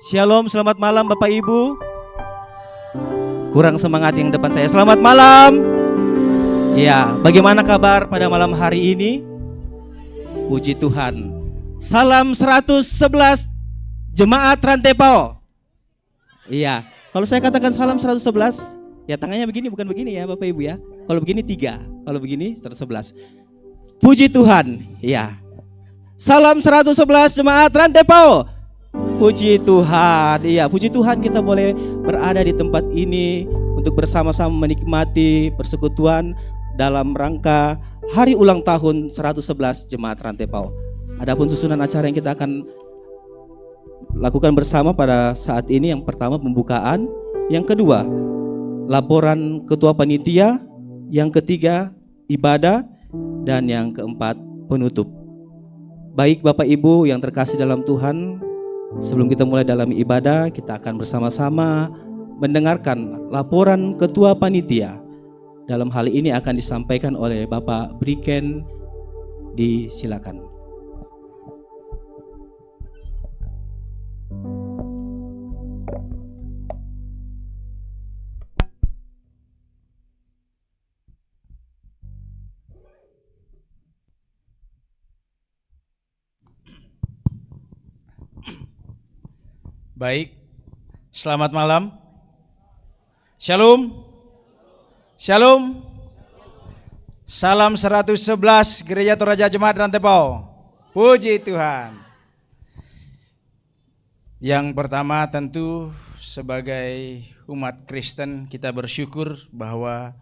Shalom, selamat malam Bapak Ibu. Kurang semangat yang depan saya. Selamat malam. Ya, bagaimana kabar pada malam hari ini? Puji Tuhan. Salam 111 Jemaat Rantepao. Iya, kalau saya katakan salam 111, ya tangannya begini, bukan begini ya Bapak Ibu ya. Kalau begini 3, kalau begini 111. Puji Tuhan. Iya. Salam 111 Jemaat Rantepao. Puji Tuhan, iya puji Tuhan kita boleh berada di tempat ini untuk bersama-sama menikmati persekutuan dalam rangka hari ulang tahun 111 Jemaat Rantepao. Adapun susunan acara yang kita akan lakukan bersama pada saat ini, yang pertama pembukaan, yang kedua laporan ketua panitia, yang ketiga ibadah, dan yang keempat penutup. Baik Bapak Ibu yang terkasih dalam Tuhan, sebelum kita mulai dalam ibadah, kita akan bersama-sama mendengarkan laporan ketua panitia. Dalam hal ini akan disampaikan oleh Bapak Briken. Disilakan. Baik, selamat malam. Shalom. Shalom. Salam 111 Gereja Toraja Jemaat Rantepao. Puji Tuhan. Yang pertama tentu sebagai umat Kristen kita bersyukur bahwa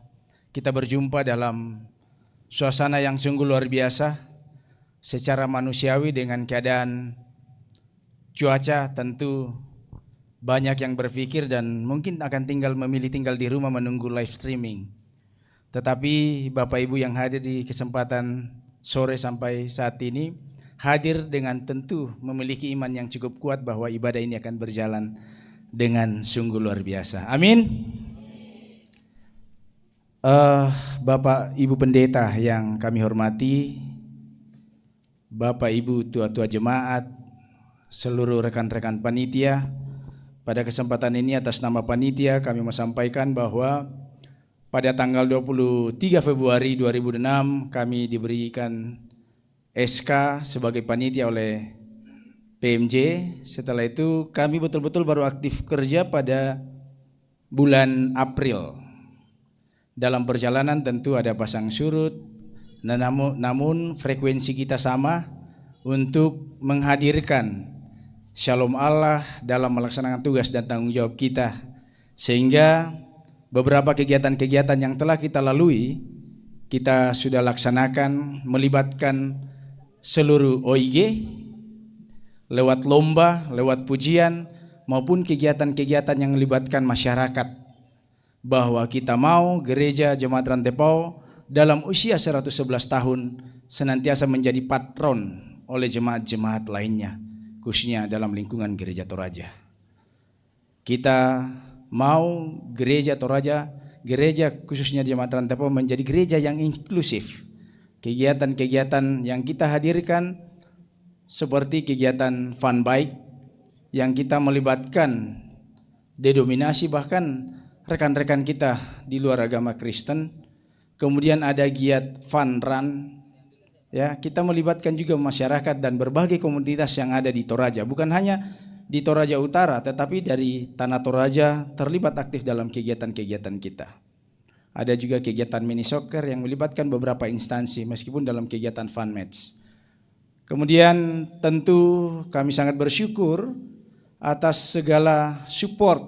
kita berjumpa dalam suasana yang sungguh luar biasa. Secara manusiawi dengan keadaan cuaca tentu banyak yang berpikir dan mungkin akan memilih tinggal di rumah menunggu live streaming. Tetapi Bapak Ibu yang hadir di kesempatan sore sampai saat ini hadir dengan tentu memiliki iman yang cukup kuat bahwa ibadah ini akan berjalan dengan sungguh luar biasa. Amin. Bapak Ibu Pendeta yang kami hormati, Bapak Ibu tua-tua jemaat, seluruh rekan-rekan panitia, pada kesempatan ini atas nama panitia kami mau sampaikan bahwa pada tanggal 23 Februari 2006 kami diberikan SK sebagai panitia oleh PMJ. Setelah itu kami betul-betul baru aktif kerja pada bulan April. Dalam perjalanan tentu ada pasang surut, namun frekuensi kita sama untuk menghadirkan Shalom Allah dalam melaksanakan tugas dan tanggung jawab kita, sehingga beberapa kegiatan-kegiatan yang telah kita lalui kita sudah laksanakan melibatkan seluruh OIG lewat lomba, lewat pujian maupun kegiatan-kegiatan yang melibatkan masyarakat, bahwa kita mau Gereja Jemaat Rantepao dalam usia 111 tahun senantiasa menjadi patron oleh jemaat-jemaat lainnya, khususnya dalam lingkungan Gereja Toraja. Kita mau Gereja Toraja, gereja khususnya Jemaat Rantepao menjadi gereja yang inklusif. Kegiatan-kegiatan yang kita hadirkan seperti kegiatan fun bike yang kita melibatkan denominasi bahkan rekan-rekan kita di luar agama Kristen. Kemudian ada giat fun run. Ya, kita melibatkan juga masyarakat dan berbagai komunitas yang ada di Toraja. Bukan hanya di Toraja Utara, tetapi dari Tanah Toraja terlibat aktif dalam kegiatan-kegiatan kita. Ada juga kegiatan mini soccer yang melibatkan beberapa instansi meskipun dalam kegiatan fun match. Kemudian tentu kami sangat bersyukur atas segala support,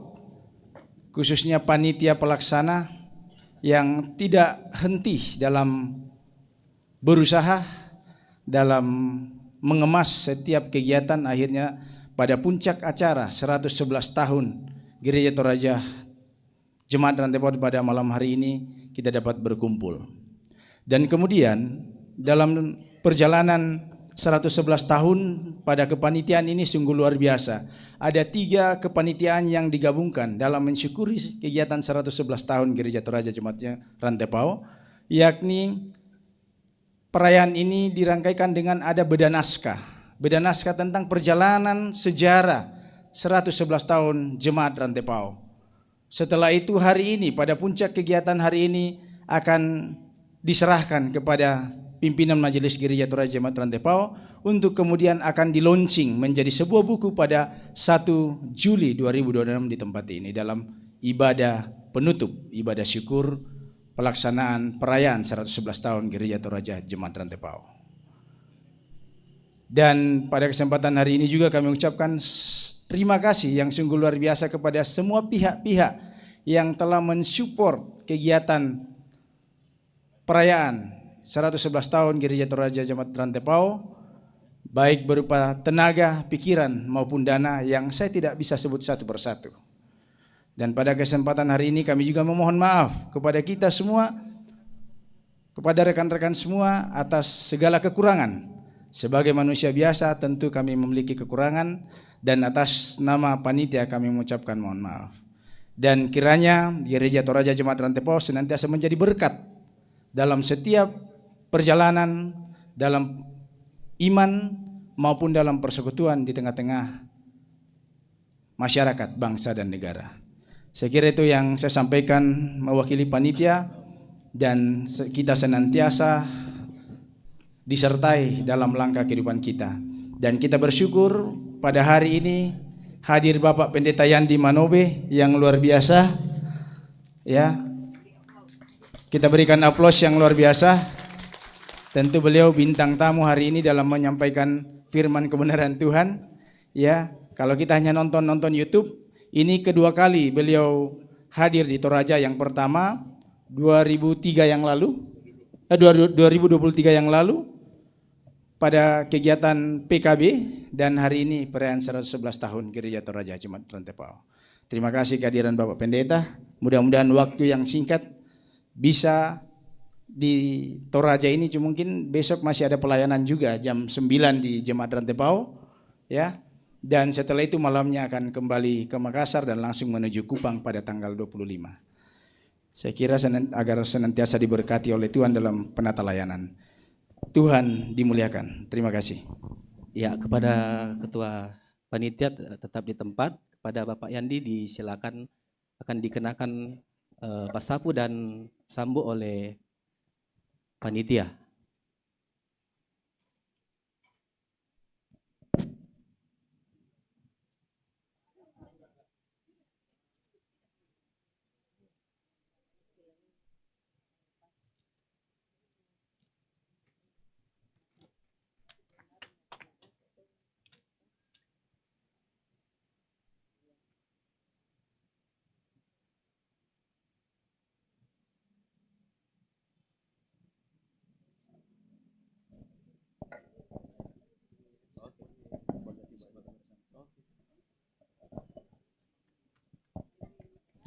khususnya panitia pelaksana yang tidak henti dalam berusaha dalam mengemas setiap kegiatan. Akhirnya pada puncak acara 111 tahun Gereja Toraja Jemaat Rantai Paut pada malam hari ini kita dapat berkumpul. Dan kemudian dalam perjalanan 111 tahun pada kepanitiaan ini sungguh luar biasa. Ada 3 kepanitiaan yang digabungkan dalam mensyukuri kegiatan 111 tahun Gereja Toraja Jemaat Rantai Paut, yakni perayaan ini dirangkaikan dengan ada beda naskah tentang perjalanan sejarah 111 tahun Jemaat Rantai Paut. Setelah itu hari ini, pada puncak kegiatan hari ini akan diserahkan kepada pimpinan Majelis Gereja Toraja Jemaat Rantai Paut untuk kemudian akan di-launching menjadi sebuah buku pada 1 Juli 2026 di tempat ini dalam ibadah penutup, ibadah syukur pelaksanaan perayaan 111 tahun Gereja Toraja Jemaat Rantai Paut. Dan pada kesempatan hari ini juga kami ucapkan terima kasih yang sungguh luar biasa kepada semua pihak-pihak yang telah mensupport kegiatan perayaan 111 tahun Gereja Toraja Jemaat Rantai Paut, baik berupa tenaga, pikiran maupun dana yang saya tidak bisa sebut satu persatu. Dan pada kesempatan hari ini kami juga memohon maaf kepada kita semua, kepada rekan-rekan semua atas segala kekurangan. Sebagai manusia biasa tentu kami memiliki kekurangan, dan atas nama panitia kami mengucapkan mohon maaf. Dan kiranya Gereja Toraja Jemaat Rantai Paut senantiasa menjadi berkat dalam setiap perjalanan, dalam iman maupun dalam persekutuan di tengah-tengah masyarakat, bangsa dan negara. Saya kira itu yang saya sampaikan mewakili panitia, dan kita senantiasa disertai dalam langkah kehidupan kita. Dan kita bersyukur pada hari ini hadir Bapak Pendeta Yandi Manobe yang luar biasa. Ya, kita berikan aplaus yang luar biasa. Tentu beliau bintang tamu hari ini dalam menyampaikan firman kebenaran Tuhan. Ya, kalau kita hanya nonton YouTube, ini kedua kali beliau hadir di Toraja. Yang pertama 2023 yang lalu, 2023 yang lalu pada kegiatan PKB, dan hari ini perayaan 111 tahun Gereja Toraja Jemaat Rantai Paut. Terima kasih kehadiran Bapak Pendeta. Mudah-mudahan waktu yang singkat bisa di Toraja ini, mungkin besok masih ada pelayanan juga jam 9 di Jemaat Rantai Paut, ya. Dan setelah itu malamnya akan kembali ke Makassar dan langsung menuju Kupang pada tanggal 25. Saya kira agar senantiasa diberkati oleh Tuhan dalam penata layanan. Tuhan dimuliakan. Terima kasih. Ya, kepada Ketua Panitia tetap di tempat. Kepada Bapak Yandi disilakan, akan dikenakan pasapu dan sambut oleh panitia.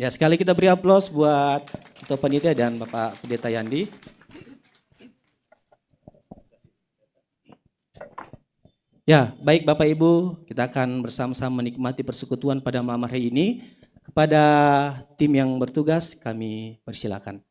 Ya, sekali kita beri aplaus buat Ketua Panitia dan Bapak Pendeta Yandi. Ya, baik Bapak Ibu, kita akan bersama-sama menikmati persekutuan pada malam hari ini. Kepada tim yang bertugas, kami persilakan.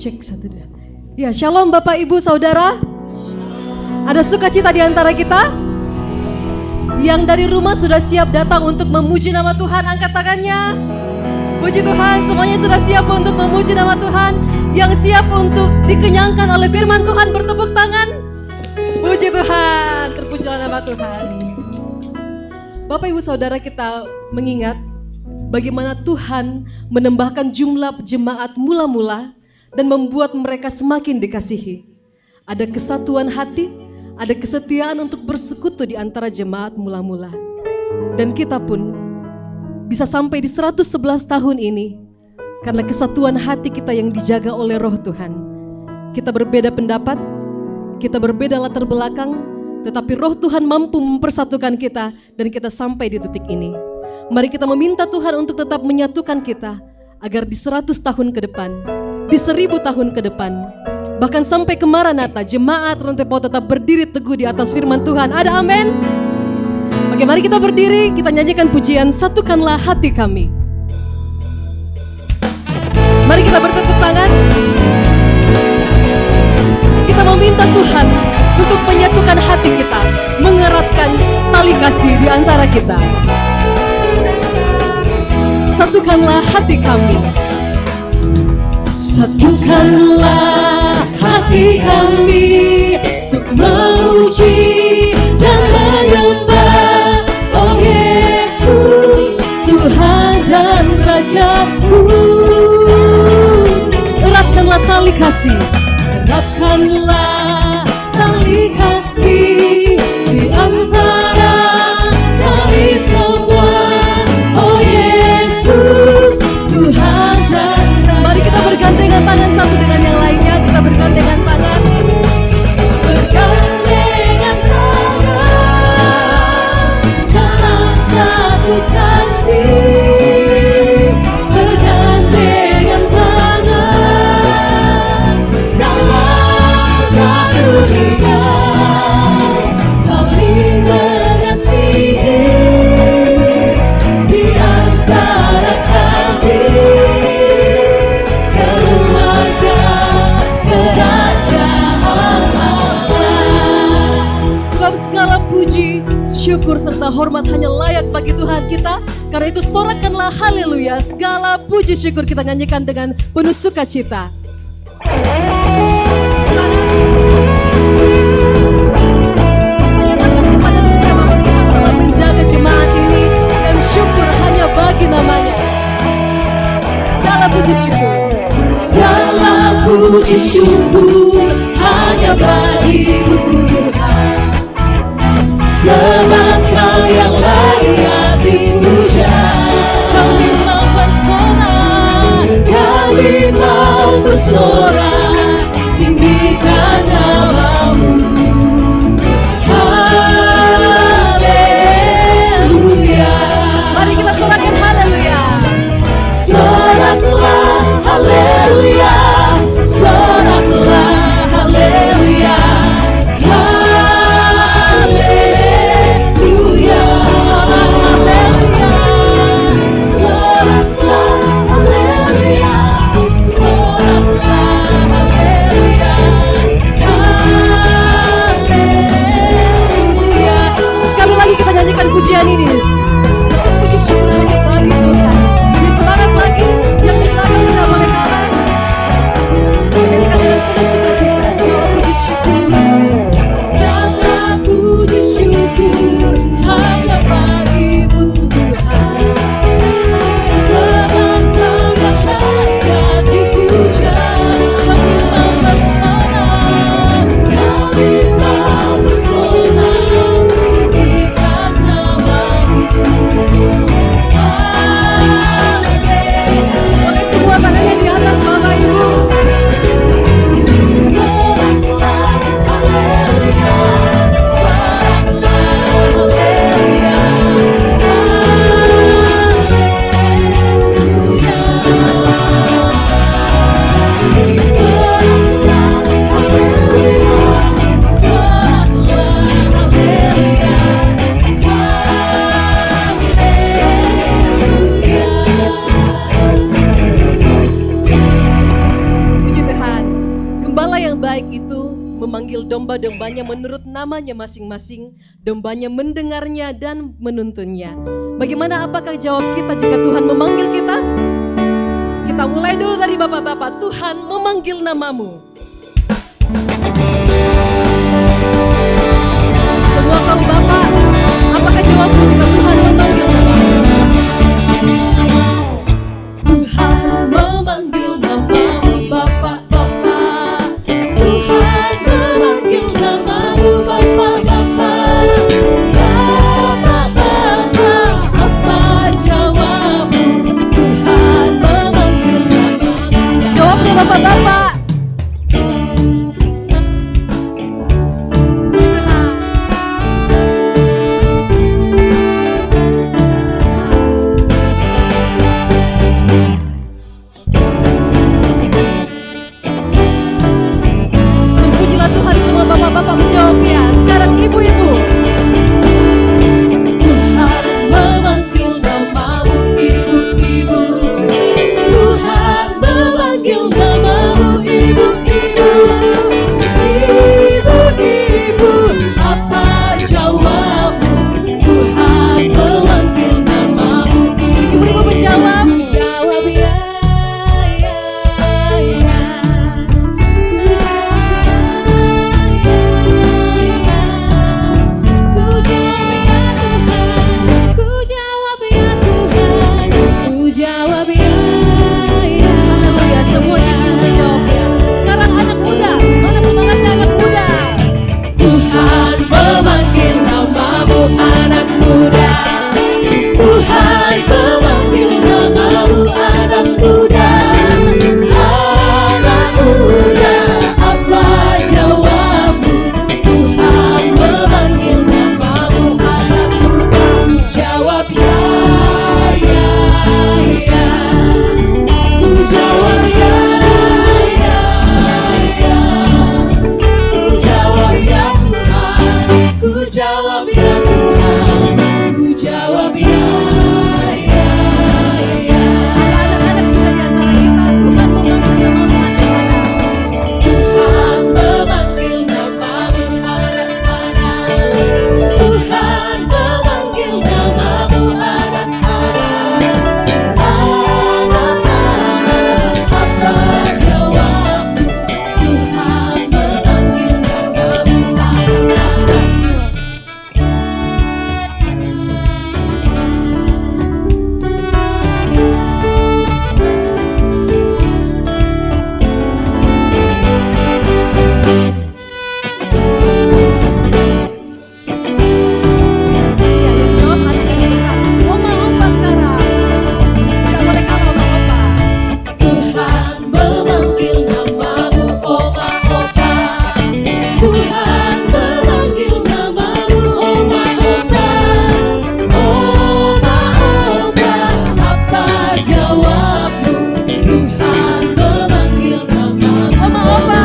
Cek satu dah. Ya, shalom Bapak Ibu Saudara. Ada sukacita di antara kita? Yang dari rumah sudah siap datang untuk memuji nama Tuhan, angkat tangannya. Puji Tuhan, semuanya sudah siap untuk memuji nama Tuhan. Yang siap untuk dikenyangkan oleh firman Tuhan, bertepuk tangan. Puji Tuhan, terpujilah nama Tuhan. Bapak Ibu Saudara, kita mengingat bagaimana Tuhan menambahkan jumlah jemaat mula-mula dan membuat mereka semakin dikasihi. Ada kesatuan hati, ada kesetiaan untuk bersekutu di antara jemaat mula-mula. Dan kita pun bisa sampai di 111 tahun ini karena kesatuan hati kita yang dijaga oleh Roh Tuhan. Kita berbeda pendapat, kita berbeda latar belakang, tetapi Roh Tuhan mampu mempersatukan kita dan kita sampai di detik ini. Mari kita meminta Tuhan untuk tetap menyatukan kita agar di 100 tahun ke depan, di 1000 tahun ke depan, bahkan sampai ke Maranatha, jemaat Rantai Pohon tetap berdiri teguh di atas firman Tuhan. Ada amin? Oke, mari kita berdiri, kita nyanyikan pujian Satukanlah Hati Kami. Mari kita bertepuk tangan. Kita meminta Tuhan untuk menyatukan hati kita, mengeratkan tali kasih di antara kita. Satukanlah hati kami. Satukanlah hati kami untuk memuji dan menyembah, oh Yesus, Tuhan dan Rajaku. Eratkanlah tali kasih, eratkanlah tali kasih di antara kami semua, oh Yesus, Tuhan dan Raja. Mari kita bergandengan tangan satu dengan yang lainnya. Kita bergandengan tangan. Bergandengan tangan dalam satu kasih. Bergandengan tangan dalam satu hidup. Saling mengasihi di antara kami. Puji, syukur serta hormat hanya layak bagi Tuhan kita. Karena itu sorakanlah haleluya. Segala puji syukur kita nyanyikan dengan penuh sukacita. Kita nyatakan kepada dunia bahwa Tuhan telah menjaga jemaat ini, dan syukur hanya bagi namanya. Segala puji syukur, segala puji syukur hanya bagimu Tuhan. Sebab Kau yang layak dipuja. Kami mau bersorak, kami mau bersorak dombanya menurut namanya masing-masing. Dombanya mendengarnya dan menuntunnya. Bagaimana apakah jawab kita jika Tuhan memanggil kita? Kita mulai dulu dari bapak-bapak. Tuhan memanggil namamu. Semua kaum bapak, apakah jawabmu jika Tuhan memanggil namamu? Tuhan memanggil namamu bapak-bapak. Tuhan memanggil namamu bapak-bapak. Bapak-bapak, apa jawabmu? Tuhan memanggil namamu. Jawabnya bapak-bapak. Terpujilah Tuhan, semua bapak-bapak menjawabnya. Sekarang ibu-ibu. Tuhan memanggil namamu ibu-ibu. Tuhan memanggil namamu ibu-ibu. Ibu-ibu, apa jawabmu? Tuhan memanggil namamu. Ibu-ibu menjawab. Jawab ya, ya, ya. Ku jawab ya Tuhan. Ku jawab ya, ya. Haleluya, semua ibu menjawab ya. Sekarang anak muda, mana semangatnya anak muda? Tuhan memanggil namamu anak muda. Tuhan memanggil namamu anak muda. Anak muda, apa jawabmu? Tuhan memanggil namamu anak muda. Jawab ya, ya, ya. Ku jawab ya, ya, ya. Ku jawab ya Tuhan. Ku jawab ya Tuhan. Ku jawab ya, ya, ya. Ada anak-anak juga di antara kita. Tuhan memanggil namamu anak-anak. Tuhan memanggil namamu anak-anak. Tuhan memanggil namamu anak-anak. Anak-anak, apa jawabmu? Tuhan memanggil namamu anak-anak. Iya, yang jawab anak yang besar. Oma-opa sekarang. Tidak boleh kalah oma-opa. Tuhan memanggil namamu oma-opa. Tuhan memanggil namamu oma-opa. Oma-opa, apa jawabmu? Tuhan memanggil namamu oma-opa.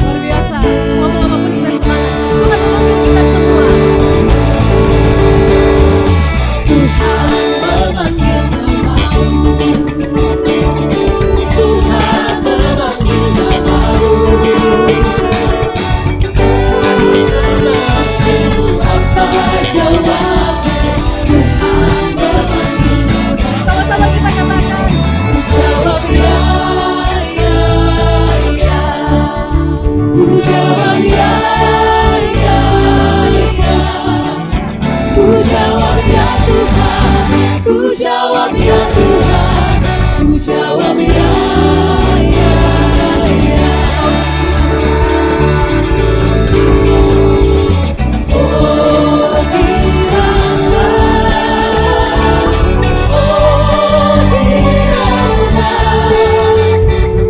Luar biasa, oma-oma pun kita semangat. Tuhan memanggil kita semua. Tuhan memanggil namamu. Tuhan memanggil namamu. Apa jawabmu? Tuhan memanggil namamu. Sama-sama kita katakan. Ku jawab ya, ya, ya. Ku jawab ya, ya, ya. Ku jawab ya Tuhan. Ku jawab ya Tuhan. Ku jawab ya, ya, ya. Oh biarlah, oh biarlah,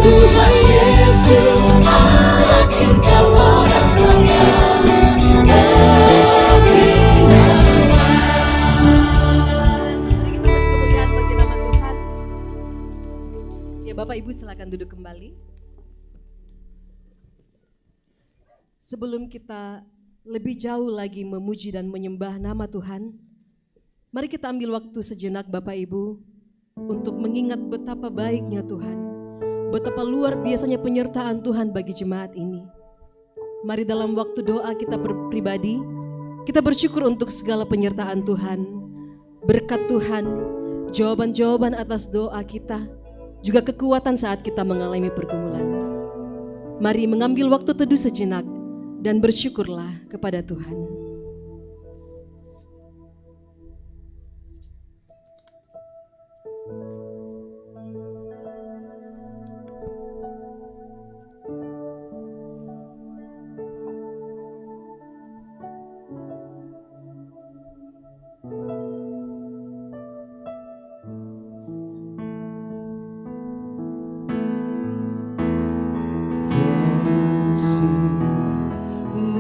Tuhan Yesus anak cinta pada saya. Oh biarlah. Mari kita beri kemuliaan bagi nama Tuhan. Ya Bapak Ibu silakan duduk kembali. Sebelum kita lebih jauh lagi memuji dan menyembah nama Tuhan, mari kita ambil waktu sejenak Bapak Ibu untuk mengingat betapa baiknya Tuhan, betapa luar biasanya penyertaan Tuhan bagi jemaat ini. Mari dalam waktu doa kita pribadi, kita bersyukur untuk segala penyertaan Tuhan, berkat Tuhan, jawaban-jawaban atas doa kita, juga kekuatan saat kita mengalami pergumulan. Mari mengambil waktu teduh sejenak dan bersyukurlah kepada Tuhan.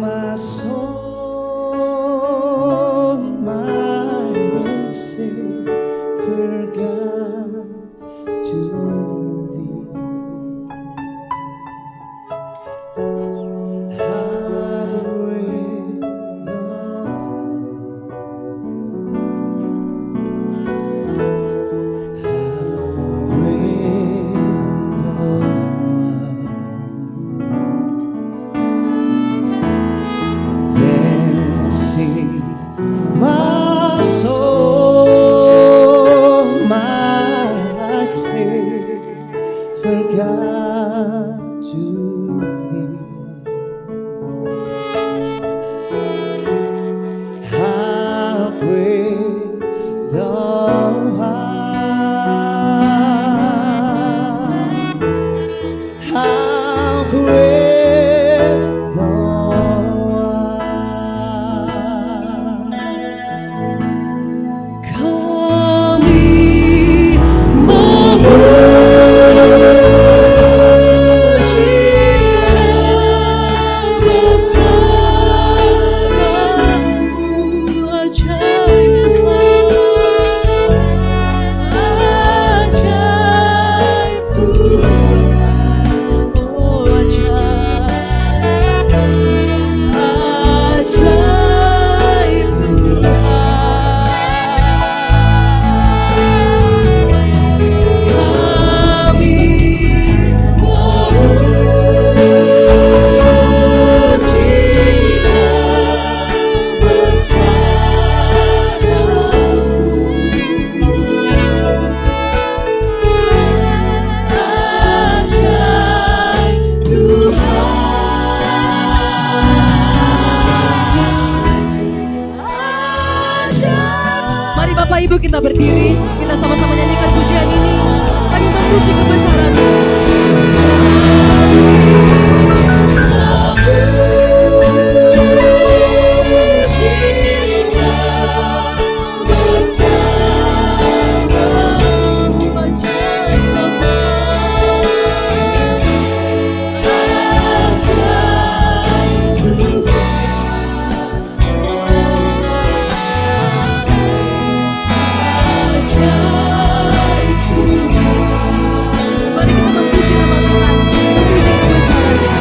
My soul, my Savior God, to Thee. How great Thou Then sing my soul, my Savior God, to Thee. How great Thou art, how great Thou art. Kami memuji membesarkan-Mu, ajaib Tuhan, ajaib Tuhan, oh ajaib, ajaib Tuhan. Kami memuji membesarkan-Mu, ajaib Tuhan. Mari Bapak Ibu kita berdiri, kita sama-sama nyanyikan pujian ini. Kami memuji kebesaran-Mu. Mari kita memuji nama Tuhan, memuji kebesaran-Nya.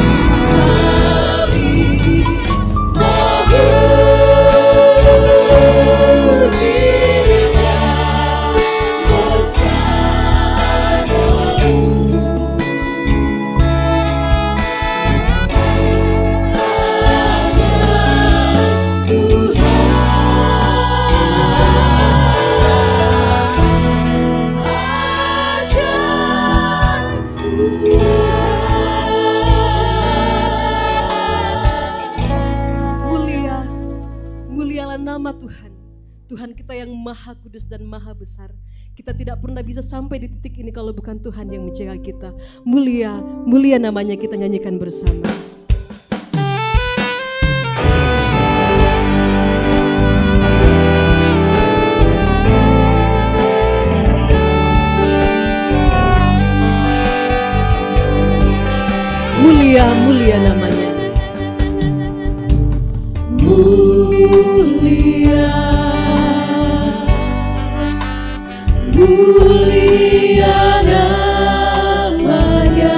Mulia, mulialah nama Tuhan. Tuhan kita yang maha kudus dan maha besar. Kita tidak pernah bisa sampai di titik ini kalau bukan Tuhan yang menjaga kita. Mulia, mulia namanya, kita nyanyikan bersama. Mulia, mulia namanya. Mulia, mulia namanya.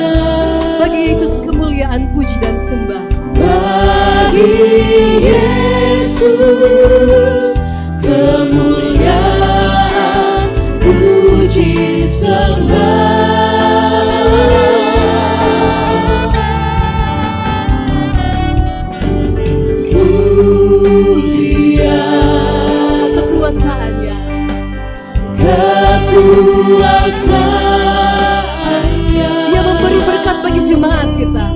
Bagi Yesus kemuliaan, puji dan sembah. Yesus, kemuliaan, puji sembah. Mulia Kekuasaannya, kekuasaannya, Dia memberi berkat bagi jemaat kita.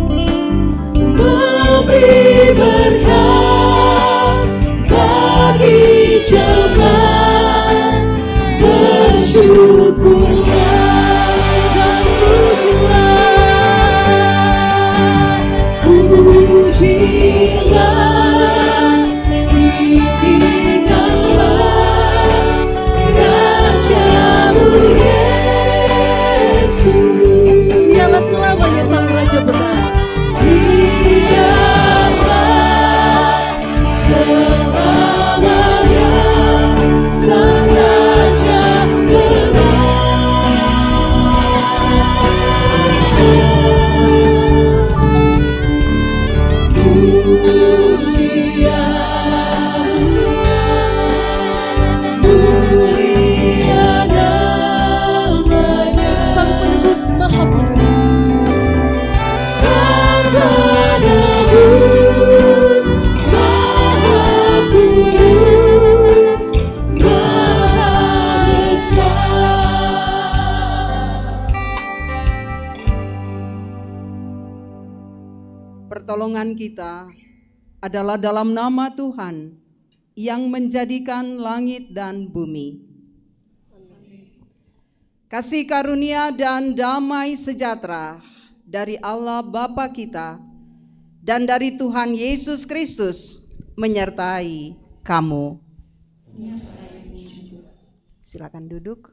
memberi berkat bagi jemaat. Bersyukurlah dan pujilah, pujilah, tinggikanlah Rajamu Yesus. Dialah selamanya Sang Raja benar. Dialah selamanya Sang Raja benar. Mulia, mulia namanya. Sang Penebus Maha Kudus. Sang Penebus Maha Kudus, Maha Besar. Pertolongan kita adalah dalam nama Tuhan yang menjadikan langit dan bumi. Kasih karunia dan damai sejahtera dari Allah Bapa kita dan dari Tuhan Yesus Kristus menyertai kamu. Silakan duduk.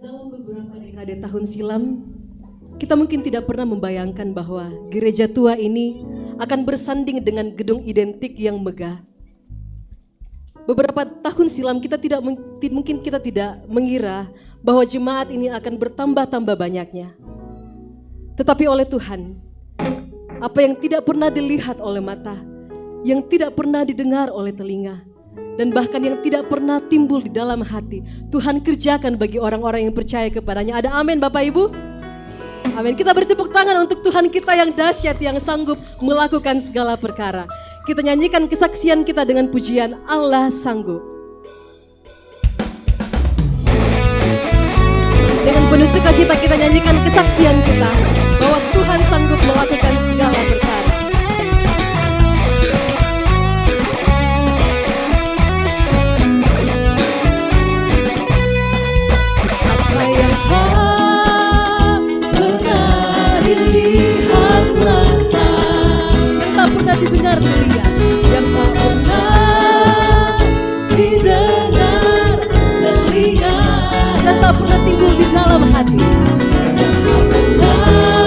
Dalam beberapa dekade tahun silam, kita mungkin tidak pernah membayangkan bahwa gereja tua ini akan bersanding dengan gedung identik yang megah. Beberapa tahun silam mungkin kita tidak mengira bahwa jemaat ini akan bertambah-tambah banyaknya. Tetapi oleh Tuhan, apa yang tidak pernah dilihat oleh mata, yang tidak pernah didengar oleh telinga, dan bahkan yang tidak pernah timbul di dalam hati, Tuhan kerjakan bagi orang-orang yang percaya kepadanya. Ada amin Bapak Ibu? Amin. Kita beri tepuk tangan untuk Tuhan kita yang dahsyat, yang sanggup melakukan segala perkara. Kita nyanyikan kesaksian kita dengan pujian Allah sanggup. Dengan penuh sukacita kita nyanyikan kesaksian kita bahwa Tuhan sanggup melakukan segala perkara. Apa yang tak pernah dilihat mata, Yang tak pernah didengar telinga, yang tak pernah didengar telinga, dan tak pernah timbul di dalam hati. yang tak pernah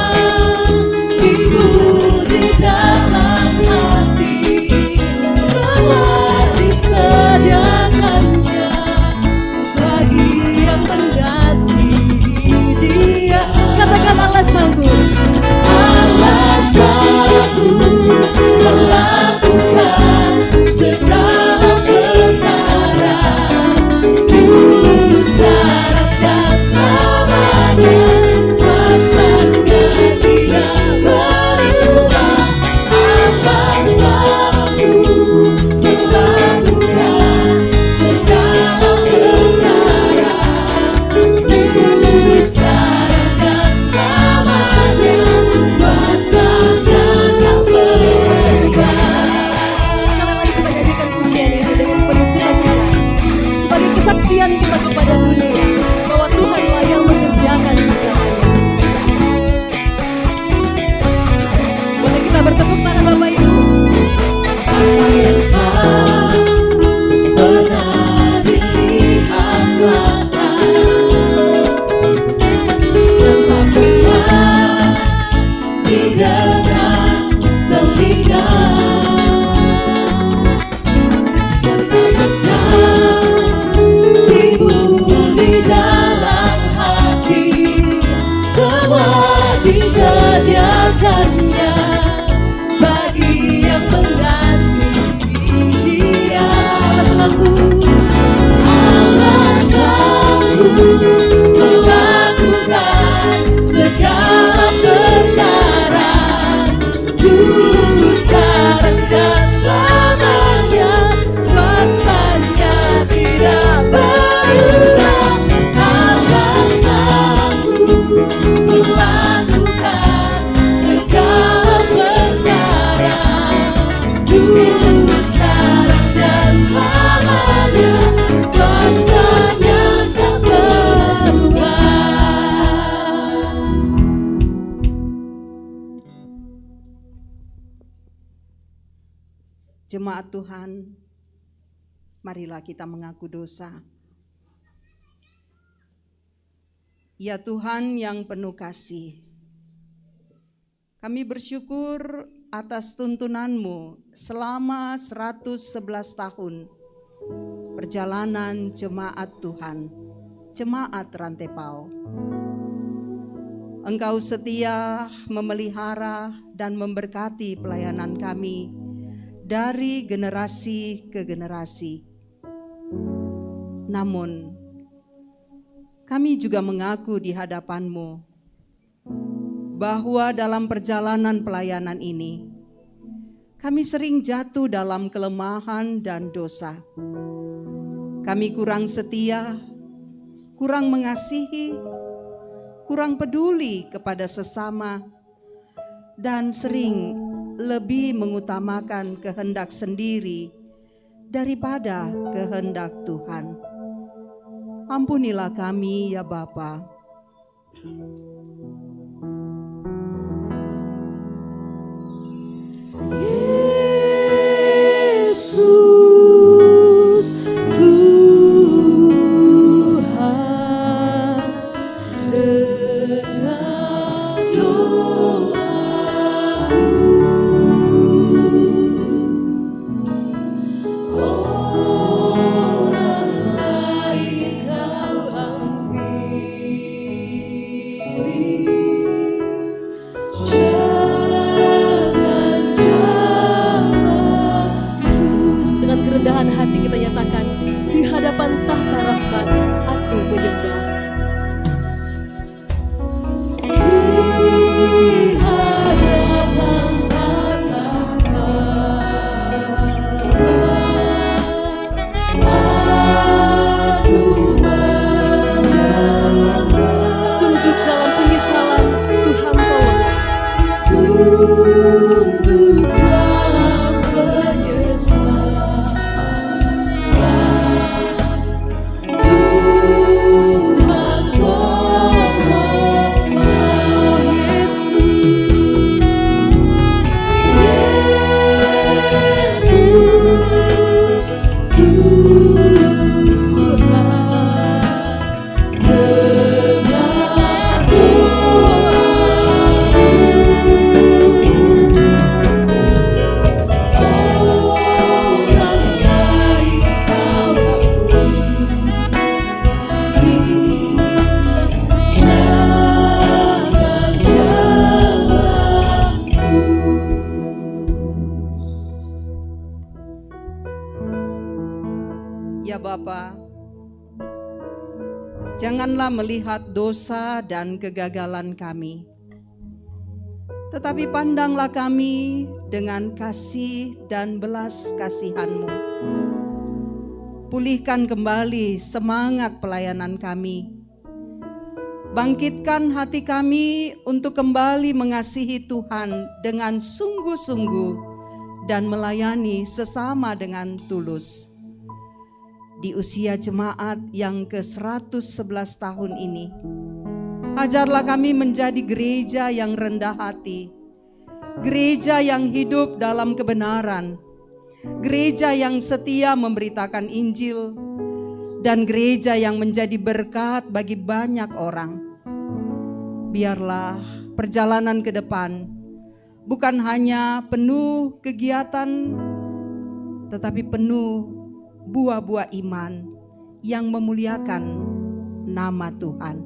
menyediakannya bagi yang mengasihi Dia. Allah sanggup melakukan segala perkara, dulu, sekarang, dan selamanya. Kuasanya tidak berubah. Allah sanggup melakukan segala perkara, dulu, sekarang, dan selamanya. Kuasanya tak berubah. Jemaat Tuhan, marilah kita mengaku dosa. Ya Tuhan yang penuh kasih, kami bersyukur atas tuntunan-Mu selama 111 tahun perjalanan jemaat Tuhan, jemaat Rantepao. Engkau setia memelihara dan memberkati pelayanan kami dari generasi ke generasi. Namun, kami juga mengaku di hadapan-Mu bahwa dalam perjalanan pelayanan ini, kami sering jatuh dalam kelemahan dan dosa. Kami kurang setia, kurang mengasihi, kurang peduli kepada sesama, dan sering lebih mengutamakan kehendak sendiri daripada kehendak Tuhan. Ampunilah kami ya Bapa. Yesus Tuhan, dengar doaku. Orang lain Kau ampuni, dengan kerendahan hati kita nyatakan di hadapan tahta rahmat, aku menyembah. Di hadapan tahta rahmat, aku menyembah. Tunduk dalam penyesalan, Tuhan tolonglah. Tunduk dalam penyesalan, Tuhan tolonglah. Yesus, Tuhan, dengar doaku. Orang lain Kau ampuni, jangan jalanku. Ya Bapa, janganlah melihat dosa dan kegagalan kami, tetapi pandanglah kami dengan kasih dan belas kasihan-Mu. Pulihkan kembali semangat pelayanan kami. Bangkitkan hati kami untuk kembali mengasihi Tuhan dengan sungguh-sungguh dan melayani sesama dengan tulus. Di usia jemaat yang ke-111 tahun ini, ajarlah kami menjadi gereja yang rendah hati, gereja yang hidup dalam kebenaran, gereja yang setia memberitakan Injil, dan gereja yang menjadi berkat bagi banyak orang. Biarlah perjalanan ke depan bukan hanya penuh kegiatan, tetapi penuh buah-buah iman yang memuliakan nama Tuhan.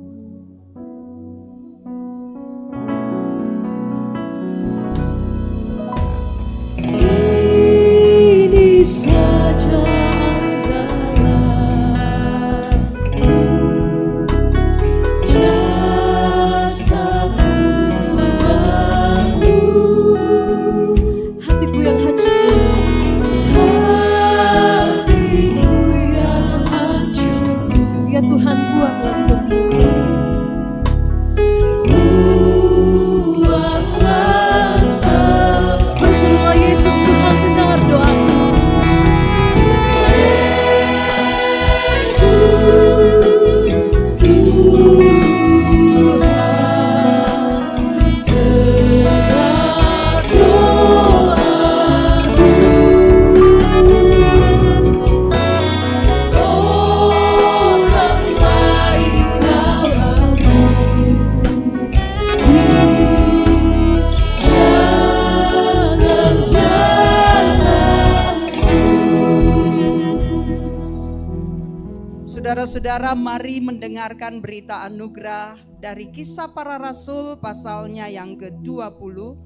Saudara-saudara, mari mendengarkan berita anugerah dari Kisah Para Rasul pasalnya yang ke-20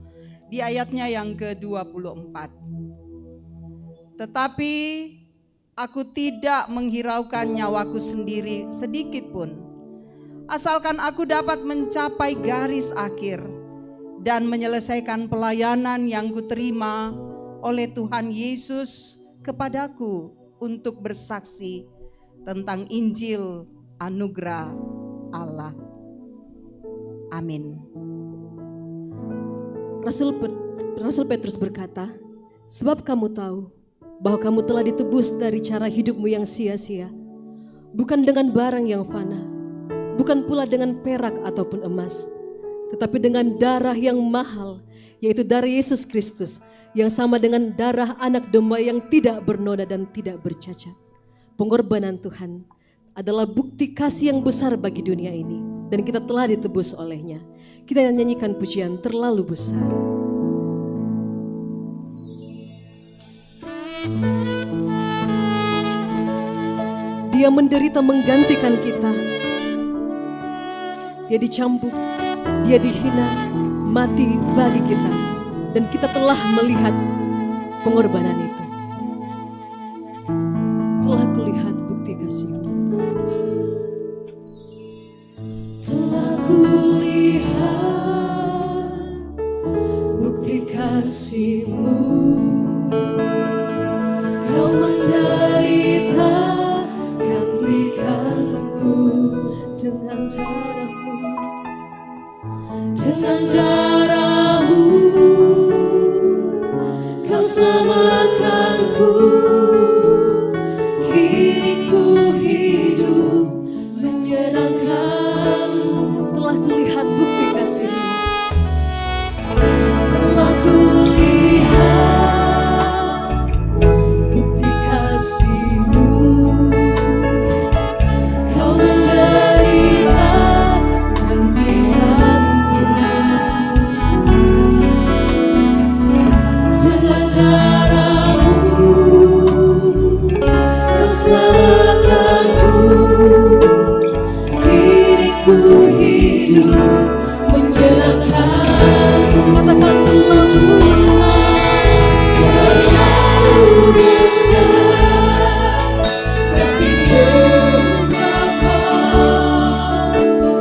di ayatnya yang ke-24. Tetapi aku tidak menghiraukan nyawaku sendiri sedikit pun, asalkan aku dapat mencapai garis akhir dan menyelesaikan pelayanan yang kuterima oleh Tuhan Yesus kepadaku untuk bersaksi tentang Injil anugerah Allah. Amin. Rasul Petrus berkata, sebab kamu tahu bahwa kamu telah ditebus dari cara hidupmu yang sia-sia, bukan dengan barang yang fana, bukan pula dengan perak ataupun emas, tetapi dengan darah yang mahal, yaitu darah Yesus Kristus, yang sama dengan darah anak domba yang tidak bernoda dan tidak bercacat. Pengorbanan Tuhan adalah bukti kasih yang besar bagi dunia ini, dan kita telah ditebus olehnya. Kita nyanyikan pujian terlalu besar. Dia menderita menggantikan kita. Dia dicambuk, dia dihina, mati bagi kita, dan kita telah melihat pengorbanan itu. Telah kulihat bukti kasih-Mu. Telah kulihat bukti kasih-Mu. Kau menderita gantikanku dengan darah-Mu, dengan darah-Mu. Kau selamatkanku. Kini ku hidup menyenangkan-Mu. Telah kulihat bukti kasih-Mu. Telah kulihat bukti kasih-Mu. Kau menderita gantikanku. Dengan darah-Mu Kau selamatkanku. Kini ku hidup menyenangkan-Mu. Katakan terlalu besar, terlalu besar kasih-Mu Bapa,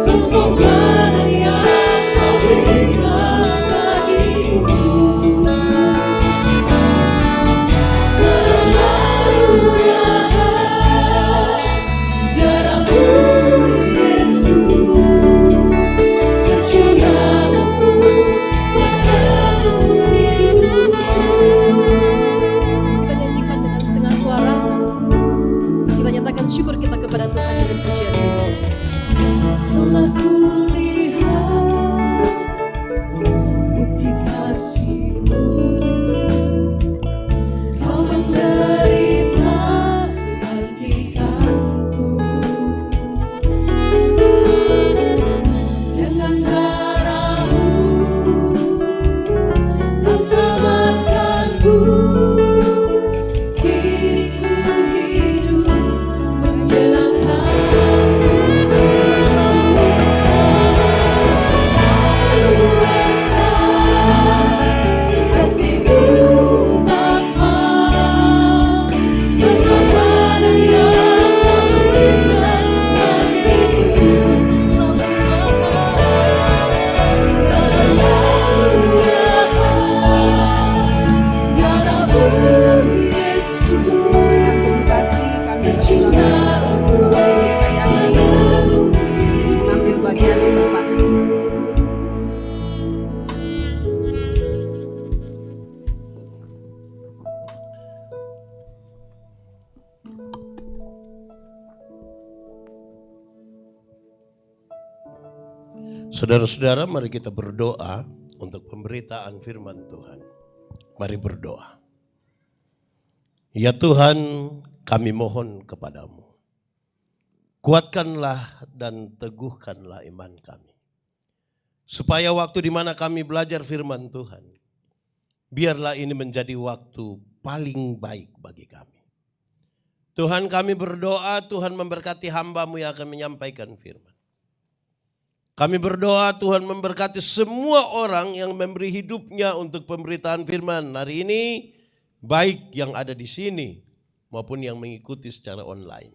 pengorbanan yang Kau berikan bagiku. Terlalu jahat darah-Mu Yesus, tercurah untuk menebus hidupku. Kita nyanyikan dengan setengah suara. Kita nyatakan syukur kita kepada Tuhan dengan pujian ini. Telah kulihat bukti kasih-Mu. Kau menderita gantikanku. Dengan darah-Mu Kau selamatkanku. Kini ku hidup menyenangkan-Mu. Terlalu besar kasih-Mu Bapa, pengorbanan yang Kau berikan bagiku. Terlalu jahat darah-Mu Yesus, Kasih kami tercurah untuk menebus ambil bagian di tempat. Saudara-saudara, mari kita berdoa untuk pemberitaan firman Tuhan. Mari berdoa. Ya Tuhan, kami mohon kepadamu. Kuatkanlah dan teguhkanlah iman kami. Supaya waktu di mana kami belajar firman Tuhan, biarlah ini menjadi waktu paling baik bagi kami. Tuhan kami berdoa, Tuhan memberkati hamba-Mu yang akan menyampaikan firman. Kami berdoa Tuhan memberkati semua orang yang memberi hidupnya untuk pemberitaan firman hari ini, baik yang ada di sini maupun yang mengikuti secara online.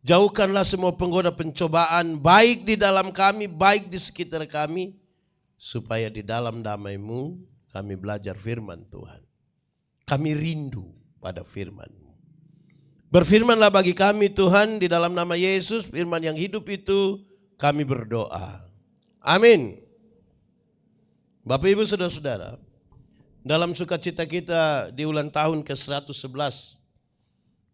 Jauhkanlah semua penggoda pencobaan baik di dalam kami, baik di sekitar kami, supaya di dalam damai-Mu kami belajar firman Tuhan. Kami rindu pada firman-Mu. Berfirmanlah bagi kami Tuhan di dalam nama Yesus, firman yang hidup itu kami berdoa. Amin. Bapak Ibu Saudara-saudara, dalam sukacita kita di ulang tahun ke-111,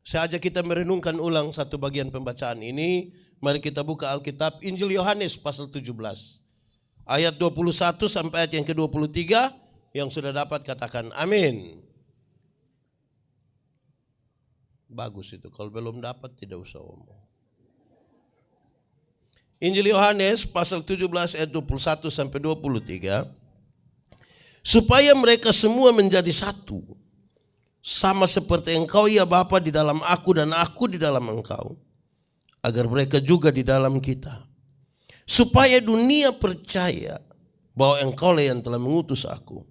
saya ajak kita merenungkan ulang satu bagian pembacaan ini. Mari kita buka Alkitab Injil Yohanes pasal 17. Ayat 21 sampai ayat yang ke-23. Yang sudah dapat katakan amin. Bagus itu, kalau belum dapat tidak usah omong. Injil Yohanes pasal 17 ayat 21 sampai 23. Supaya mereka semua menjadi satu, sama seperti Engkau ya Bapa di dalam aku dan aku di dalam Engkau, agar mereka juga di dalam kita. Supaya dunia percaya bahwa Engkau lah yang telah mengutus aku.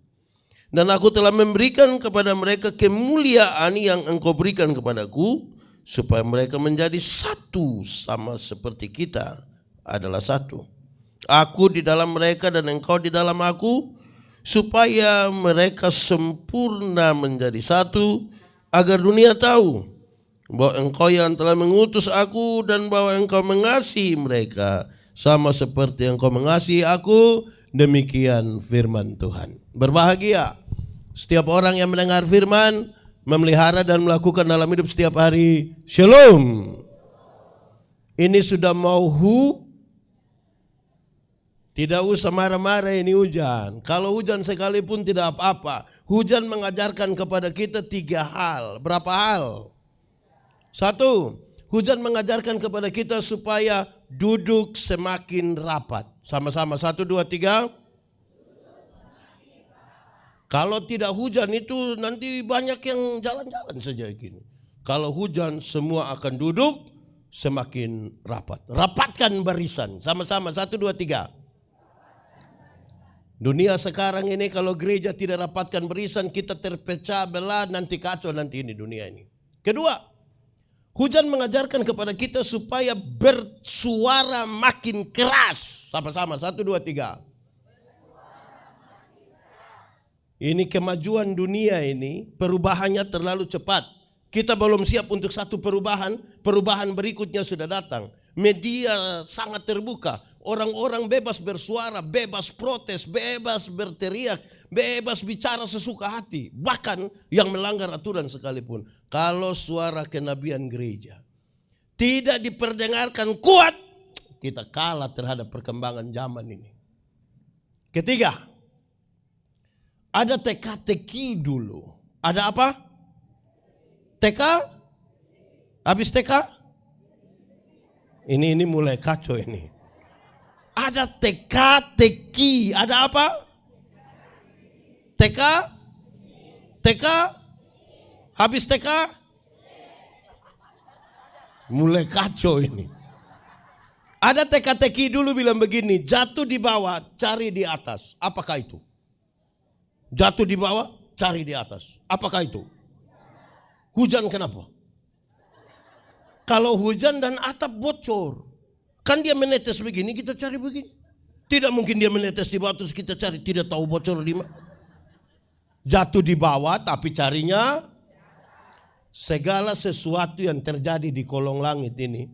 Dan aku telah memberikan kepada mereka kemuliaan yang Engkau berikan kepadaku, supaya mereka menjadi satu sama seperti kita adalah satu. Aku di dalam mereka dan Engkau di dalam aku, supaya mereka sempurna menjadi satu, agar dunia tahu bahwa Engkau yang telah mengutus aku dan bahwa Engkau mengasihi mereka sama seperti Engkau mengasihi aku. Demikian firman Tuhan. Berbahagia setiap orang yang mendengar firman, memelihara dan melakukan dalam hidup setiap hari. Shalom. Ini sudah mau tidak usah marah-marah ini hujan. Kalau hujan sekalipun tidak apa-apa. Hujan mengajarkan kepada kita 3 hal. Berapa hal? 1, hujan mengajarkan kepada kita supaya duduk semakin rapat. Sama-sama 1, 2, 3. Kalau tidak hujan itu nanti banyak yang jalan-jalan saja gini. Kalau hujan semua akan duduk semakin rapat. Rapatkan barisan. Sama-sama 1, 2, 3. Dunia sekarang ini kalau gereja tidak rapatkan barisan, kita terpecah belah, nanti kacau nanti ini dunia ini. Kedua, hujan mengajarkan kepada kita supaya bersuara makin keras. Sama-sama 1, 2, 3. Ini kemajuan dunia ini, perubahannya terlalu cepat. Kita belum siap untuk satu perubahan, perubahan berikutnya sudah datang. Media sangat terbuka, orang-orang bebas bersuara, bebas protes, bebas berteriak, bebas bicara sesuka hati. Bahkan yang melanggar aturan sekalipun. Kalau suara kenabian gereja tidak diperdengarkan kuat, kita kalah terhadap perkembangan zaman ini. Ketiga, ada teka-teki dulu. Ada apa? Teka? Habis teka? Ini mulai kacau ini. Ada teka-teki. Ada apa? Teka? Teka? Habis teka? Mulai kacau ini. Ada teka-teki dulu bilang begini, jatuh di bawah, cari di atas. Apakah itu? Jatuh di bawah, cari di atas. Apakah itu? Hujan kenapa? Kalau hujan dan atap bocor, kan dia menetes begini, kita cari begini. Tidak mungkin dia menetes di bawah terus kita cari, tidak tahu bocor di mana. Jatuh di bawah tapi carinya. Segala sesuatu yang terjadi di kolong langit ini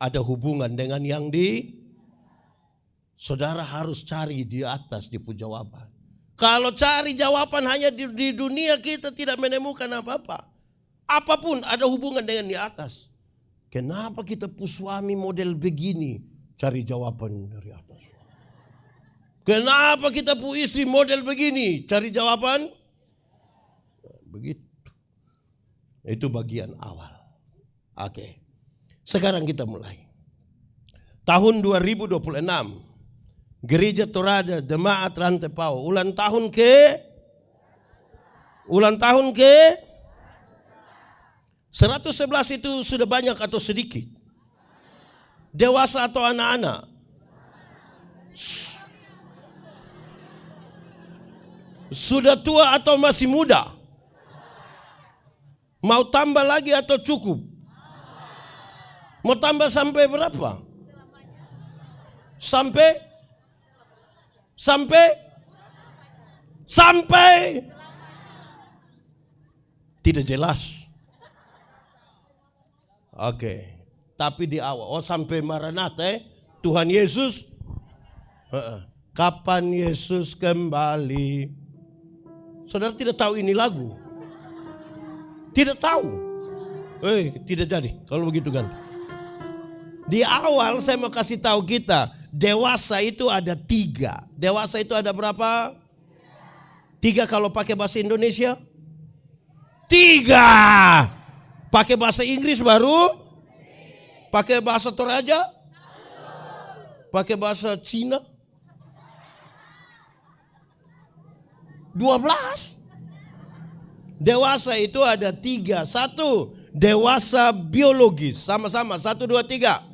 ada hubungan dengan yang di. Saudara harus cari di atas, di jawaban. Kalau cari jawaban hanya di dunia, kita tidak menemukan apa-apa. Apapun ada hubungan dengan di atas. Kenapa kita suami model begini? Cari jawaban dari atas. Kenapa kita istri model begini? Cari jawaban. Begitu. Itu bagian awal. Oke. Sekarang kita mulai. Tahun 2026. Gereja Toraja Jemaat Rantepao. Ulang tahun ke 111 itu sudah banyak atau sedikit? Dewasa atau anak-anak? Sudah tua atau masih muda? Mau tambah lagi atau cukup? Mau tambah sampai berapa? Sampai tidak jelas. Oke. Tapi di awal, sampai Maranatha, Tuhan Yesus. Kapan Yesus kembali? Saudara tidak tahu ini lagu? Tidak tahu? Tidak jadi. Kalau begitu ganti. Di awal saya mau kasih tahu kita, dewasa itu ada 3. Dewasa itu ada berapa? 3 kalau pakai bahasa Indonesia? 3. Pakai bahasa Inggris baru? Pakai bahasa Toraja? Pakai bahasa Cina? 12. Dewasa itu ada 3. 1, dewasa biologis. Sama-sama, 1, 2, 3.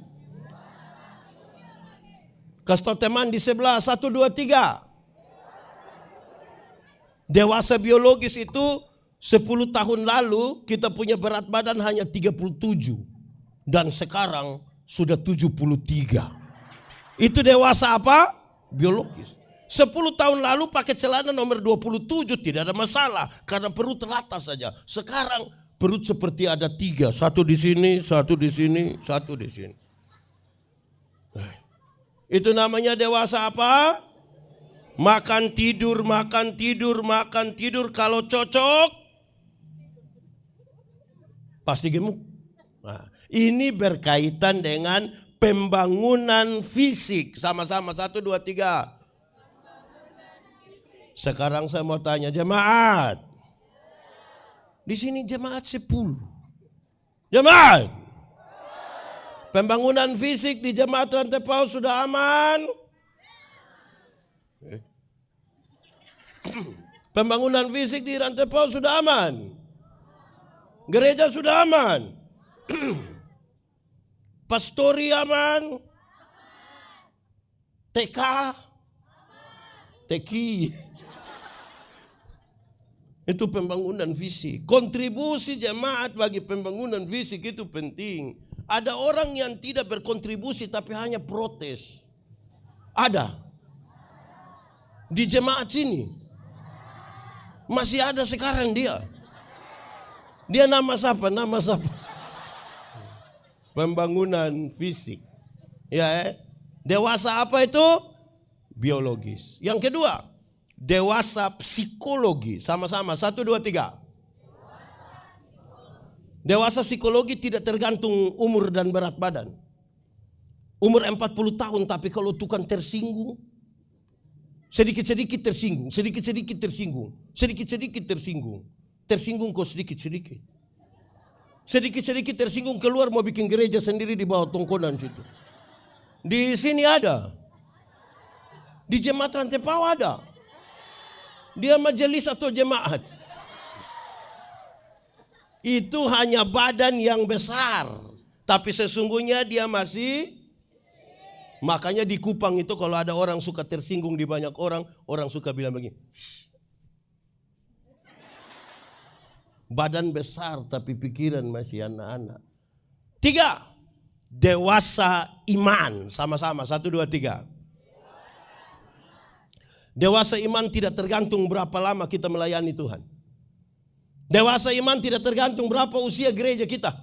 Kasih tahu teman di sebelah, 1, 2, 3. Dewasa biologis itu 10 tahun lalu kita punya berat badan hanya 37. Dan sekarang sudah 73. Itu dewasa apa? Biologis. 10 tahun lalu pakai celana nomor 27 tidak ada masalah karena perut rata saja. Sekarang perut seperti ada 3, 1 di sini, 1 di sini, 1 di sini. Itu namanya dewasa apa? Makan tidur, makan tidur, makan tidur. Kalau cocok pasti gemuk. Nah, ini berkaitan dengan pembangunan fisik. Sama-sama, 1, 2, 3. Sekarang saya mau tanya jemaat. Di sini jemaat 10. Jemaat. Pembangunan fisik di jemaat Rantai Paus sudah aman? Pembangunan fisik di Rantai Paus sudah aman? Gereja sudah aman? Pastori aman? TK? TKI? Itu pembangunan fisik. Kontribusi jemaat bagi pembangunan fisik itu penting. Ada orang yang tidak berkontribusi tapi hanya protes. Ada. Di jemaat sini. Masih ada sekarang dia. Dia nama siapa? Nama siapa? Pembangunan fisik. Ya, dewasa apa itu? Biologis. Yang kedua, dewasa psikologi. Sama-sama, 1, 2, 3. Dewasa psikologi tidak tergantung umur dan berat badan. Umur 40 tahun tapi kalau tukang tersinggung, sedikit-sedikit tersinggung, sedikit-sedikit tersinggung, sedikit-sedikit tersinggung. Tersinggung kok sedikit-sedikit. Sedikit-sedikit tersinggung keluar mau bikin gereja sendiri di bawah tongkonan situ. Di sini ada. Di jemaat Rantai Paus ada. Dia majelis atau jemaat. Itu hanya badan yang besar. Tapi sesungguhnya dia masih. Makanya di Kupang itu kalau ada orang suka tersinggung di banyak orang, orang suka bilang begini. Badan besar tapi pikiran masih anak-anak. 3. Dewasa iman. Sama-sama, 1, 2, 3. Dewasa iman tidak tergantung berapa lama kita melayani Tuhan. Dewasa iman tidak tergantung berapa usia gereja kita.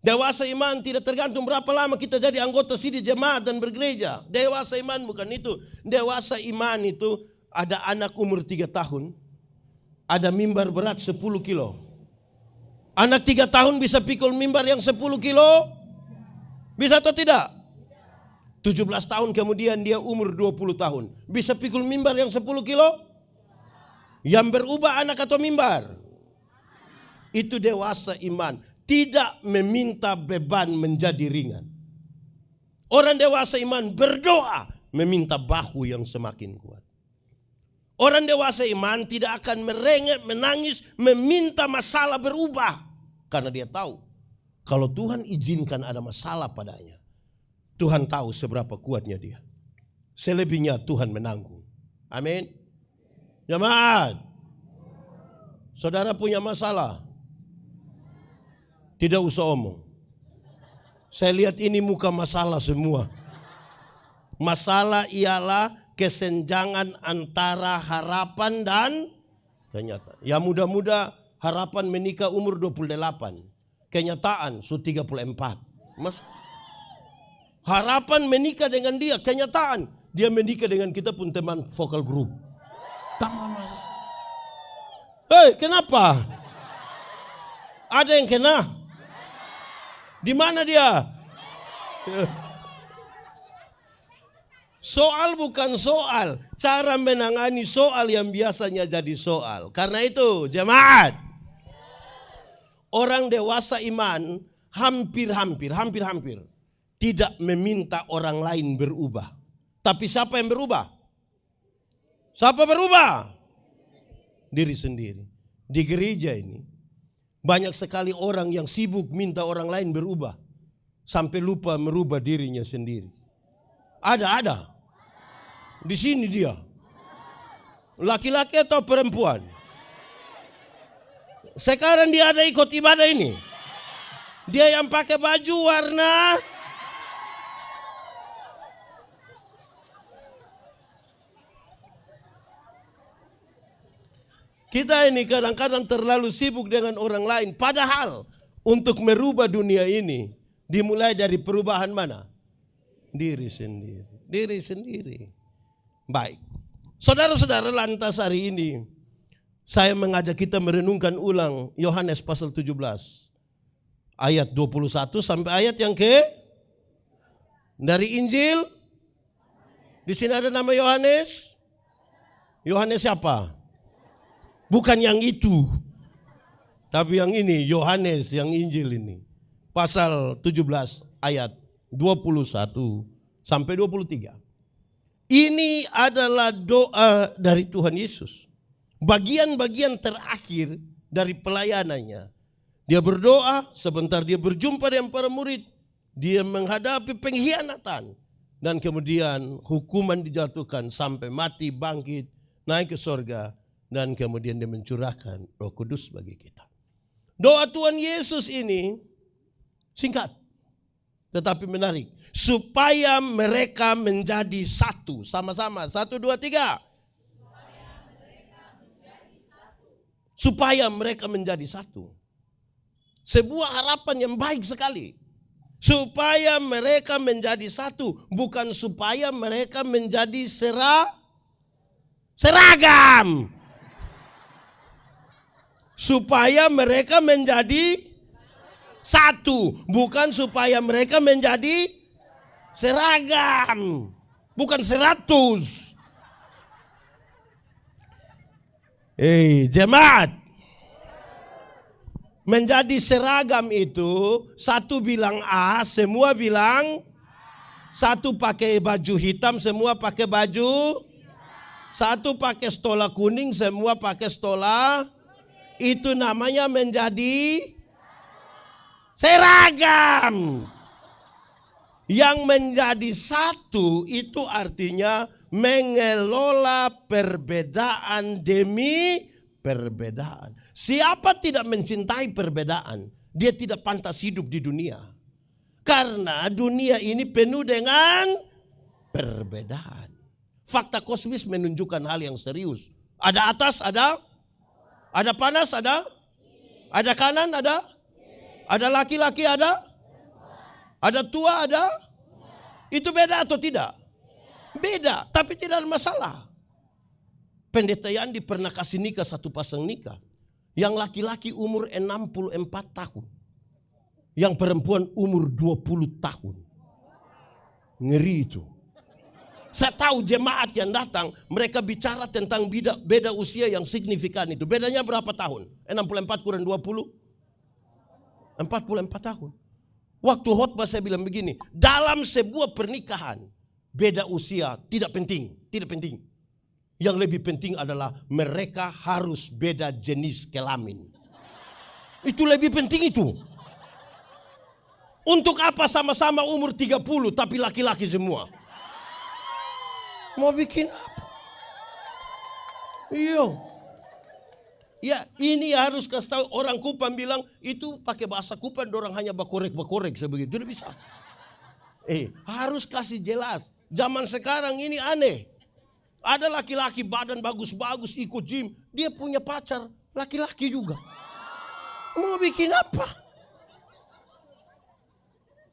Dewasa iman tidak tergantung berapa lama kita jadi anggota sini jemaat dan bergereja. Dewasa iman bukan itu. Dewasa iman itu ada anak umur 3 tahun. Ada mimbar berat 10 kilo. Anak 3 tahun bisa pikul mimbar yang 10 kilo? Bisa atau tidak? 17 tahun kemudian dia umur 20 tahun. Bisa pikul mimbar yang 10 kilo? Yang berubah anak atau mimbar? Itu dewasa iman. Tidak meminta beban menjadi ringan. Orang dewasa iman berdoa meminta bahu yang semakin kuat. Orang dewasa iman tidak akan merengek, menangis, meminta masalah berubah. Karena dia tahu kalau Tuhan izinkan ada masalah padanya, Tuhan tahu seberapa kuatnya dia. Selebihnya Tuhan menanggung. Amin. Jemaat, saudara punya masalah, tidak usah omong. Saya lihat ini muka masalah semua. Masalah ialah kesenjangan antara harapan dan kenyataan. Ya muda-muda harapan menikah umur 28. Kenyataan su 34. Mas, harapan menikah dengan dia, kenyataan dia menikah dengan kita pun teman vokal group. Hei, kenapa? Ada yang kena? Di mana dia? Soal bukan soal, cara menangani soal yang biasanya jadi soal. Karena itu, jemaat, orang dewasa iman hampir tidak meminta orang lain berubah. Tapi siapa yang berubah? Siapa berubah? Diri sendiri. Di gereja ini banyak sekali orang yang sibuk minta orang lain berubah sampai lupa merubah dirinya sendiri. Ada. Di sini dia. Laki-laki atau perempuan? Sekarang dia ada ikut ibadah ini. Dia yang pakai baju warna kita ini kadang-kadang terlalu sibuk dengan orang lain. Padahal untuk merubah dunia ini dimulai dari perubahan mana? Diri sendiri. Diri sendiri. Baik. Saudara-saudara, lantas hari ini saya mengajak kita merenungkan ulang Yohanes pasal 17. Ayat 21 sampai ayat yang dari Injil. Di sini ada nama Yohanes. Yohanes siapa? Bukan yang itu. Tapi yang ini, Yohanes yang Injil ini. Pasal 17 ayat 21 sampai 23. Ini adalah doa dari Tuhan Yesus. Bagian-bagian terakhir dari pelayanannya. Dia berdoa, sebentar dia berjumpa dengan para murid. Dia menghadapi pengkhianatan. Dan kemudian hukuman dijatuhkan sampai mati, bangkit, naik ke sorga. Dan kemudian dia mencurahkan Roh Kudus bagi kita. Doa Tuhan Yesus ini singkat tetapi menarik. Supaya mereka menjadi satu. Sama-sama. 1, 2, 3. Supaya mereka menjadi satu. Sebuah harapan yang baik sekali. Supaya mereka menjadi satu. Bukan supaya mereka menjadi seragam. Supaya mereka menjadi satu. Bukan supaya mereka menjadi seragam. Bukan 100. Jemaat. Menjadi seragam itu, satu bilang A, semua bilang. Satu pakai baju hitam, semua pakai baju. Satu pakai stola kuning, semua pakai stola. Itu namanya menjadi seragam. Yang menjadi satu itu artinya mengelola perbedaan demi perbedaan. Siapa tidak mencintai perbedaan, dia tidak pantas hidup di dunia. Karena dunia ini penuh dengan perbedaan. Fakta kosmis menunjukkan hal yang serius. Ada atas, ada panas, ada kanan, ada laki-laki, ada tua, ada. Itu beda atau tidak? Beda, tapi tidak ada masalah. Pendeta Yandi pernah kasih nikah satu pasang nikah. Yang laki-laki umur 64 tahun. Yang perempuan umur 20 tahun. Ngeri itu. Saya tahu jemaat yang datang, mereka bicara tentang beda usia yang signifikan itu. Bedanya berapa tahun? 64 kurang 20? 44 tahun. Waktu khotbah saya bilang begini, dalam sebuah pernikahan, beda usia tidak penting. Yang lebih penting adalah mereka harus beda jenis kelamin. Itu lebih penting itu. Untuk apa sama-sama umur 30 tapi laki-laki semua? Mau bikin apa? Iya. Ya, ini harus kasih tahu orang Kupang bilang itu pakai bahasa Kupang, orang hanya bakorek-bakorek sebegitu. Tidak bisa. Harus kasih jelas. Zaman sekarang ini aneh. Ada laki-laki badan bagus-bagus ikut gym, dia punya pacar laki-laki juga. Mau bikin apa?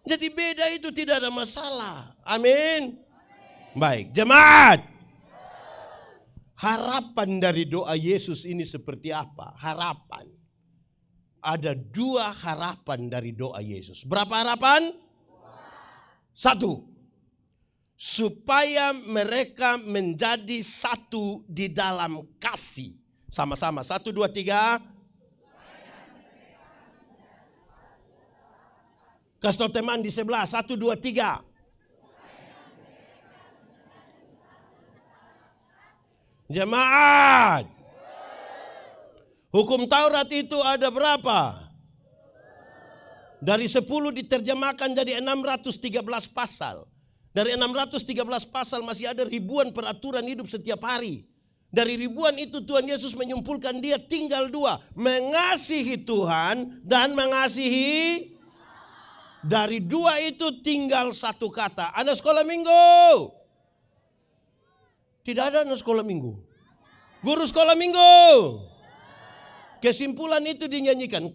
Jadi beda itu tidak ada masalah. Amin. Baik, jemaat. Harapan dari doa Yesus ini seperti apa? Harapan. Ada 2 harapan dari doa Yesus. Berapa harapan? 1. Supaya mereka menjadi satu di dalam kasih. Sama-sama. 1, 2, 3. Kasih tahu teman di sebelah. 1, 2, 3. Jemaat. Hukum Taurat itu ada berapa? Dari 10 diterjemahkan jadi 613 pasal. Dari 613 pasal masih ada ribuan peraturan hidup setiap hari. Dari ribuan itu Tuhan Yesus menyimpulkan dia tinggal 2. Mengasihi Tuhan dan mengasihi. Dari 2 itu tinggal 1 kata. Anak sekolah minggu. Tidak ada anak sekolah minggu. Guru sekolah minggu. Kesimpulan itu dinyanyikan.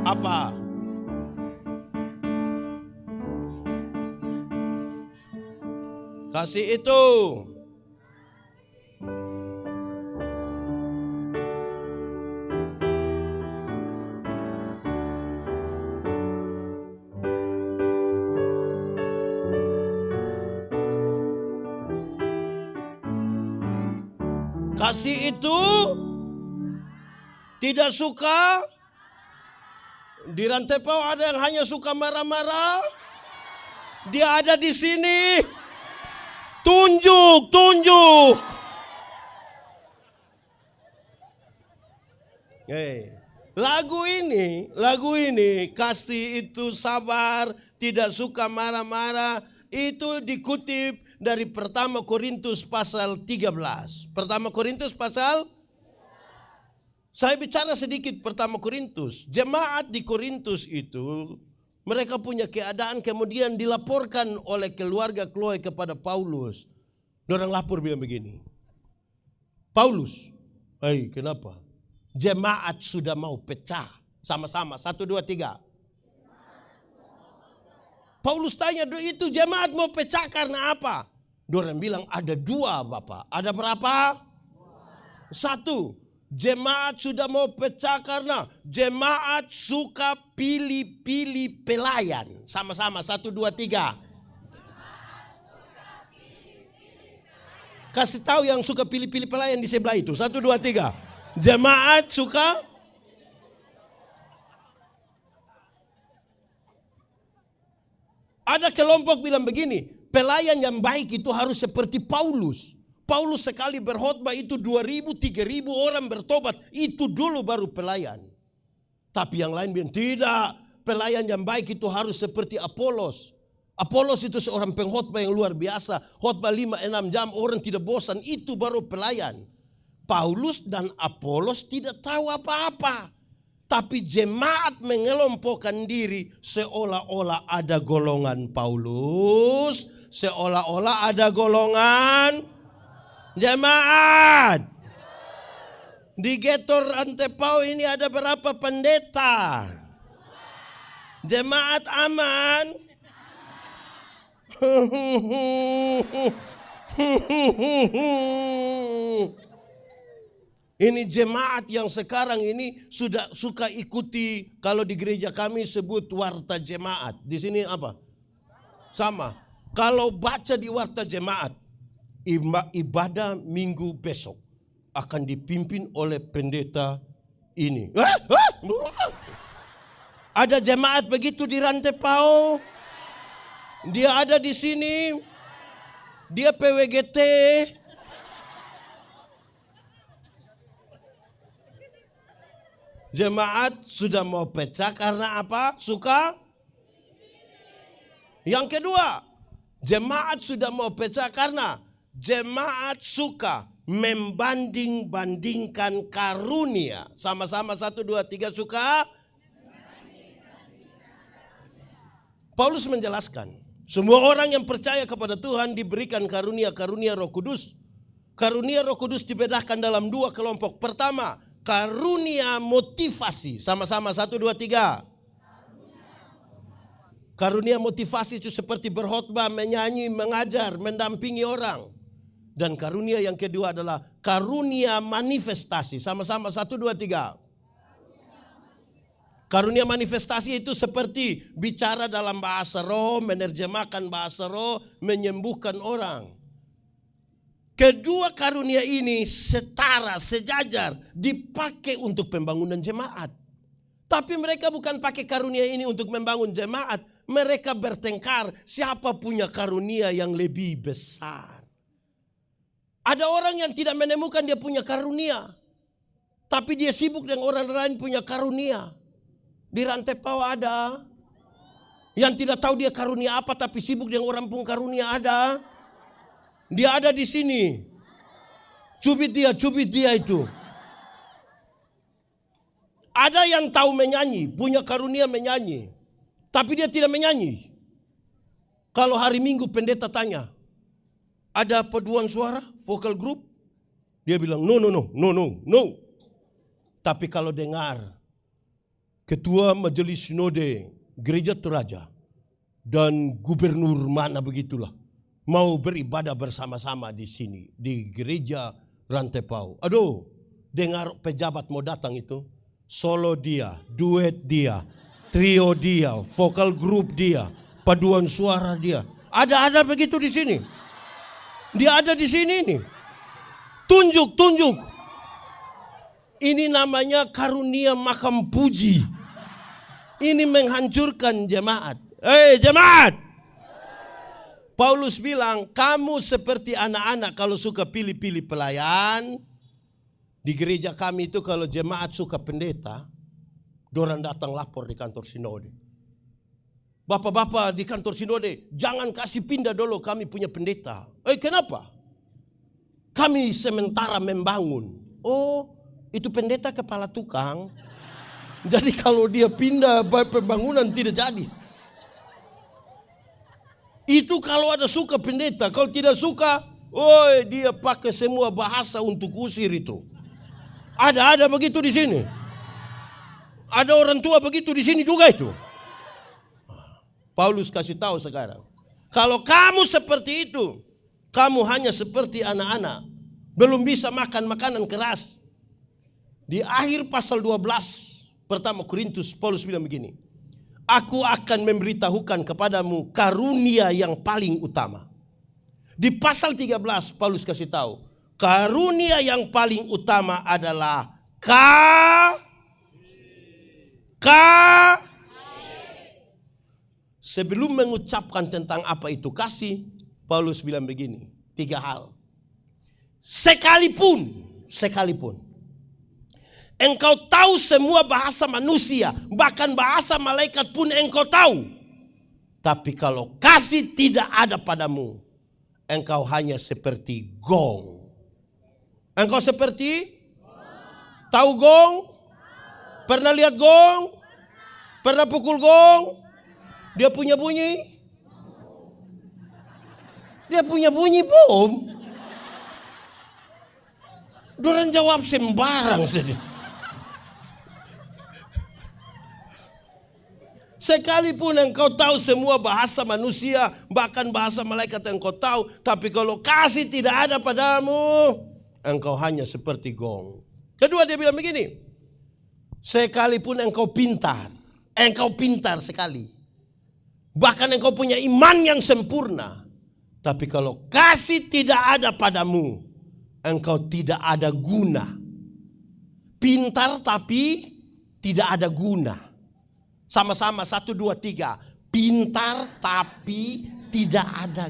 Apa? Kasih itu. Kasih itu tidak suka. Di Rantepau ada yang hanya suka marah-marah. Dia ada di sini. Tunjuk. Lagu ini kasih itu sabar, tidak suka marah-marah. Itu dikutip dari 1 Korintus pasal 13. 1 Korintus pasal. Saya bicara sedikit 1 Korintus. Jemaat di Korintus itu mereka punya keadaan kemudian dilaporkan oleh keluarga Chloe kepada Paulus. Orang lapor bilang begini. Paulus, kenapa? Jemaat sudah mau pecah. Sama-sama, 1, 2, 3. Paulus tanya, itu jemaat mau pecah karena apa? Orang bilang ada 2 Bapak. Ada berapa? 1. Jemaat sudah mau pecah karena jemaat suka pilih-pilih pelayan. Sama-sama, 1, 2, 3. Kasih tahu yang suka pilih-pilih pelayan di sebelah itu. 1, 2, 3. Jemaat suka. Ada kelompok bilang begini, pelayan yang baik itu harus seperti Paulus. Paulus sekali berkhotbah itu 2.000, 3.000 orang bertobat. Itu dulu baru pelayan. Tapi yang lain bilang tidak. Pelayan yang baik itu harus seperti Apolos. Apolos itu seorang pengkhotbah yang luar biasa. Khotbah 5-6 jam orang tidak bosan. Itu baru pelayan. Paulus dan Apolos tidak tahu apa-apa. Tapi jemaat mengelompokkan diri seolah-olah ada golongan Paulus. Seolah-olah ada golongan jemaat. Di Getor Rantepau ini ada berapa pendeta? Jemaat aman. Ini jemaat yang sekarang ini sudah suka ikuti, kalau di gereja kami sebut warta jemaat. Di sini apa? Sama. Kalau baca di warta jemaat, ibadah minggu besok akan dipimpin oleh pendeta ini. Ada jemaat begitu di Rantepau. Dia ada di sini. Dia PWGT. Jemaat sudah mau pecah karena apa? Suka. Yang kedua, jemaat sudah mau pecah karena jemaat suka membanding-bandingkan karunia. Sama-sama 1, 2, 3 suka. Paulus menjelaskan, semua orang yang percaya kepada Tuhan diberikan karunia-karunia Roh Kudus. Karunia Roh Kudus dibedakan dalam 2 kelompok. Pertama, karunia motivasi. Sama-sama 1, 2, 3. Karunia motivasi itu seperti berkhotbah, menyanyi, mengajar, mendampingi orang. Dan karunia yang kedua adalah karunia manifestasi. Sama-sama 1, 2, 3. Karunia manifestasi itu seperti bicara dalam bahasa roh, menerjemahkan bahasa roh, menyembuhkan orang. Kedua karunia ini setara, sejajar, dipakai untuk pembangunan jemaat. Tapi mereka bukan pakai karunia ini untuk membangun jemaat. Mereka bertengkar siapa punya karunia yang lebih besar. Ada orang yang tidak menemukan dia punya karunia. Tapi dia sibuk dengan orang lain punya karunia. Di Rantai Pau ada. Yang tidak tahu dia karunia apa tapi sibuk dengan orang pun karunia ada. Dia ada di sini. Cubit dia itu. Ada yang tahu menyanyi, punya karunia menyanyi. Tapi dia tidak menyanyi. Kalau hari Minggu pendeta tanya, ada paduan suara, vokal group? Dia bilang, no. Tapi kalau dengar ketua majelis sinode gereja Toraja dan gubernur mana begitulah mau beribadah bersama-sama di sini di gereja Rantai Pau. Aduh, dengar pejabat mau datang itu, solo dia, duet dia, trio dia, vokal group dia, paduan suara dia. Ada begitu di sini. Dia ada di sini nih. Tunjuk. Ini namanya karunia makam puji. Ini menghancurkan jemaat. Jemaat! Paulus bilang, kamu seperti anak-anak kalau suka pilih-pilih pelayan. Di gereja kami itu kalau jemaat suka pendeta, dorang datang lapor di kantor sinode. Bapak-bapak di kantor sinode, jangan kasih pindah dulu kami punya pendeta. Kenapa? Kami sementara membangun. Oh, itu pendeta kepala tukang. Jadi kalau dia pindah pembangunan tidak jadi. Itu kalau ada suka pendeta, kalau tidak suka, dia pakai semua bahasa untuk usir itu. Ada begitu di sini. Ada orang tua begitu di sini juga itu. Paulus kasih tahu sekarang, kalau kamu seperti itu, kamu hanya seperti anak-anak, belum bisa makan makanan keras. Di akhir pasal 12 pertama Korintus, Paulus bilang begini, aku akan memberitahukan kepadamu karunia yang paling utama. Di pasal 13 Paulus kasih tahu, karunia yang paling utama adalah Sebelum mengucapkan tentang apa itu kasih, Paulus bilang begini, 3 hal. Sekalipun engkau tahu semua bahasa manusia, bahkan bahasa malaikat pun engkau tahu. Tapi kalau kasih tidak ada padamu, engkau hanya seperti gong. Engkau seperti? Tahu gong? Pernah lihat gong? Pernah pukul gong? Dia punya bunyi? Dia punya bunyi bom. Dorang jawab sembarang saja. Sekalipun engkau tahu semua bahasa manusia, bahkan bahasa malaikat yang engkau tahu, tapi kalau kasih tidak ada padamu, engkau hanya seperti gong. Kedua dia bilang begini, sekalipun engkau pintar sekali, bahkan engkau punya iman yang sempurna, tapi kalau kasih tidak ada padamu, engkau tidak ada guna. Pintar tapi tidak ada guna. Sama-sama 1, 2, 3. Pintar tapi tidak ada.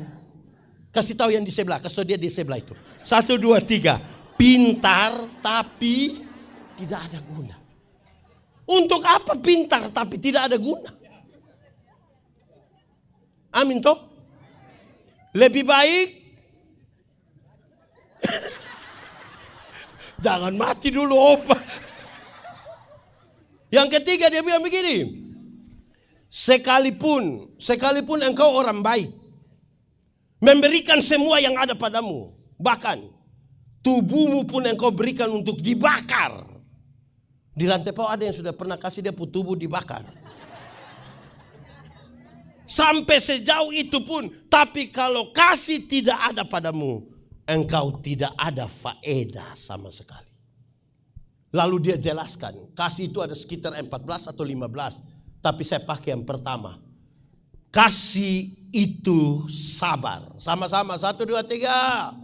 Kasih tahu yang di sebelah, kasih tahu dia di sebelah itu. 1, 2, 3. Pintar tapi tidak ada guna. Untuk apa pintar tapi tidak ada guna? Amin toh? Lebih baik jangan mati dulu opa. Yang ketiga dia bilang begini. Sekalipun engkau orang baik, memberikan semua yang ada padamu, bahkan tubuhmu pun engkau berikan untuk dibakar. Di Rantepau ada yang sudah pernah kasih dia tubuh dibakar. Sampai sejauh itu pun, tapi kalau kasih tidak ada padamu, engkau tidak ada faedah sama sekali. Lalu dia jelaskan, kasih itu ada sekitar 14 atau 15. Tapi saya pakai yang pertama. Kasih itu sabar. Sama-sama, 1, 2, 3.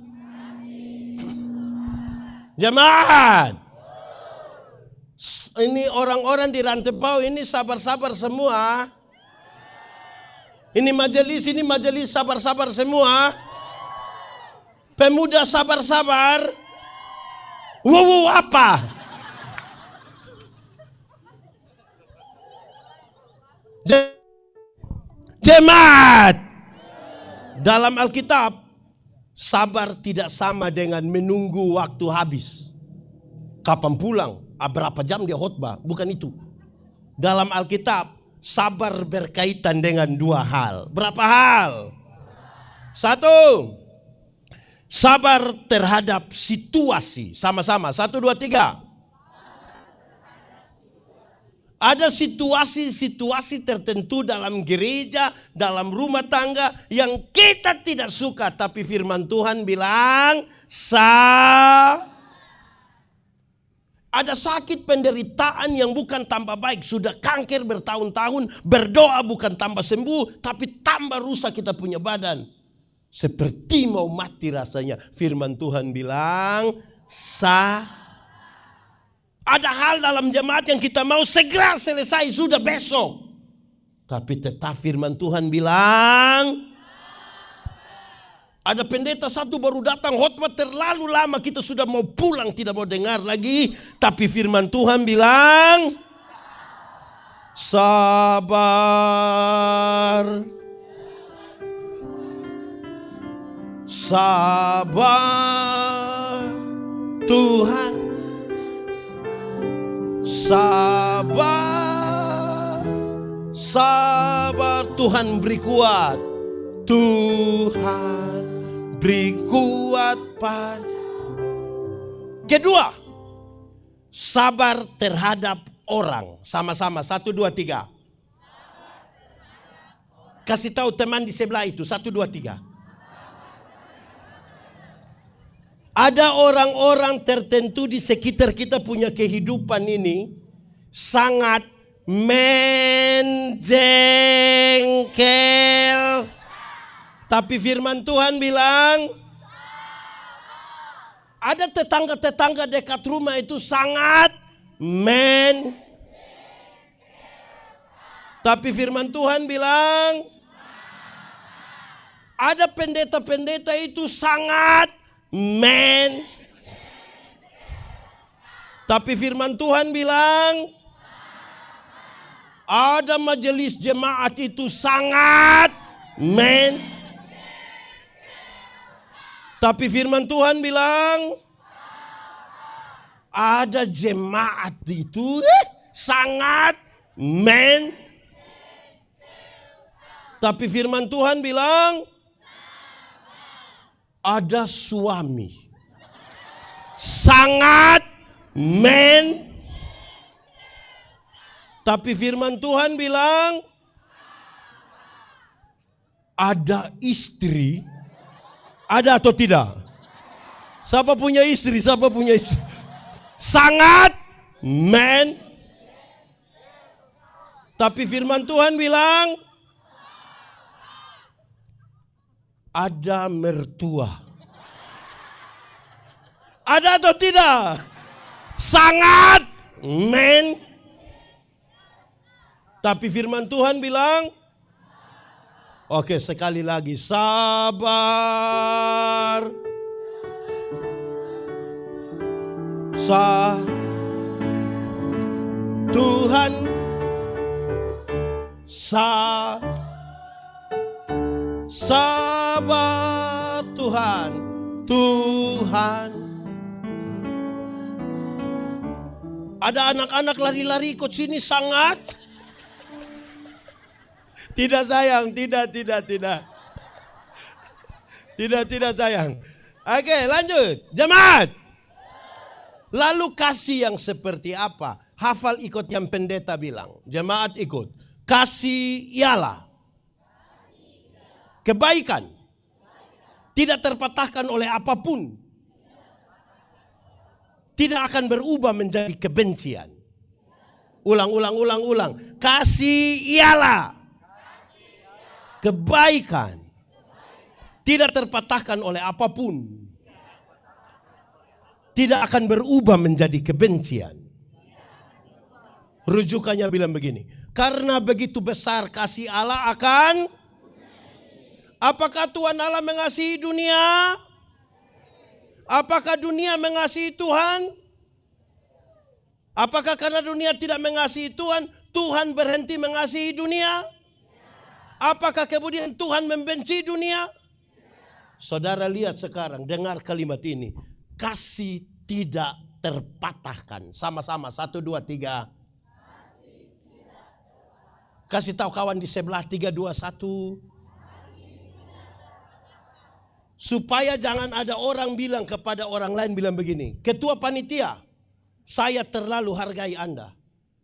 Jemaat. Ini orang-orang di Rantepau ini sabar-sabar semua. Ini majelis sabar-sabar semua. Pemuda sabar-sabar. Wow, apa? Jemaat. Dalam Alkitab, sabar tidak sama dengan menunggu waktu habis. Kapan pulang? Berapa jam dia khotbah? Bukan itu. Dalam Alkitab, sabar berkaitan dengan 2 hal. Berapa hal? 1, sabar terhadap situasi. Sama-sama, 1, 2, 3. Ada situasi-situasi tertentu dalam gereja, dalam rumah tangga yang kita tidak suka. Tapi firman Tuhan bilang, ada sakit penderitaan yang bukan tambah baik. Sudah kanker bertahun-tahun, berdoa bukan tambah sembuh, tapi tambah rusak kita punya badan. Seperti mau mati rasanya. Firman Tuhan bilang, ada hal dalam jemaat yang kita mau segera selesai, sudah besok. Tapi tetap firman Tuhan bilang, ada pendeta satu baru datang khotbah terlalu lama, kita sudah mau pulang, tidak mau dengar lagi. Tapi firman Tuhan bilang, sabar. Sabar Tuhan. Sabar, sabar, Tuhan beri kuat. Tuhan beri kuat pada. Kedua, sabar terhadap orang. Sama-sama, 1, 2, 3. Kasih tahu teman di sebelah itu, 1, 2, 3. Ada orang-orang tertentu di sekitar kita punya kehidupan ini sangat menjengkel. Tapi firman Tuhan bilang, ada tetangga-tetangga dekat rumah itu sangat tapi firman Tuhan bilang, ada pendeta-pendeta itu sangat tapi firman Tuhan bilang, ada majelis jemaat itu sangat tapi firman Tuhan bilang, ada jemaat itu sangat tapi firman Tuhan bilang, ada suami sangat tapi firman Tuhan bilang, ada istri. Ada atau tidak? Siapa punya istri? Siapa punya istri? Sangat tapi firman Tuhan bilang, ada mertua. Ada atau tidak? Sangat tapi firman Tuhan bilang, Oke, sekali lagi. Sabar. Tuhan. Sabar Tuhan. Tuhan. Ada anak-anak lari-lari ikut sini sangat. Tidak sayang, tidak sayang. Oke, lanjut. Jemaat. Lalu kasih yang seperti apa? Hafal ikut yang pendeta bilang. Jemaat ikut. Kasih ialah kebaikan. Tidak terpatahkan oleh apapun. Tidak akan berubah menjadi kebencian. Ulang. Kasih ialah kebaikan. Tidak terpatahkan oleh apapun. Tidak akan berubah menjadi kebencian. Rujukannya bilang begini. Karena begitu besar kasih Allah akan. Apakah Tuhan Allah mengasihi dunia? Apakah dunia mengasihi Tuhan? Apakah karena dunia tidak mengasihi Tuhan, Tuhan berhenti mengasihi dunia? Apakah kemudian Tuhan membenci dunia? Saudara lihat sekarang, dengar kalimat ini. Kasih tidak terpatahkan. Sama-sama, 1, 2, 3. Kasih tahu kawan di sebelah, 3, 2, 1. Supaya jangan ada orang bilang kepada orang lain bilang begini. Ketua panitia, saya terlalu hargai Anda.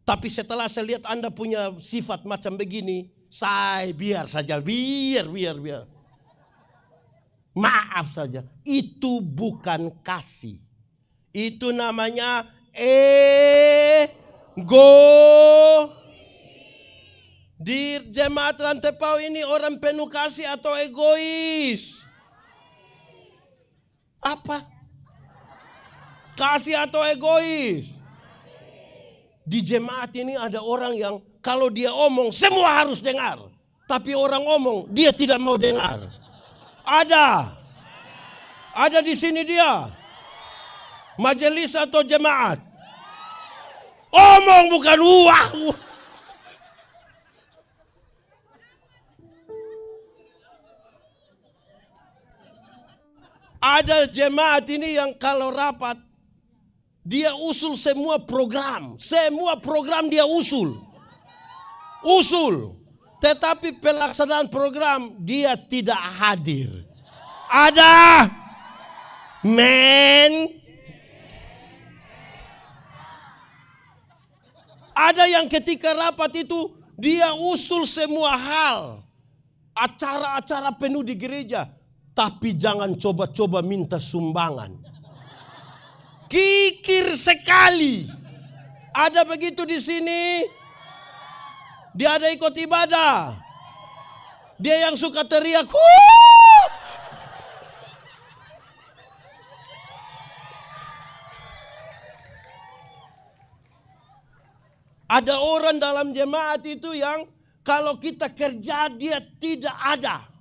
Tapi setelah saya lihat Anda punya sifat macam begini, saya biar saja, biar. Maaf saja, itu bukan kasih. Itu namanya ego. Di jemaat Rantepau ini orang penuh kasih atau egois? Apa? Kasih atau egois? Di jemaat ini ada orang yang kalau dia omong semua harus dengar. Tapi orang omong dia tidak mau dengar. Ada di sini dia. Majelis atau jemaat. Omong bukan uang. Ada jemaat ini yang kalau rapat dia usul semua program dia usul. Tetapi pelaksanaan program dia tidak hadir. Ada ada yang ketika rapat itu dia usul semua hal. Acara-acara penuh di gereja. Tapi jangan coba-coba minta sumbangan. Kikir sekali. Ada begitu di sini. Dia ada ikut ibadah. Dia yang suka teriak. Ada orang dalam jemaat itu yang kalau kita kerja dia tidak ada.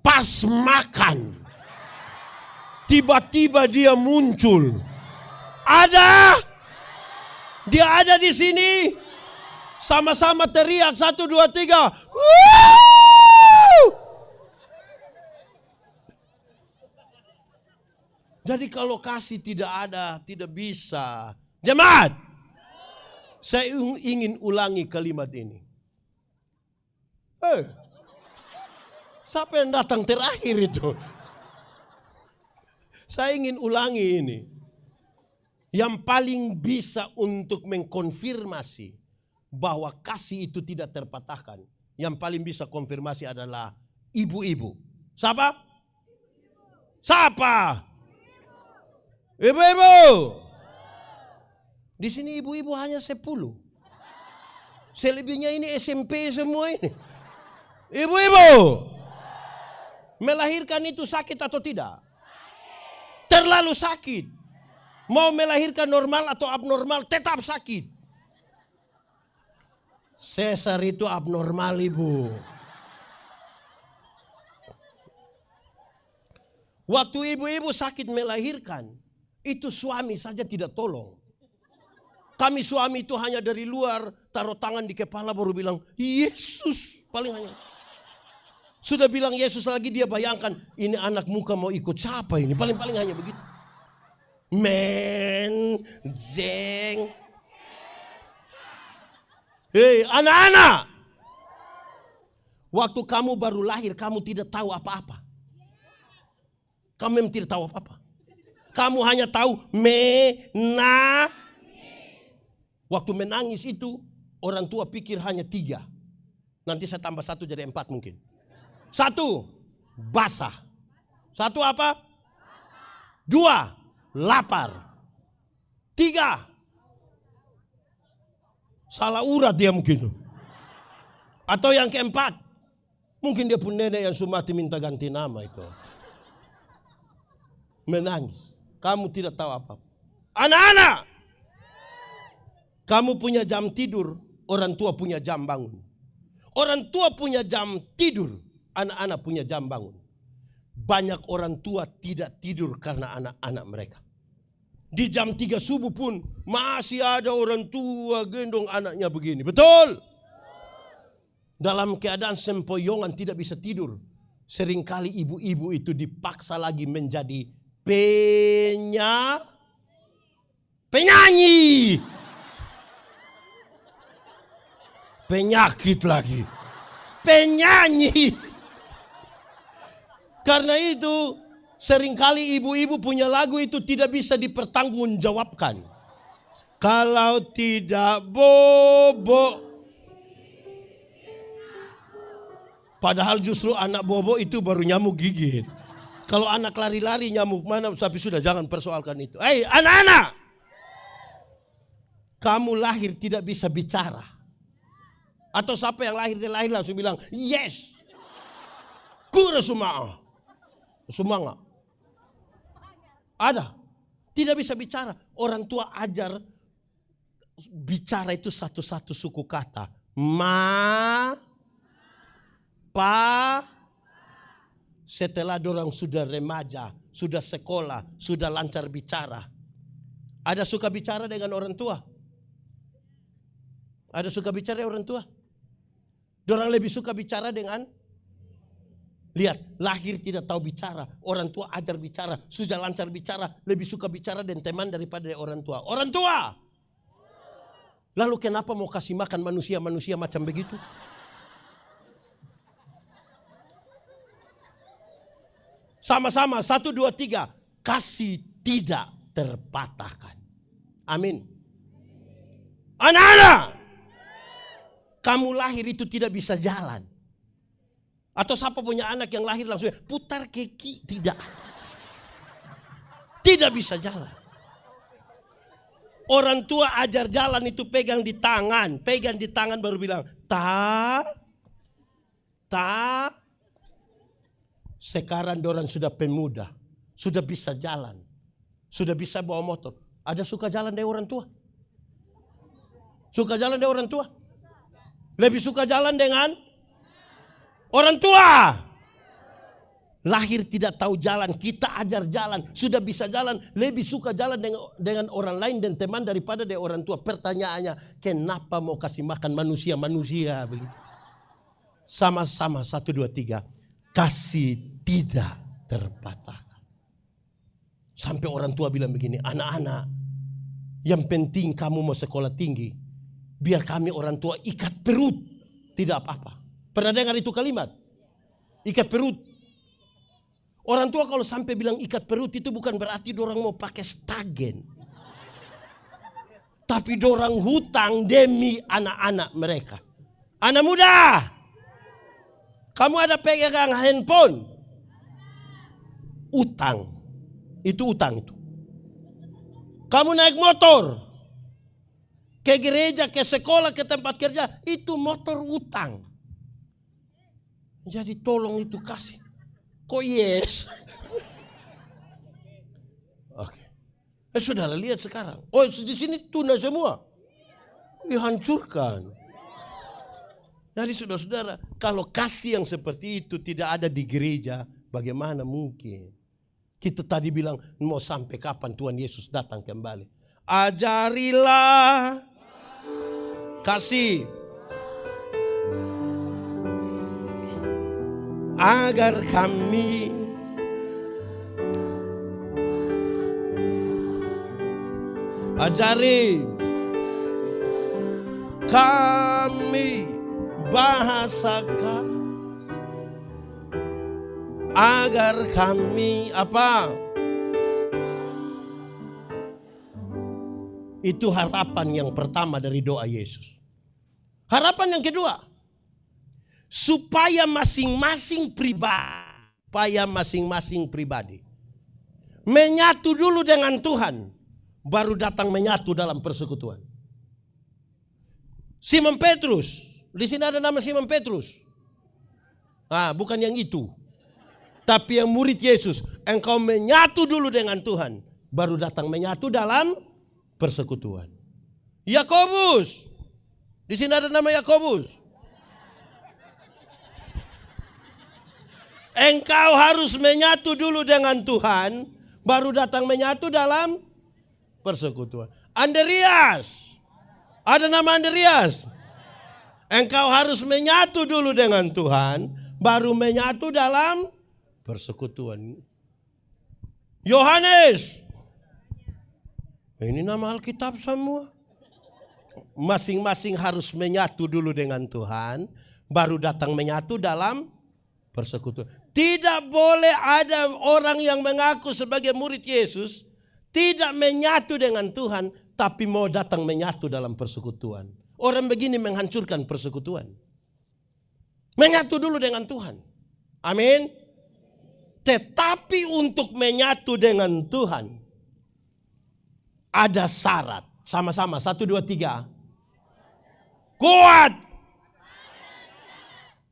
Pas makan, tiba-tiba dia muncul. Dia ada di sini. Sama-sama teriak 1, 2, 3. Jadi kalau kasih tidak ada, tidak bisa. Jemaat, saya ingin ulangi kalimat ini. Siapa yang datang terakhir itu? Saya ingin ulangi ini. Yang paling bisa untuk mengkonfirmasi bahwa kasih itu tidak terpatahkan. Yang paling bisa konfirmasi adalah ibu-ibu. Siapa? Ibu-ibu. Di sini ibu-ibu hanya 10. Selebihnya ini SMP semua ini. Ibu-ibu. Melahirkan itu sakit atau tidak? Terlalu sakit. Mau melahirkan normal atau abnormal tetap sakit. Sesar itu abnormal, ibu. Waktu ibu-ibu sakit melahirkan, itu suami saja tidak tolong. Kami suami itu hanya dari luar, taruh tangan di kepala baru bilang, Yesus. Paling hanya. Sudah bilang Yesus lagi, dia bayangkan, ini anak muka mau ikut siapa ini? Paling-paling hanya begitu. Zeng. Hei anak-anak. Waktu kamu baru lahir, kamu tidak tahu apa-apa. Kamu memang tidak tahu apa-apa. Kamu hanya tahu Waktu menangis itu, orang tua pikir hanya 3. Nanti saya tambah 1 jadi 4 mungkin. 1, basah. 1 apa? 2, lapar. 3, salah urat dia mungkin. Atau yang keempat, mungkin dia pun nenek yang sudah mati minta ganti nama itu. Menangis. Kamu tidak tahu apa-apa. Anak-anak, kamu punya jam tidur, orang tua punya jam bangun. Orang tua punya jam tidur, anak-anak punya jam bangun. Banyak orang tua tidak tidur karena anak-anak mereka. Di jam 3 subuh pun masih ada orang tua gendong anaknya begini. Betul? Dalam keadaan sempoyongan tidak bisa tidur. Seringkali ibu-ibu itu dipaksa lagi menjadi penyanyi. Penyakit lagi. Penyanyi. Karena itu seringkali ibu-ibu punya lagu itu tidak bisa dipertanggungjawabkan. Kalau tidak bobo. Padahal justru anak bobo itu baru nyamuk gigit. Kalau anak lari-lari nyamuk mana, tapi sudah jangan persoalkan itu. Hei anak-anak. Kamu lahir tidak bisa bicara. Atau siapa yang lahir, dia lahir langsung bilang, yes. Kura semangat. Ada. Tidak bisa bicara. Orang tua ajar bicara itu satu-satu suku kata. Pa. Setelah dorang sudah remaja, sudah sekolah, sudah lancar bicara. Ada suka bicara dengan orang tua? Ada suka bicara dengan orang tua? Dorang lebih suka bicara dengan, lihat, lahir tidak tahu bicara, orang tua ajar bicara, sudah lancar bicara, lebih suka bicara dengan teman daripada orang tua. Orang tua! Lalu kenapa mau kasih makan manusia-manusia macam begitu? Sama-sama, 1, 2, 3. Kasih tidak terpatahkan. Amin. Anak-anak! Kamu lahir itu tidak bisa jalan. Atau siapa punya anak yang lahir langsung putar kaki? Tidak. Tidak bisa jalan. Orang tua ajar jalan itu pegang di tangan. Pegang di tangan baru bilang, ta. Sekarang dorang sudah pemuda. Sudah bisa jalan. Sudah bisa bawa motor. Ada suka jalan dari orang tua? Suka jalan dari orang tua? Lebih suka jalan dengan orang tua. Lahir tidak tahu jalan, kita ajar jalan, sudah bisa jalan, lebih suka jalan dengan orang lain dan teman daripada dengan orang tua. Pertanyaannya, kenapa mau kasih makan manusia-manusia begitu? Sama-sama 1, 2, 3. Kasih tidak terpatahkan. Sampai orang tua bilang begini, anak-anak, yang penting kamu mau sekolah tinggi. Biar kami orang tua ikat perut. Tidak apa-apa. Pernah dengar itu kalimat? Ikat perut. Orang tua kalau sampai bilang ikat perut itu bukan berarti dorang mau pakai stagen. Tapi dorang hutang demi anak-anak mereka. Anak muda. Kamu ada pegang handphone. Utang. Itu utang itu. Kamu naik motor. Ke gereja, ke sekolah, ke tempat kerja. Itu motor utang. Jadi tolong itu kasih. Kok yes? Oke. Saudara lihat sekarang. Oh di sini tuna semua. Dihancurkan. Jadi saudara-saudara, kalau kasih yang seperti itu tidak ada di gereja, bagaimana mungkin? Kita tadi bilang mau sampai kapan Tuhan Yesus datang kembali. Ajarilah kasih agar kami ajari kami bahasakan agar kami apa? Itu harapan yang pertama dari doa Yesus. Harapan yang kedua, supaya masing-masing pribadi menyatu dulu dengan Tuhan, baru datang menyatu dalam persekutuan. Simon Petrus, di sini ada nama Simon Petrus. Bukan yang itu. Tapi yang murid Yesus, engkau menyatu dulu dengan Tuhan, baru datang menyatu dalam persekutuan. Yakobus, di sini ada nama Yakobus. Engkau harus menyatu dulu dengan Tuhan, baru datang menyatu dalam persekutuan. Andreas, ada nama Andreas. Engkau harus menyatu dulu dengan Tuhan, baru menyatu dalam persekutuan. Yohanes, ini nama Alkitab semua. Masing-masing harus menyatu dulu dengan Tuhan, baru datang menyatu dalam persekutuan. Tidak boleh ada orang yang mengaku sebagai murid Yesus, tidak menyatu dengan Tuhan, tapi mau datang menyatu dalam persekutuan. Orang begini menghancurkan persekutuan. Menyatu dulu dengan Tuhan. Amin. Tetapi untuk menyatu dengan Tuhan ada syarat. Sama-sama, 1, 2, 3. Kuat.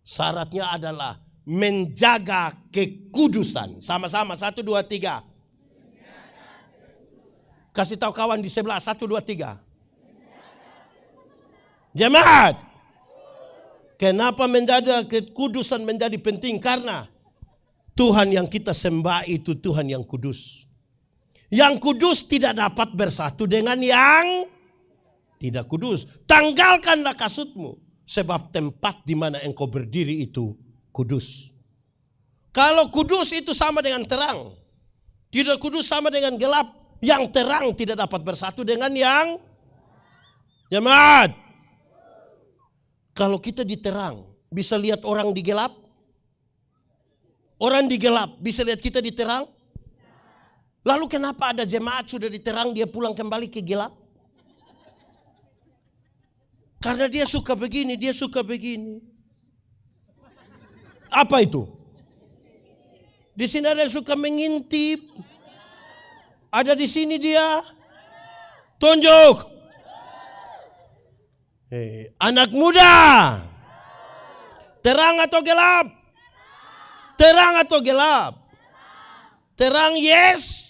Syaratnya adalah menjaga kekudusan. Sama-sama, 1, 2, 3. Kasih tahu kawan di sebelah, 1, 2, 3. Jemaat. Kenapa menjaga kekudusan menjadi penting? Karena Tuhan yang kita sembah itu Tuhan yang kudus. Yang kudus tidak dapat bersatu dengan yang tidak kudus. Tanggalkanlah kasutmu, sebab tempat di mana engkau berdiri itu kudus. Kalau kudus itu sama dengan terang, tidak kudus sama dengan gelap. Yang terang tidak dapat bersatu dengan yang jemaat. Kalau kita di terang, bisa lihat orang di gelap? Orang di gelap bisa lihat kita di terang? Lalu kenapa ada jemaat sudah di terang dia pulang kembali ke gelap? Karena dia suka begini, dia suka begini. Apa itu? Di sini ada yang suka mengintip. Ada di sini dia. Tunjuk. Anak muda. Terang atau gelap? Terang atau gelap? Terang yes.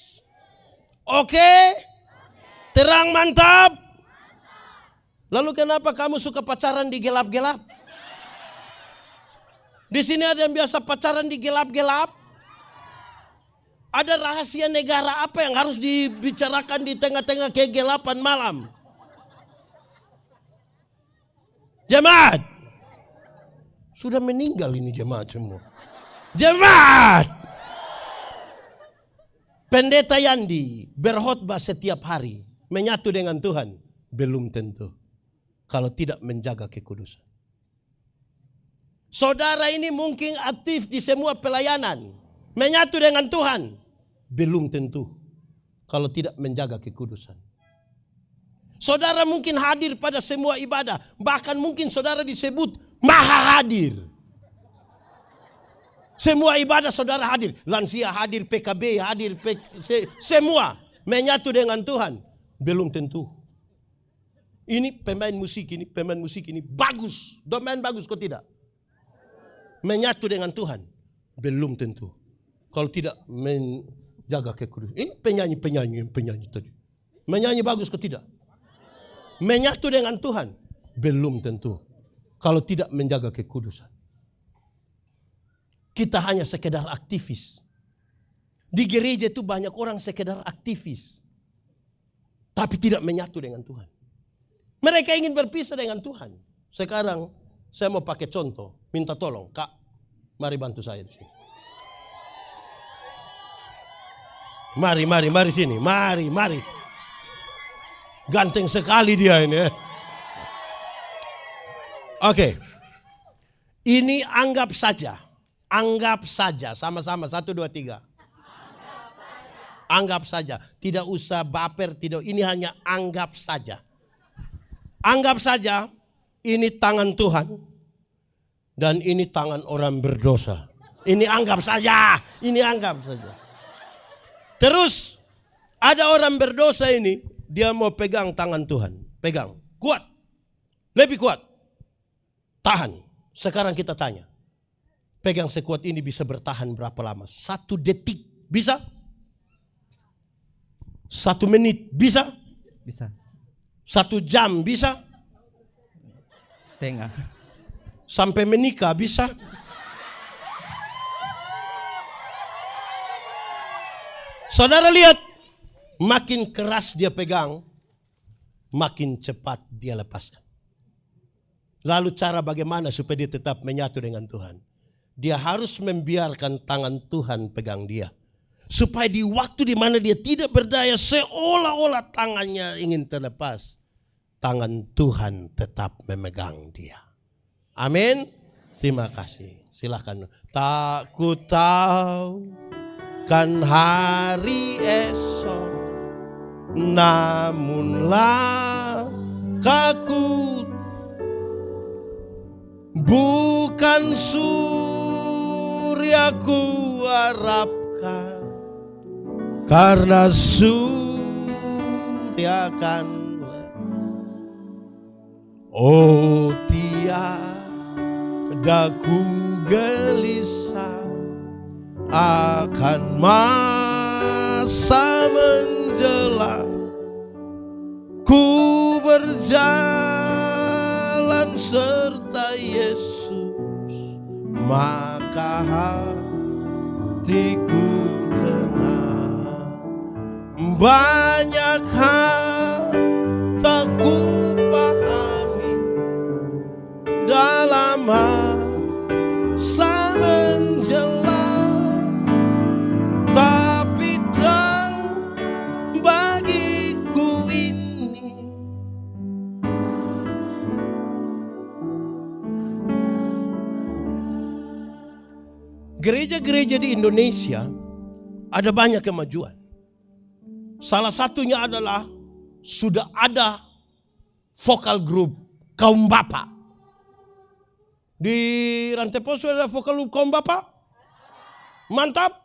Oke. Terang mantap. Lalu kenapa kamu suka pacaran di gelap-gelap? Di sini ada yang biasa pacaran di gelap-gelap. Ada rahasia negara apa yang harus dibicarakan di tengah-tengah kegelapan malam? Jemaat. Sudah meninggal ini jemaat semua. Jemaat. Pendeta Yandi berkhotbah setiap hari, menyatu dengan Tuhan, belum tentu. Kalau tidak menjaga kekudusan. Saudara ini mungkin aktif di semua pelayanan, menyatu dengan Tuhan, belum tentu. Kalau tidak menjaga kekudusan. Saudara mungkin hadir pada semua ibadah, bahkan mungkin saudara disebut maha hadir. Semua ibadah saudara hadir, lansia hadir, PKB hadir, semua menyatu dengan Tuhan, belum tentu. Ini pemain musik ini bagus, domain bagus kok tidak? Menyatu dengan Tuhan, belum tentu. Kalau tidak menjaga kekudusan. Ini penyanyi tadi. Menyanyi bagus kok tidak? Menyatu dengan Tuhan, belum tentu. Kalau tidak menjaga kekudusan. Kita hanya sekedar aktivis. Di gereja itu banyak orang sekedar aktivis, tapi tidak menyatu dengan Tuhan. Mereka ingin berpisah dengan Tuhan. Sekarang saya mau pakai contoh, minta tolong, Kak, mari bantu saya di sini. Mari sini, mari. Ganteng sekali dia ini. Oke. Ini anggap saja, sama-sama 1, 2, 3. Anggap saja, tidak usah baper, ini hanya anggap saja. Anggap saja ini tangan Tuhan dan ini tangan orang berdosa. Ini anggap saja. Terus ada orang berdosa ini, dia mau pegang tangan Tuhan. Pegang, kuat, lebih kuat. Tahan. Sekarang kita tanya, pegang sekuat ini bisa bertahan berapa lama? 1 detik bisa? 1 menit bisa? Bisa. 1 jam bisa? Setengah. Sampai menikah bisa? Saudara lihat, makin keras dia pegang, makin cepat dia lepaskan. Lalu cara bagaimana supaya dia tetap menyatu dengan Tuhan? Dia harus membiarkan tangan Tuhan pegang dia. Supaya di waktu di mana dia tidak berdaya, seolah-olah tangannya ingin terlepas, tangan Tuhan tetap memegang dia. Amin. Terima kasih. Silakan. Tak ku tahu kan hari esok, namun langkahku bukan surya ku harapkan, karena surya kan tiada ku gelisah akan masa menjelang. Ku berjalan serta Yesus, maka hatiku tenang. Banyak hal tak ku pahami dalam masa menjelang, tapi tak bagiku ini. Gereja-gereja di Indonesia ada banyak kemajuan. Salah satunya adalah sudah ada vokal group kaum bapak. Di Rantai Pos sudah ada vokal group kaum bapak? Mantap.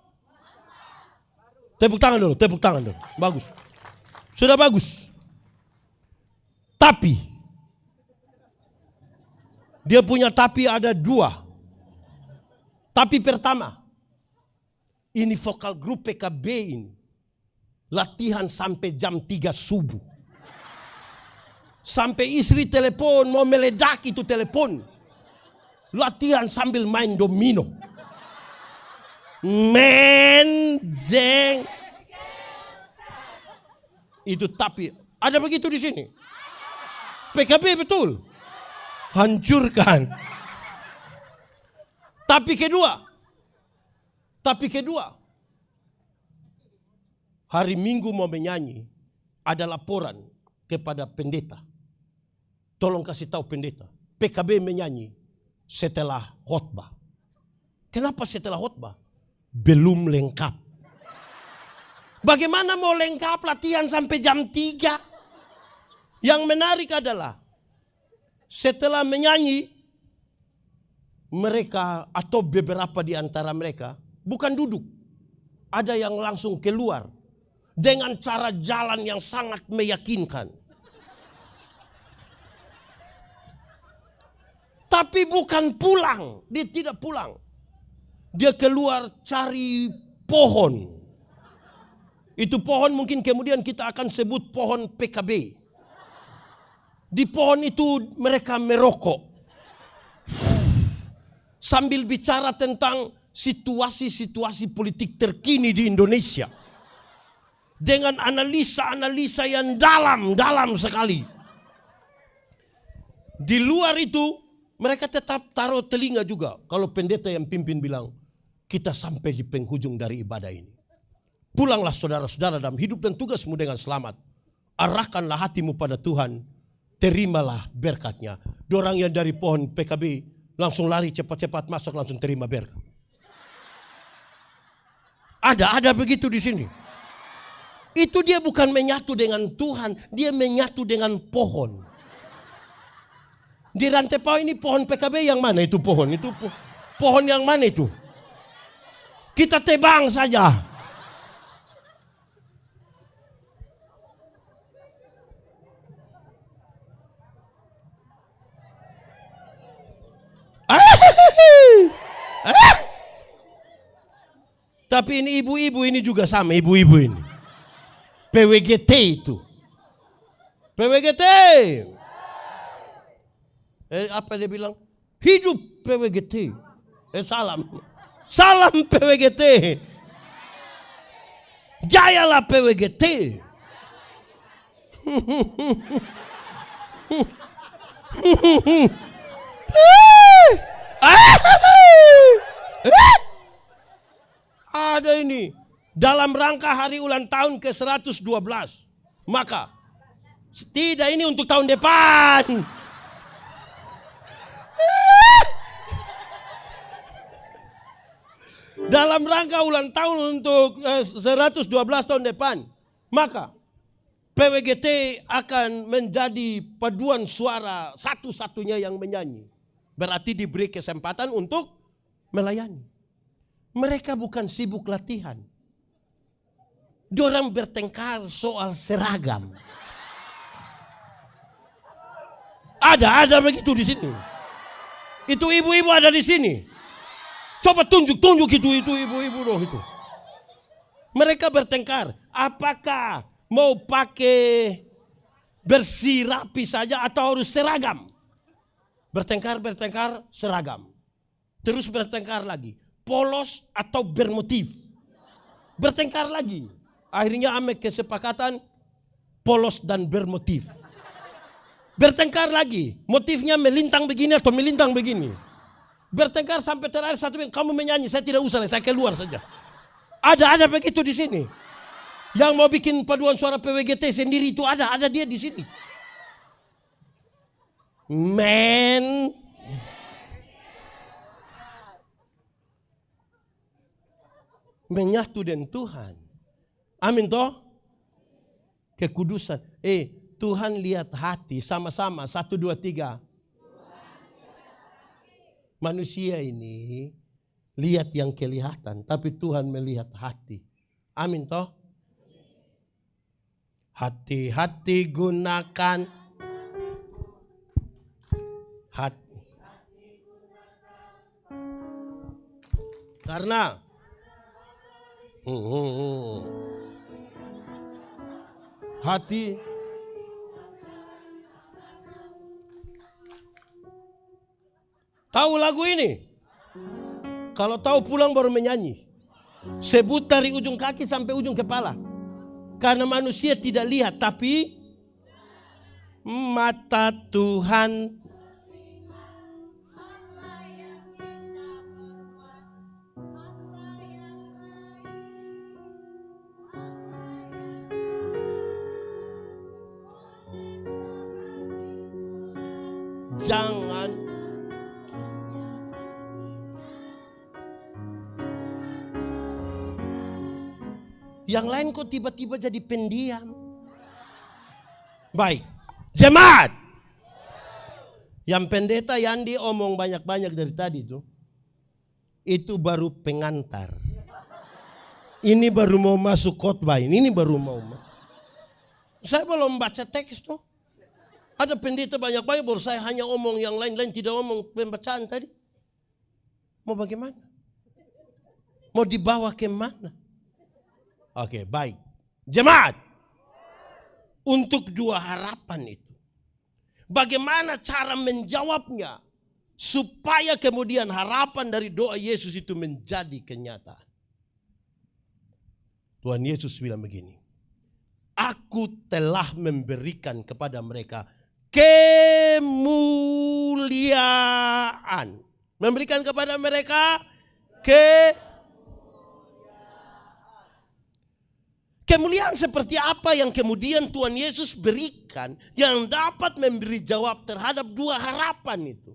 Tepuk tangan dulu. Bagus. Sudah bagus. Tapi dia punya tapi ada 2. Tapi pertama, ini vokal grup PKB ini latihan sampai jam 3 subuh. Sampai istri telepon mau meledak itu telepon. Latihan sambil main domino. Menjeng. Itu tapi ada begitu di sini. PKB betul. Hancurkan. Tapi kedua, hari Minggu mau menyanyi, ada laporan kepada pendeta. Tolong kasih tahu pendeta, PKB menyanyi setelah khotbah. Kenapa setelah khotbah? Belum lengkap. Bagaimana mau lengkap latihan sampai jam 3? Yang menarik adalah setelah menyanyi, mereka atau beberapa di antara mereka bukan duduk. Ada yang langsung keluar dengan cara jalan yang sangat meyakinkan. Tapi bukan pulang, dia tidak pulang. Dia keluar cari pohon. Itu pohon mungkin kemudian kita akan sebut pohon PKB. Di pohon itu mereka merokok. Sambil bicara tentang situasi-situasi politik terkini di Indonesia. Dengan analisa-analisa yang dalam sekali. Di luar itu, mereka tetap taruh telinga juga. Kalau pendeta yang pimpin bilang, kita sampai di penghujung dari ibadah ini. Pulanglah saudara-saudara dalam hidup dan tugasmu dengan selamat. Arahkanlah hatimu pada Tuhan. Terimalah berkatnya. Dorang yang dari pohon PKB langsung lari cepat-cepat masuk langsung terima berkat. Ada begitu di sini. Itu dia bukan menyatu dengan Tuhan, dia menyatu dengan pohon. Di Rantai Pau ini pohon PKB yang mana itu pohon? Itu pohon yang mana itu? Kita tebang saja. Tapi ini ibu-ibu ini juga sama, ibu-ibu ini. PWGT itu. PWGT. Apa dia bilang? Hidup PWGT. Salam. Salam PWGT. Jayalah PWGT. Ada ini dalam rangka hari ulang tahun ke-112. Maka tidak ini untuk tahun depan. Dalam rangka ulang tahun untuk 112 tahun depan. Maka PWGT akan menjadi paduan suara satu-satunya yang menyanyi. Berarti diberi kesempatan untuk melayani. Mereka bukan sibuk latihan. Dorang bertengkar soal seragam. Ada begitu di sini. Itu ibu-ibu ada di sini. Coba tunjuk itu ibu-ibu dong itu. Mereka bertengkar. Apakah mau pakai bersih rapi saja atau harus seragam? Bertengkar seragam. Terus bertengkar lagi. Polos atau bermotif. Bertengkar lagi. Akhirnya ambil kesepakatan polos dan bermotif. Bertengkar lagi. Motifnya melintang begini atau melintang begini. Bertengkar sampai terakhir satu bilang, kamu menyanyi, saya tidak usah, saya keluar saja. Ada begitu di sini. Yang mau bikin paduan suara PWGT sendiri itu ada dia di sini. Men. Menyatu dengan Tuhan. Amin toh? Kekudusan. Tuhan lihat hati sama-sama. 1, 2, 3. Manusia ini lihat yang kelihatan, tapi Tuhan melihat hati. Amin toh? Hati-hati gunakan hati. Karena hati tahu lagu ini? Kalau tahu pulang baru menyanyi. Sebut dari ujung kaki sampai ujung kepala. Karena manusia tidak lihat, tapi mata Tuhan. Jangan yang lain kok tiba-tiba jadi pendiam. Baik, jemaat. Yang pendeta Yandi omong banyak-banyak dari tadi itu baru pengantar. Ini baru mau masuk khotbah, ini baru mau. Saya belum baca teks tuh. Ada pendeta banyak-banyak, baru saya hanya omong, yang lain-lain tidak omong pembacaan tadi. Mau bagaimana? Mau dibawa ke mana? Oke, baik. Jemaat, untuk 2 harapan itu, bagaimana cara menjawabnya? supaya kemudian harapan dari doa Yesus itu menjadi kenyataan. Tuhan Yesus bilang begini, aku telah memberikan kepada mereka kemuliaan. Memberikan kepada mereka kemuliaan seperti apa yang kemudian Tuhan Yesus berikan yang dapat memberi jawab terhadap dua harapan itu.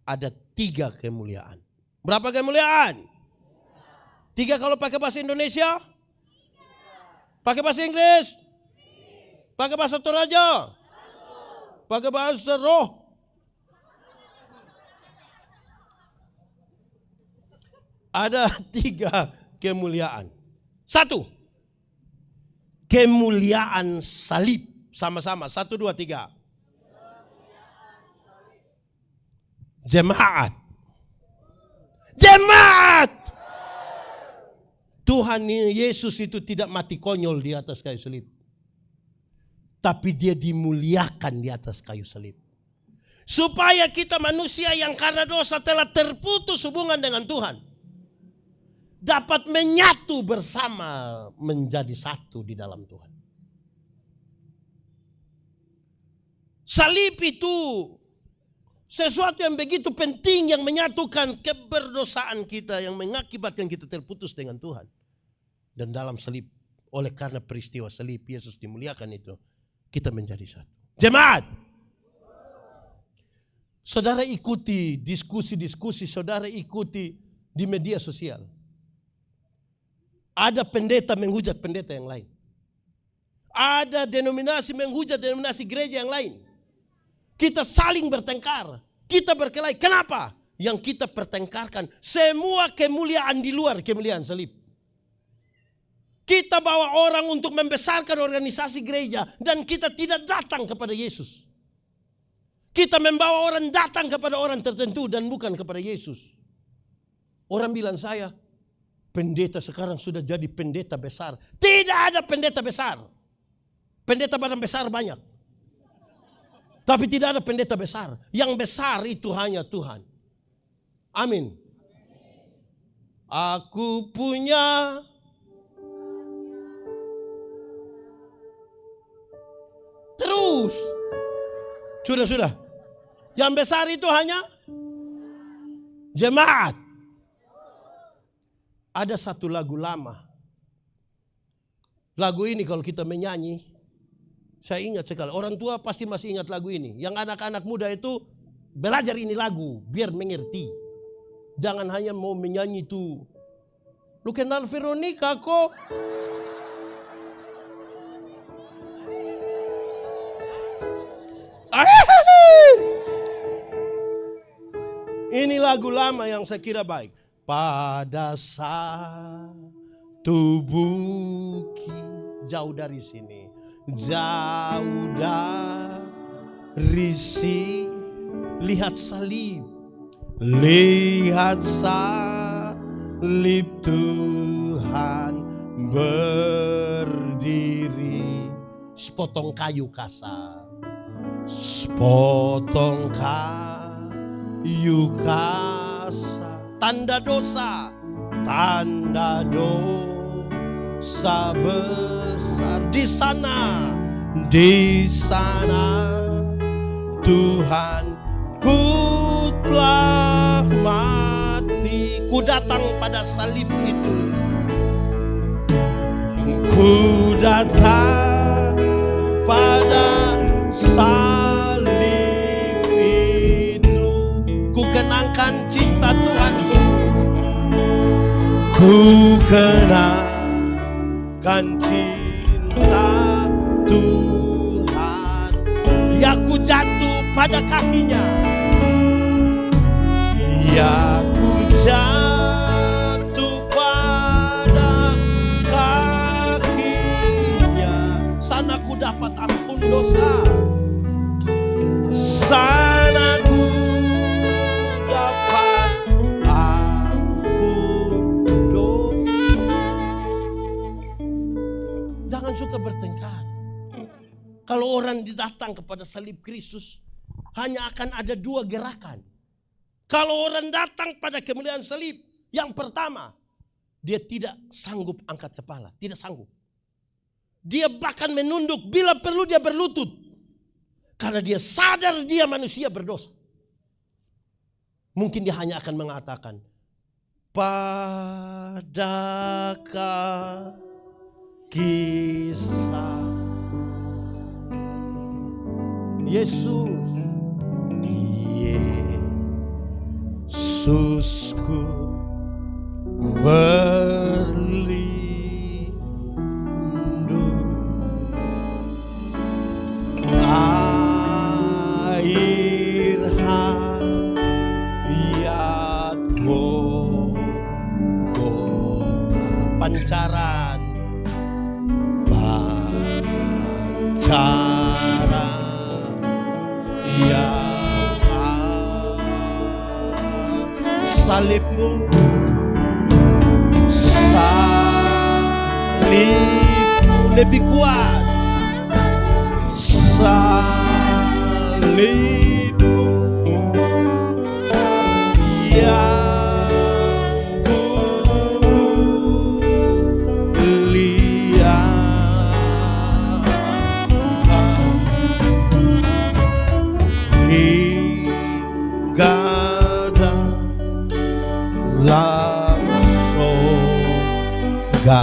Ada 3 kemuliaan. Berapa kemuliaan? 3 kalau pakai bahasa Indonesia? Pakai bahasa Inggris? Pakai bahasa Toraja? Pakai bahasa roh? Ada 3 kemuliaan. 1, kemuliaan salib. Sama-sama, 1, 2, 3. Jemaat. Jemaat. Tuhan Yesus itu tidak mati konyol di atas kayu salib. Tapi dia dimuliakan di atas kayu salib. Supaya kita manusia yang karena dosa telah terputus hubungan dengan Tuhan dapat menyatu bersama menjadi satu di dalam Tuhan. Salib itu sesuatu yang begitu penting yang menyatukan keberdosaan kita yang mengakibatkan kita terputus dengan Tuhan. Dan dalam salib, oleh karena peristiwa salib Yesus dimuliakan itu, kita menjadi satu. Jemaat, saudara ikuti diskusi-diskusi, saudara ikuti di media sosial. Ada pendeta menghujat pendeta yang lain. Ada denominasi menghujat denominasi gereja yang lain. Kita saling bertengkar. Kita berkelahi. Kenapa? Yang kita pertengkarkan semua kemuliaan di luar kemuliaan salib. Kita bawa orang untuk membesarkan organisasi gereja dan kita tidak datang kepada Yesus. Kita membawa orang datang kepada orang tertentu dan bukan kepada Yesus. Orang bilang saya, pendeta sekarang sudah jadi pendeta besar. Tidak ada pendeta besar. Pendeta badan besar banyak. Tapi tidak ada pendeta besar. Yang besar itu hanya Tuhan. Amin. Aku punya terus. Sudah. Yang besar itu hanya jemaat. Ada satu lagu lama. Lagu ini kalau kita menyanyi, saya ingat sekali. Orang tua pasti masih ingat lagu ini. Yang anak-anak muda itu belajar ini lagu biar mengerti. Jangan hanya mau menyanyi itu. Lu kenal Veronica kok? Ini lagu lama yang saya kira baik. Pada satu bukit jauh dari sini, jauh dari sini, lihat salib, lihat salib Tuhan berdiri, sepotong kayu kasar, sepotong kayu kasar. Tanda dosa besar di sana Tuhan ku telah mati. Ku datang pada salib itu, ku datang pada salib itu. Ku kenangkan cinta Tuhanku, ku kenangkan cinta Tuhan. Ya ku jatuh pada kakinya, ya ku jatuh pada kakinya. Sana ku dapat ampun dosa, sana ku dapat ampun dosa. Jangan suka bertengkar. Kalau orang datang kepada salib Kristus, hanya akan ada dua gerakan. Kalau orang datang pada kemuliaan salib, yang pertama, dia tidak sanggup angkat kepala, tidak sanggup. Dia bahkan menunduk, bila perlu dia berlutut. Karena dia sadar dia manusia berdosa. Mungkin dia hanya akan mengatakan, pada kisah Yesus, Yesusku berlindung, air hayat Golgota, pancaran yang salibmu, salib lebih kuat, salibmu yang ku lihat hingga dalam surga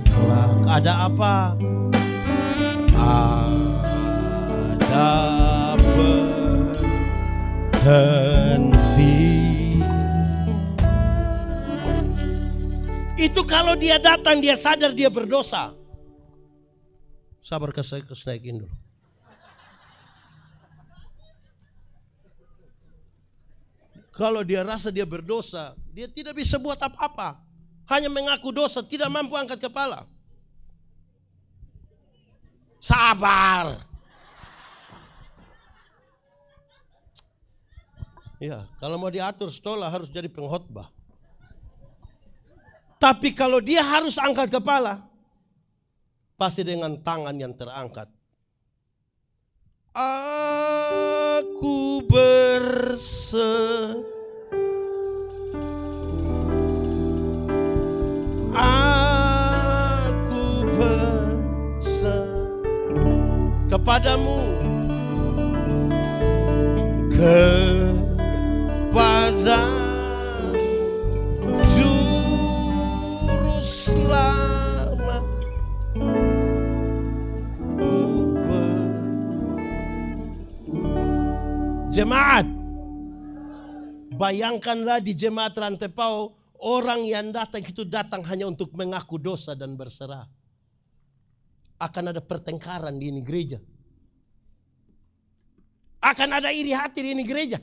kelak. Ada apa? Ada berhenti. Itu kalau dia datang, dia sadar dia berdosa. Sabar, saya naikin dulu. Kalau dia rasa dia berdosa, dia tidak bisa buat apa-apa. Hanya mengaku dosa, tidak mampu angkat kepala. Sabar. Ya, kalau mau diatur stola harus jadi pengkhotbah. Tapi kalau dia harus angkat kepala, pasti dengan tangan yang terangkat. Aku kepadamu, kepada Juru Selamat. Jemaat, bayangkanlah di jemaat Rantepao, orang yang datang itu datang hanya untuk mengaku dosa dan berserah. Akan ada pertengkaran di ini gereja. Akan ada iri hati di ini gereja.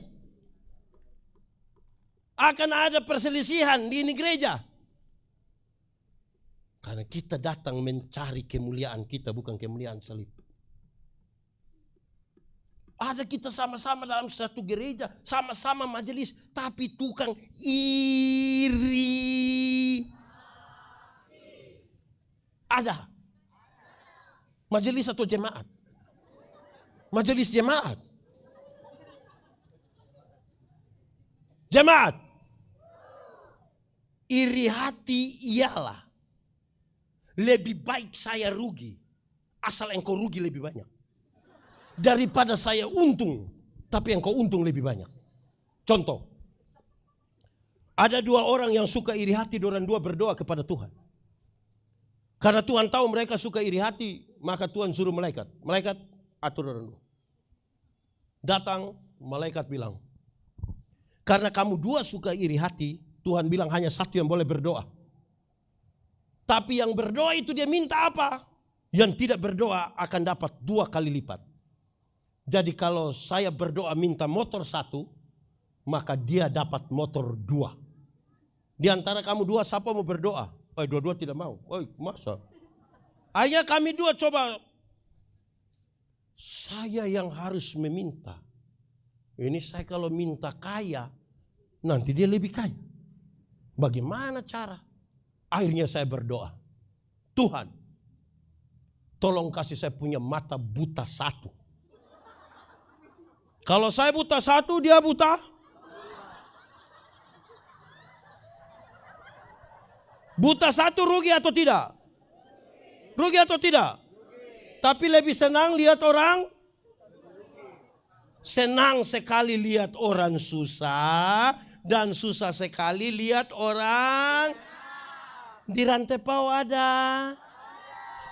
Akan ada perselisihan di ini gereja. Karena kita datang mencari kemuliaan kita, bukan kemuliaan salib. Ada kita sama-sama dalam satu gereja, sama-sama majelis, tapi tukang iri. Ada. Majelis atau jemaat? Majelis jemaat. Jemaat. Iri hati ialah lebih baik saya rugi, asal engkau rugi lebih banyak, daripada saya untung, tapi engkau untung lebih banyak. Contoh, ada dua orang yang suka iri hati, orang dua berdoa kepada Tuhan. Karena Tuhan tahu mereka suka iri hati, maka Tuhan suruh malaikat. Malaikat atur orang dua. Datang, malaikat bilang, karena kamu dua suka iri hati, Tuhan bilang hanya satu yang boleh berdoa. Tapi yang berdoa itu dia minta apa? Yang tidak berdoa akan dapat 2 kali lipat. Jadi kalau saya berdoa minta motor 1, maka dia dapat motor 2. Di antara kamu dua siapa mau berdoa? Dua-dua tidak mau. Masa? Akhirnya kami dua coba. Saya yang harus meminta. Ini saya kalau minta kaya, nanti dia lebih kaya. Bagaimana cara? Akhirnya saya berdoa. Tuhan, tolong kasih saya punya mata buta 1. Kalau saya buta 1, dia buta. Buta satu rugi atau tidak? Rugi atau tidak? Tapi lebih senang lihat orang? Senang sekali lihat orang susah. Dan susah sekali lihat orang. Di Rantepau ada.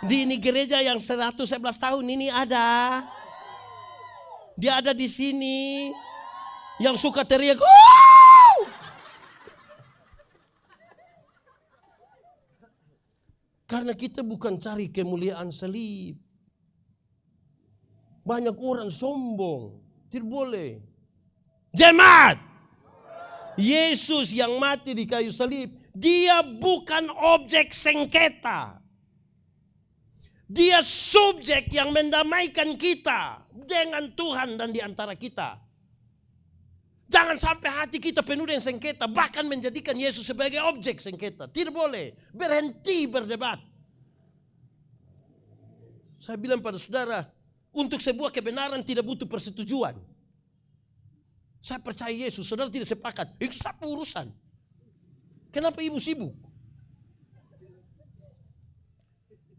Di ini gereja yang 111 tahun ini ada. Dia ada di sini. Yang suka teriak. "Wow!" Karena kita bukan cari kemuliaan salib. Banyak orang sombong. Tidak boleh. Jemaat. Yesus yang mati di kayu salib. Dia bukan objek sengketa. Dia subjek yang mendamaikan kita dengan Tuhan dan di antara kita. Jangan sampai hati kita penuh dengan sengketa. Bahkan menjadikan Yesus sebagai objek sengketa. Tidak boleh. Berhenti berdebat. Saya bilang pada saudara, untuk sebuah kebenaran tidak butuh persetujuan. Saya percaya Yesus, saudara tidak sepakat. Itu satu urusan. Kenapa ibu sibuk?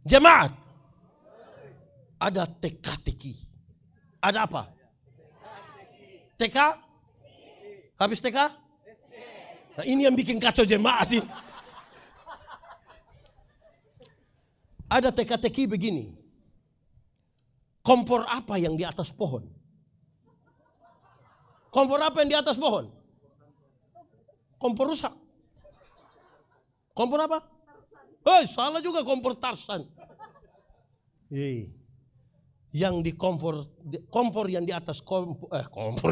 Jemaat. Ada teka-teki. Ada apa? TK? Habis TK? Nah, ini yang bikin kacau jemaat ini. Ada teka-teki begini. Kompor apa yang di atas pohon? Kompor apa yang di atas pohon? Kompor rusak. Kompor apa? Salah juga kompor Tarsan. Yang di kompor yang di atas kompor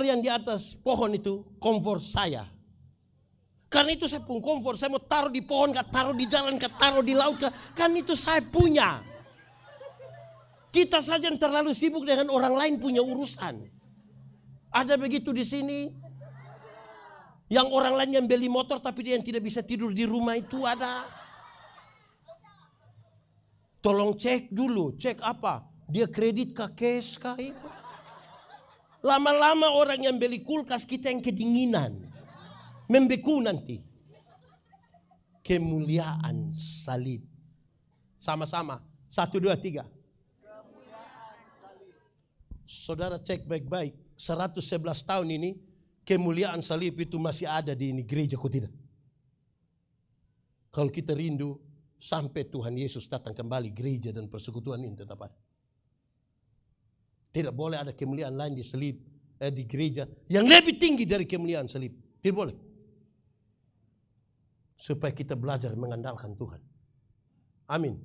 yang di atas pohon itu kompor saya. Karena itu saya pun kompor, saya mau taruh di pohon, gak taruh di jalan, gak taruh di laut, kan itu saya punya. Kita saja yang terlalu sibuk dengan orang lain punya urusan. Ada begitu di sini. Yang orang lain yang beli motor tapi dia yang tidak bisa tidur di rumah itu ada. Tolong cek dulu, cek apa? Dia kredit kah, cash kah? Lama-lama orang yang beli kulkas kita yang kedinginan. Membeku nanti. Kemuliaan salib. Sama-sama. 1, 2, 3. Saudara cek baik-baik. 111 tahun ini. Kemuliaan salib itu masih ada di ini gereja, kok tidak? Kalau kita rindu sampai Tuhan Yesus datang kembali, gereja dan persekutuan ini tetap ada. Tidak boleh ada kemuliaan lain di salib, di gereja yang lebih tinggi dari kemuliaan salib. Tidak boleh. Supaya kita belajar mengandalkan Tuhan. Amin.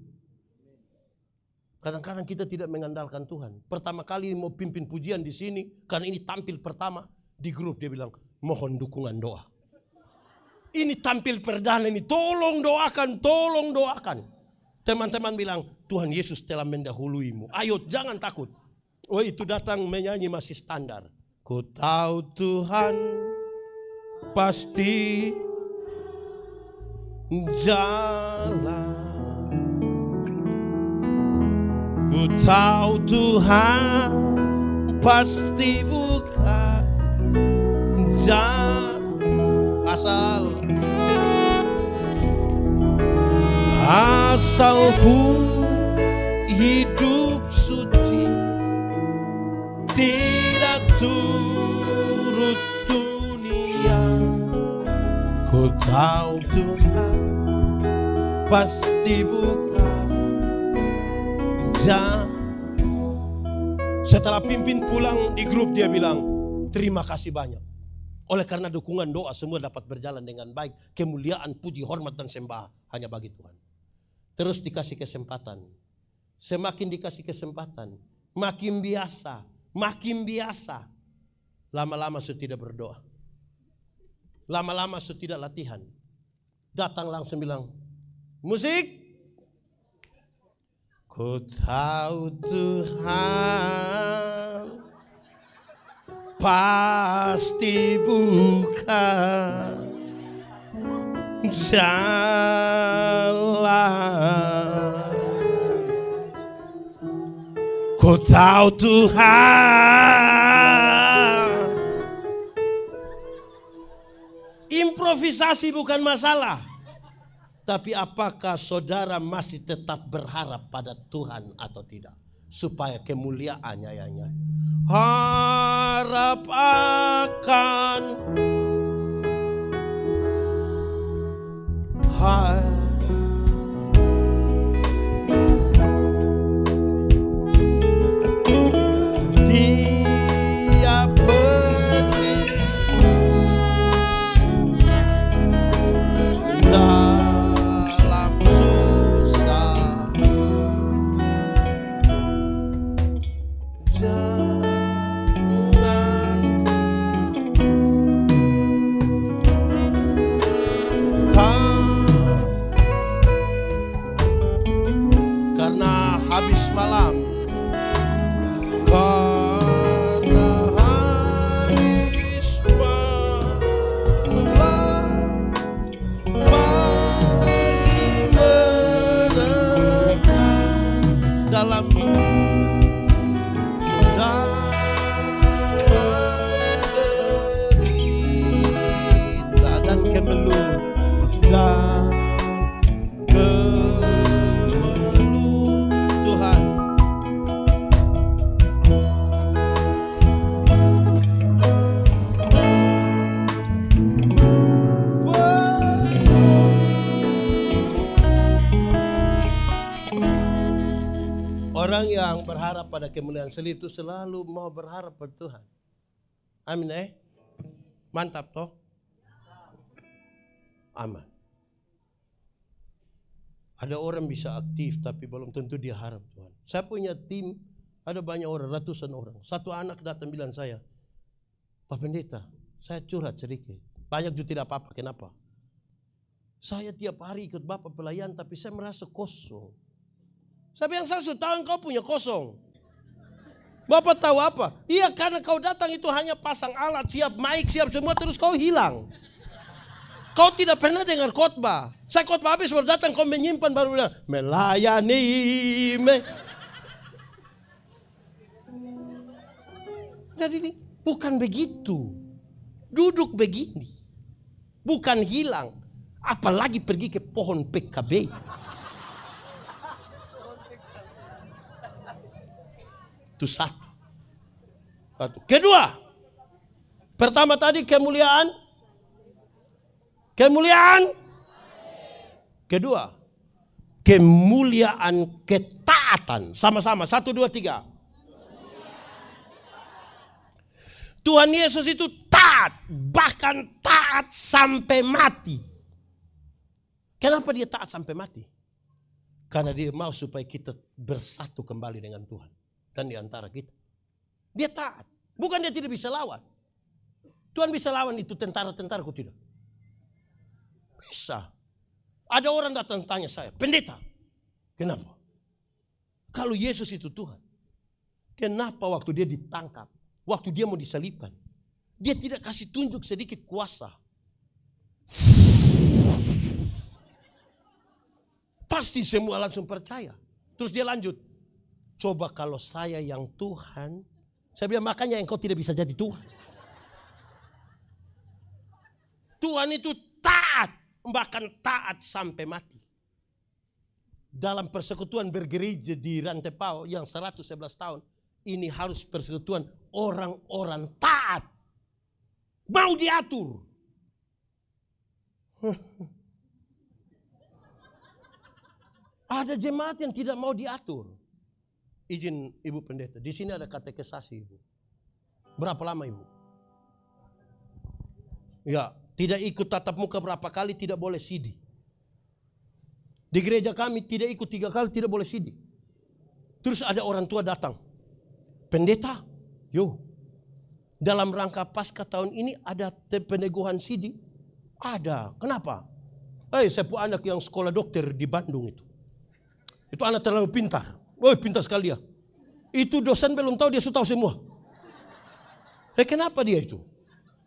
Kadang-kadang kita tidak mengandalkan Tuhan. Pertama kali mau pimpin pujian di sini, karena ini tampil pertama di grup dia bilang, mohon dukungan doa. Ini tampil perdana ini, tolong doakan, tolong doakan. Teman-teman bilang, Tuhan Yesus telah mendahuluimu. Ayo jangan takut. Oh itu datang menyanyi masih standar. Ku tahu Tuhan pasti jalan. Ku tahu Tuhan pasti buka jalan. Asal ku hidup suci, tidak turut dunia. Ku tahu Tuhan pasti buka. Setelah pimpin pulang di grup dia bilang, terima kasih banyak. Oleh karena dukungan doa semua dapat berjalan dengan baik. Kemuliaan, puji, hormat dan sembah hanya bagi Tuhan. Terus dikasih kesempatan. Semakin dikasih kesempatan, makin biasa, makin biasa. Lama-lama sudah tidak berdoa. Lama-lama sudah tidak latihan. Datang langsung bilang, musik. Ku tahu Tuhan pasti buka jalan. Ku tahu Tuhan. Improvisasi bukan masalah. Tapi apakah saudara masih tetap berharap pada Tuhan atau tidak? Supaya kemuliaannya yang nyanyi. Harap akan dia pergi dalam susah, karena habis malam, karena habis malam, pagi mendekat dalam derita dan kemelut dan Tuhan. Orang yang berharap pada kemuliaan sendiri itu selalu mau berharap pada Tuhan. Amin Mantap toh? Aman. Ada orang bisa aktif tapi belum tentu dia harap Tuhan. Saya punya tim, ada banyak orang, ratusan orang. Satu anak datang bilang saya, Pak Pendeta, saya curhat sedikit. Banyak juga tidak apa-apa, kenapa? Saya tiap hari ikut Bapak pelayan tapi saya merasa kosong. Saya bilang, saya sudah tahu kau punya kosong. Bapak tahu apa? Iya, karena kau datang itu hanya pasang alat, siap mic, siap semua, terus kau hilang. Kau tidak pernah dengar khotbah. Saya khotbah habis baru datang, kau menyimpan baru bilang, melayani. Jadi ini bukan begitu. Duduk begini. Bukan hilang. Apalagi pergi ke pohon PKB. Itu satu. Kedua. Pertama tadi kemuliaan. Kedua. Kemuliaan ketaatan. Sama-sama. 1, 2, 3. Tuhan Yesus itu taat. Bahkan taat sampai mati. Kenapa dia taat sampai mati? Karena dia mau supaya kita bersatu kembali dengan Tuhan. Dan di antara kita. Dia taat. Bukan dia tidak bisa lawan. Tuhan bisa lawan itu tentara-tentara, kok tidak? Bisa. Ada orang datang tanya saya, pendeta, kenapa? Kalau Yesus itu Tuhan, kenapa waktu dia ditangkap, waktu dia mau disalibkan, dia tidak kasih tunjuk sedikit kuasa? Pasti semua langsung percaya. Terus dia lanjut, coba kalau saya yang Tuhan, saya bilang makanya engkau tidak bisa jadi Tuhan. Tuhan itu taat, bahkan taat sampai mati. Dalam persekutuan bergereja di Rantepao yang 111 tahun, ini harus persekutuan orang-orang taat. Mau diatur. Ada jemaat yang tidak mau diatur. Izin Ibu Pendeta, di sini ada katekisasi Ibu. Berapa lama Ibu? Ya, tidak ikut tatap muka berapa kali, tidak boleh sidi. Di gereja kami tidak ikut 3 kali, tidak boleh sidi. Terus ada orang tua datang. Pendeta, yo, dalam rangka Paskah tahun ini ada peneguhan sidi? Ada, kenapa? Saya punya anak yang sekolah dokter di Bandung itu. Itu anak terlalu pintar. Pintar sekali dia. Itu dosen belum tahu, dia sudah tahu semua. Kenapa dia itu?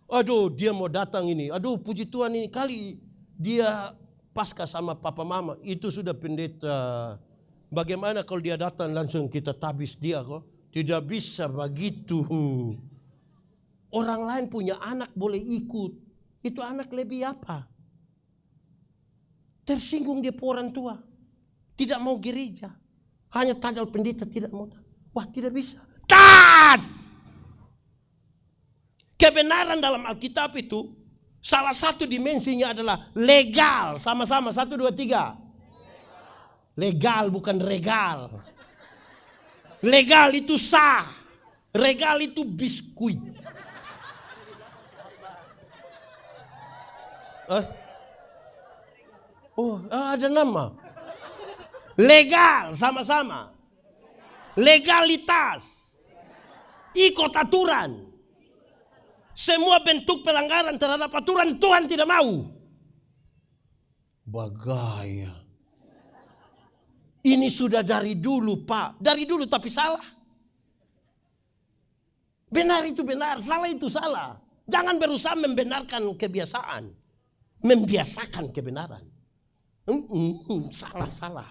Aduh, dia mau datang ini. Aduh, puji Tuhan ini kali dia Paskah sama papa mama. Itu sudah pendeta. Bagaimana kalau dia datang langsung kita tabis dia kok? Tidak bisa begitu. Orang lain punya anak boleh ikut. Itu anak lebih apa? Tersinggung dia orang tua. Tidak mau gereja. Hanya tanggal pendeta tidak mau. Wah, tidak bisa. Taat! Kebenaran dalam Alkitab itu salah satu dimensinya adalah legal. Sama-sama, 1, 2, 3. Legal bukan regal. Legal itu sah. Regal itu biskuit. Ada nama. Legal, sama-sama. Legalitas. Ikut aturan. Semua bentuk pelanggaran terhadap aturan Tuhan tidak mau. Bagaya. Ini sudah dari dulu, Pak. Dari dulu tapi salah. Benar itu benar, salah itu salah. Jangan berusaha membenarkan kebiasaan. Membiasakan kebenaran. Salah.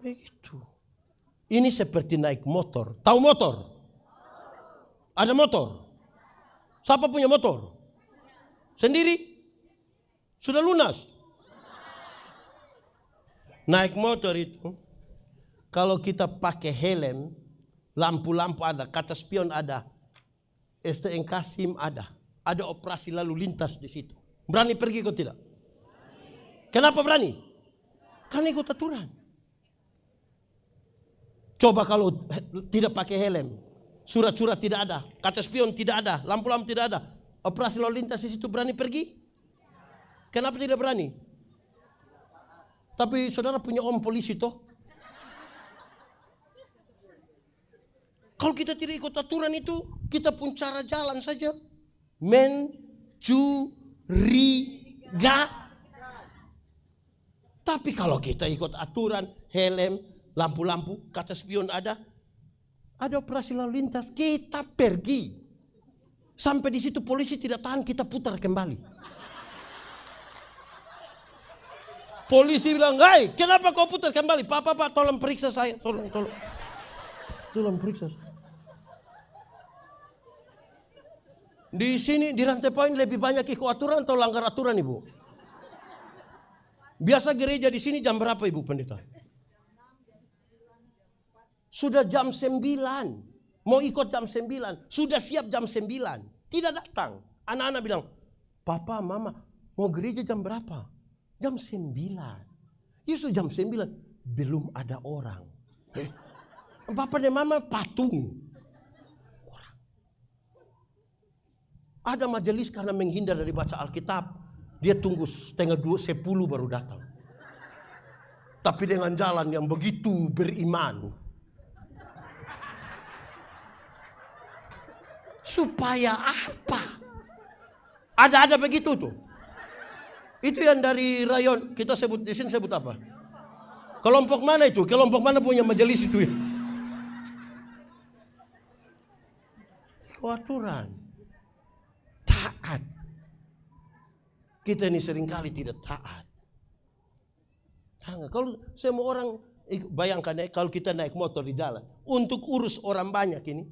Begitu. Ini seperti naik motor. Tahu motor? Ada motor? Siapa punya motor? Sendiri? Sudah lunas? Naik motor itu, kalau kita pakai helm, lampu-lampu ada, kaca spion ada, STNK SIM ada operasi lalu lintas di situ. Berani pergi kok tidak? Kenapa berani? Karena ikut aturan. Coba kalau tidak pakai helm, surat-surat tidak ada, kaca spion tidak ada, lampu-lampu tidak ada, operasi lalu lintas di situ, berani pergi? Kenapa tidak berani? Tapi saudara punya om polisi toh? Kalau kita tidak ikut aturan itu, kita pun cara jalan saja. Mencuriga. Tapi kalau kita ikut aturan, helm, lampu-lampu, kaca spion ada operasi lalu lintas, kita pergi. Sampai di situ polisi tidak tahan, kita putar kembali. Polisi bilang, "Hai, kenapa kau putar kembali?" Pak, tolong periksa saya, tolong periksa. Di sini di Rantai Poin lebih banyak ikut aturan atau langgar aturan, Ibu? Biasa gereja di sini jam berapa, Ibu Pendeta? Sudah jam 9. Mau ikut jam 9. Sudah siap jam 9. Tidak datang. Anak-anak bilang, "Papa, Mama, mau gereja jam berapa?" Jam 9. Justru jam 9 belum ada orang. Bapak dan Mama patung. Ada majelis karena menghindar dari baca Alkitab, dia tunggu setengah 10 baru datang. Tapi dengan jalan yang begitu beriman. Supaya apa? Ada begitu tuh. Itu yang dari rayon, kita sebut di sini sebut apa? Kelompok mana itu? Kelompok mana punya majelis itu ya? Aturan. Taat. Kita ini seringkali tidak taat. Kalau semua orang, bayangkan ya, kalau kita naik motor di jalan, untuk urus orang banyak ini,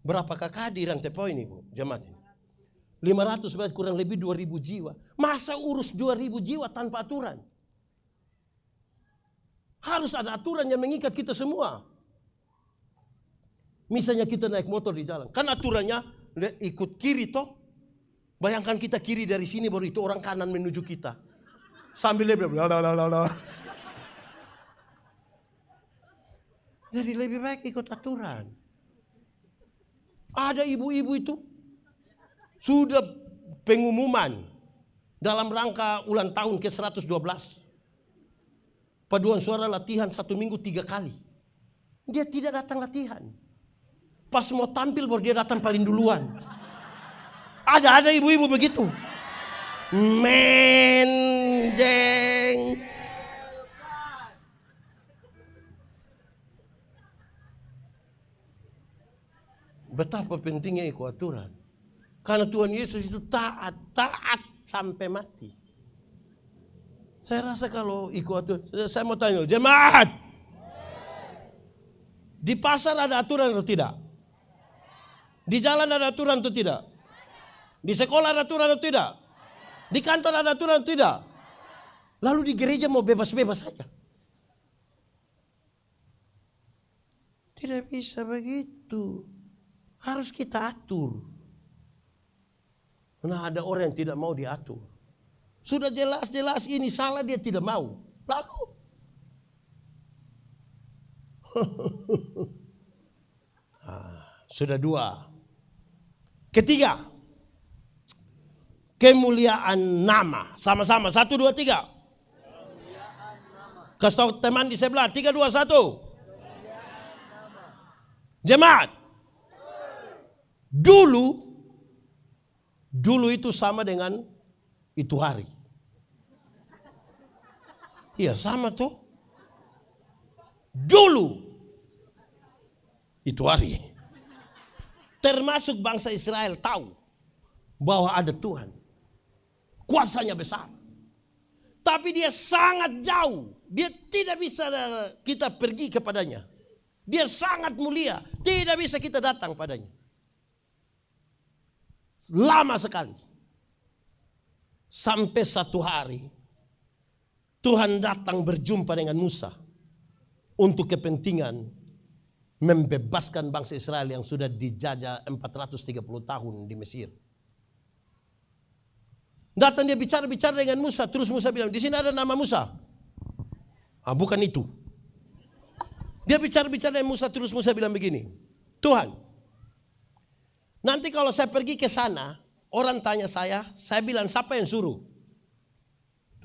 berapa kakak di Rantai Poin ini, Bu, jemaat ini? 500 berarti kurang lebih 2.000 jiwa. Masa urus 2.000 jiwa tanpa aturan? Harus ada aturan yang mengikat kita semua. Misalnya kita naik motor di jalan, kan aturannya ikut kiri toh. Bayangkan kita kiri dari sini, baru itu orang kanan menuju kita. Sambil lebih jadi lebih baik ikut aturan. Ada ibu-ibu itu sudah pengumuman dalam rangka ulang tahun ke-112. Paduan suara latihan 1 minggu 3 kali. Dia tidak datang latihan. Pas mau tampil baru dia datang paling duluan. Ada ibu-ibu begitu. Menjeng. Betapa pentingnya ikut aturan. Karena Tuhan Yesus itu taat sampai mati. Saya rasa kalau ikut aturan, saya mau tanya, jemaat. Di pasar ada aturan atau tidak? Di jalan ada aturan atau tidak? Di sekolah ada aturan atau tidak? Di kantor ada aturan atau tidak? Lalu di gereja mau bebas-bebas saja. Tidak bisa begitu. Harus kita atur. Nah, ada orang yang tidak mau diatur. Sudah jelas-jelas ini salah, dia tidak mau. Lalu sudah 2. Ketiga, kemuliaan nama. Sama-sama, 1, 2, 3. Kasih tahu teman di sebelah, 3, 2, 1. Jemaat. Dulu itu sama dengan itu hari. Iya, sama tuh. Dulu itu hari. Termasuk bangsa Israel tahu bahwa ada Tuhan. Kuasanya besar. Tapi dia sangat jauh. Dia tidak bisa kita pergi kepadanya. Dia sangat mulia. Tidak bisa kita datang padanya. Lama sekali. Sampai satu hari Tuhan datang berjumpa dengan Musa untuk kepentingan membebaskan bangsa Israel yang sudah dijajah 430 tahun di Mesir. Datang dia bicara-bicara dengan Musa, terus Musa bilang, di sini ada nama Musa. Bukan itu. Dia bicara-bicara dengan Musa, terus Musa bilang begini, Tuhan, nanti kalau saya pergi ke sana, orang tanya saya bilang siapa yang suruh?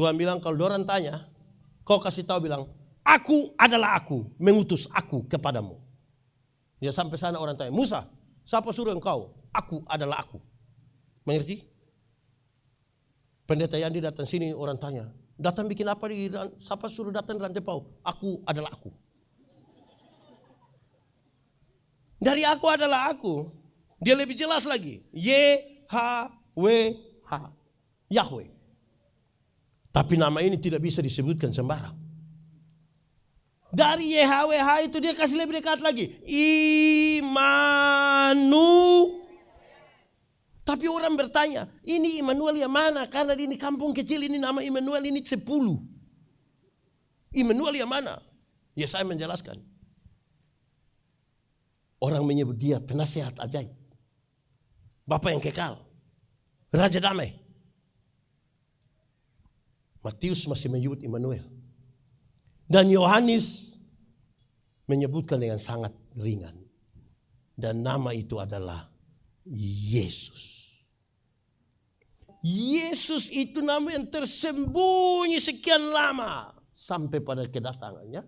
Tuhan bilang kalau orang tanya, kau kasih tahu bilang, aku adalah aku, mengutus aku kepadamu. Dia sampai sana orang tanya, Musa, siapa suruh engkau? Aku adalah aku. Mengerti? Pendeta Yandi datang sini, orang tanya, datang bikin apa di siapa suruh datang di rantai pau? Aku adalah aku. Dari aku adalah aku. Dia lebih jelas lagi. YHWH. Yahweh. Tapi nama ini tidak bisa disebutkan sembarang. Dari YHWH itu dia kasih lebih dekat lagi. Immanuel. Tapi orang bertanya, ini Immanuel yang mana? Karena di ini kampung kecil ini nama Immanuel ini 10. Immanuel yang mana? Ya saya menjelaskan. Orang menyebut dia penasehat ajaib. Bapa yang kekal. Raja damai. Matius masih menyebut Immanuel. Dan Yohanes menyebutkan dengan sangat ringan. Dan nama itu adalah Yesus. Yesus itu nama yang tersembunyi sekian lama sampai pada kedatangannya.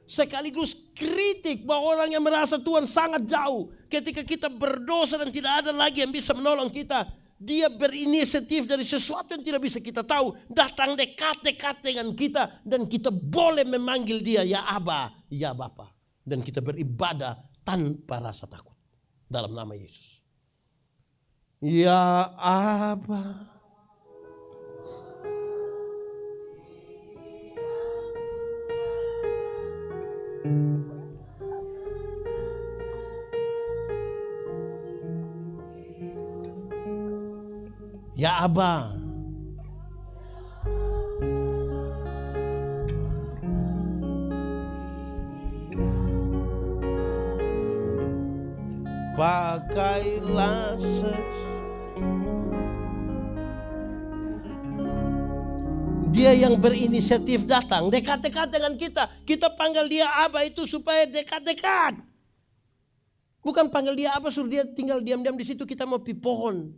Sekaligus kritik bahwa orang yang merasa Tuhan sangat jauh. Ketika kita berdosa dan tidak ada lagi yang bisa menolong kita. Dia berinisiatif dari sesuatu yang tidak bisa kita tahu. Datang dekat-dekat dengan kita. Dan kita boleh memanggil dia ya Aba, ya Bapa. Dan kita beribadah tanpa rasa takut. Dalam nama Yesus. Ya Aba. Ya Aba. Pakailah dia yang berinisiatif datang dekat-dekat dengan kita. Kita panggil dia Aba itu supaya dekat-dekat. Bukan panggil dia Aba suruh dia tinggal diam-diam di situ kita mau pi pohon.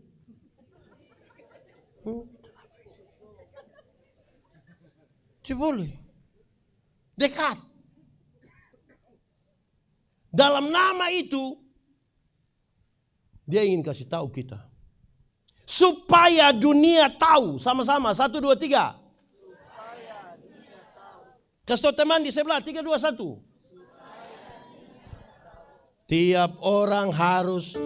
Tidak boleh. Dekat. Dalam nama itu dia ingin kasih tahu kita. Supaya dunia tahu. Sama-sama. 1, 2, 3. Kasih tahu teman di sebelah. 3, 2, 1. Tiap orang harus.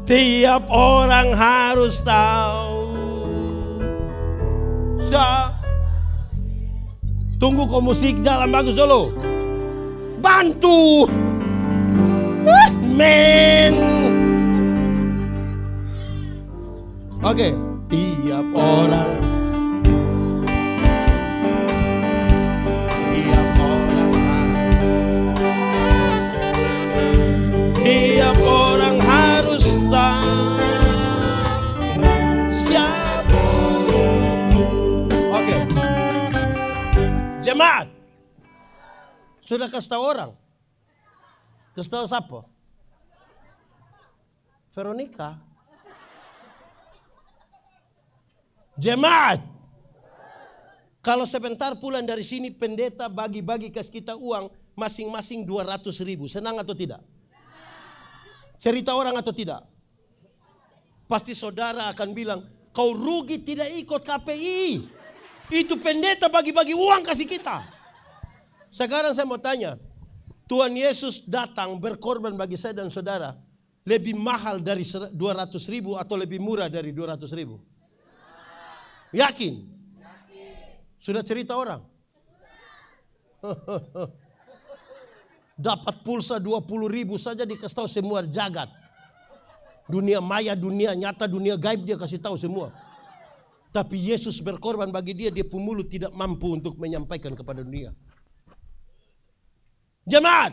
Tiap orang harus tahu. Tunggu kok musik jalan bagus dulu. Bantu. Men. Oke, tiap orang. Tiap orang harus tahu siapa. Oke. Jemaat. Sudah kasih tahu orang? Kasih tahu siapa? Veronica. Jemaat. Kalau sebentar pulang dari sini pendeta bagi-bagi kasih kita uang masing-masing 200.000. Senang atau tidak? Cerita orang atau tidak? Pasti saudara akan bilang, kau rugi tidak ikut KPI. Itu pendeta bagi-bagi uang kasih kita. Sekarang saya mau tanya, Tuhan Yesus datang berkorban bagi saya dan saudara, lebih mahal dari 200.000 atau lebih murah dari 200.000? Yakin? Sudah cerita orang? Dapat pulsa 20.000 saja dikasih tahu semua jagat. Dunia maya, dunia nyata, dunia gaib dia kasih tahu semua. Tapi Yesus berkorban bagi dia pun mulut tidak mampu untuk menyampaikan kepada dunia. Jemaat,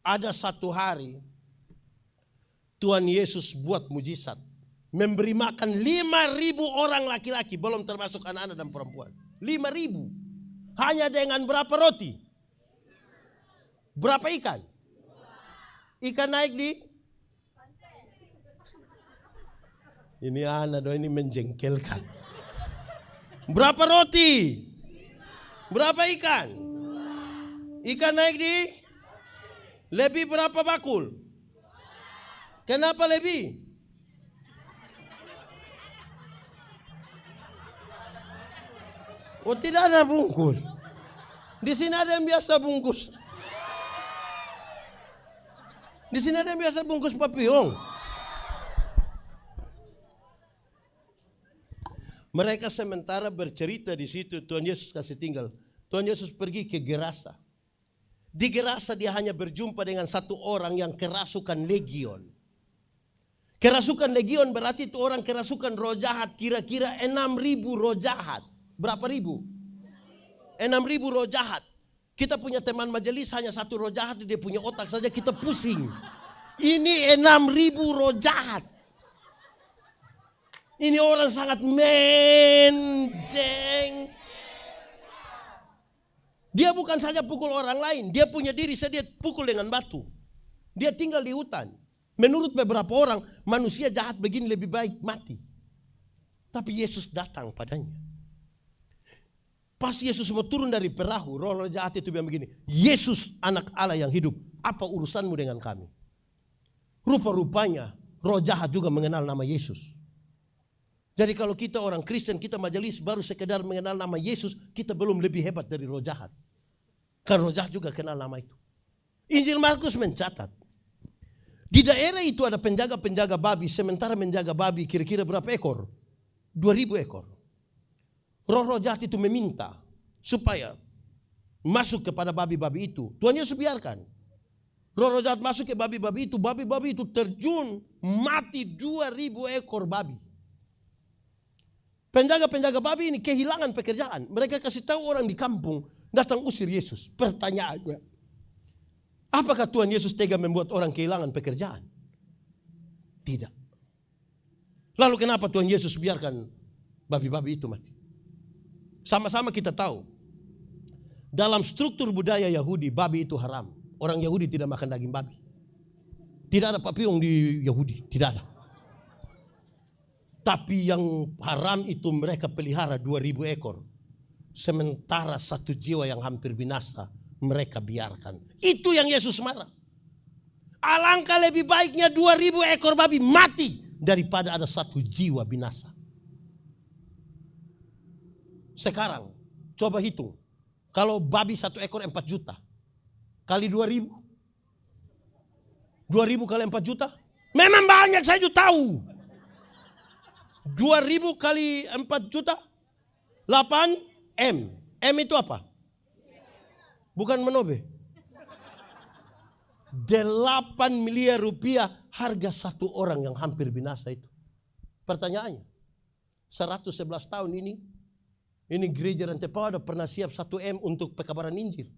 ada satu hari Tuhan Yesus buat mujizat. Memberi makan 5.000 orang laki-laki, belum termasuk anak-anak dan perempuan. 5.000. Hanya dengan berapa roti? Berapa ikan? Ikan naik di? Ini anak doa ini menjengkelkan. Berapa roti? Berapa ikan? Ikan naik di? Lebih berapa bakul? Kenapa lebih? Oh, tidak ada bungkus. Di sini ada yang biasa bungkus. Di sini ada yang biasa bungkus papillon. Mereka sementara bercerita di situ, Tuhan Yesus kasih tinggal. Tuhan Yesus pergi ke Gerasa. Di Gerasa dia hanya berjumpa dengan satu orang yang kerasukan legion. Kerasukan legion berarti itu orang kerasukan roh jahat, kira-kira 6.000 roh jahat. Berapa ribu? 6.000 roh jahat. Kita punya teman majelis hanya satu roh jahat, dia punya otak saja kita pusing. Ini 6.000 roh jahat. Ini orang sangat menjeng. Dia bukan saja pukul orang lain, dia punya diri saja dia pukul dengan batu. Dia tinggal di hutan. Menurut beberapa orang, manusia jahat begini lebih baik mati. Tapi Yesus datang padanya. Pas Yesus mau turun dari perahu, roh jahat itu bilang begini, Yesus anak Allah yang hidup, apa urusanmu dengan kami? Rupa-rupanya roh jahat juga mengenal nama Yesus. Jadi kalau kita orang Kristen, kita majelis baru sekedar mengenal nama Yesus, kita belum lebih hebat dari roh jahat. Karena roh jahat juga kenal nama itu. Injil Markus mencatat, di daerah itu ada penjaga-penjaga babi, sementara menjaga babi kira-kira berapa ekor? 2.000 ekor. Roh-roh jahat itu meminta supaya masuk kepada babi-babi itu. Tuhan Yesus biarkan. Roh-roh jahat masuk ke babi-babi itu terjun, mati 2.000 ekor babi. Penjaga-penjaga babi ini kehilangan pekerjaan. Mereka kasih tahu orang di kampung, datang usir Yesus. Pertanyaannya, apakah Tuhan Yesus tega membuat orang kehilangan pekerjaan? Tidak. Lalu kenapa Tuhan Yesus biarkan babi-babi itu mati? Sama-sama kita tahu, dalam struktur budaya Yahudi, babi itu haram. Orang Yahudi tidak makan daging babi. Tidak ada papillon di Yahudi, tidak ada. Tapi yang haram itu mereka pelihara 2.000 ekor. Sementara satu jiwa yang hampir binasa, mereka biarkan. Itu yang Yesus marah. Alangkah lebih baiknya 2.000 ekor babi mati daripada ada satu jiwa binasa. Sekarang, coba hitung. Kalau babi satu ekor 4 juta. Kali 2.000. 2.000 kali 4 juta. Memang banyak, saya juga tahu. 2.000 kali 4 juta. 8 M. M itu apa? Bukan menobe. 8 miliar rupiah harga satu orang yang hampir binasa itu. Pertanyaannya, 111 tahun ini gereja Rantepao ada pernah siap 1M untuk pekabaran Injil.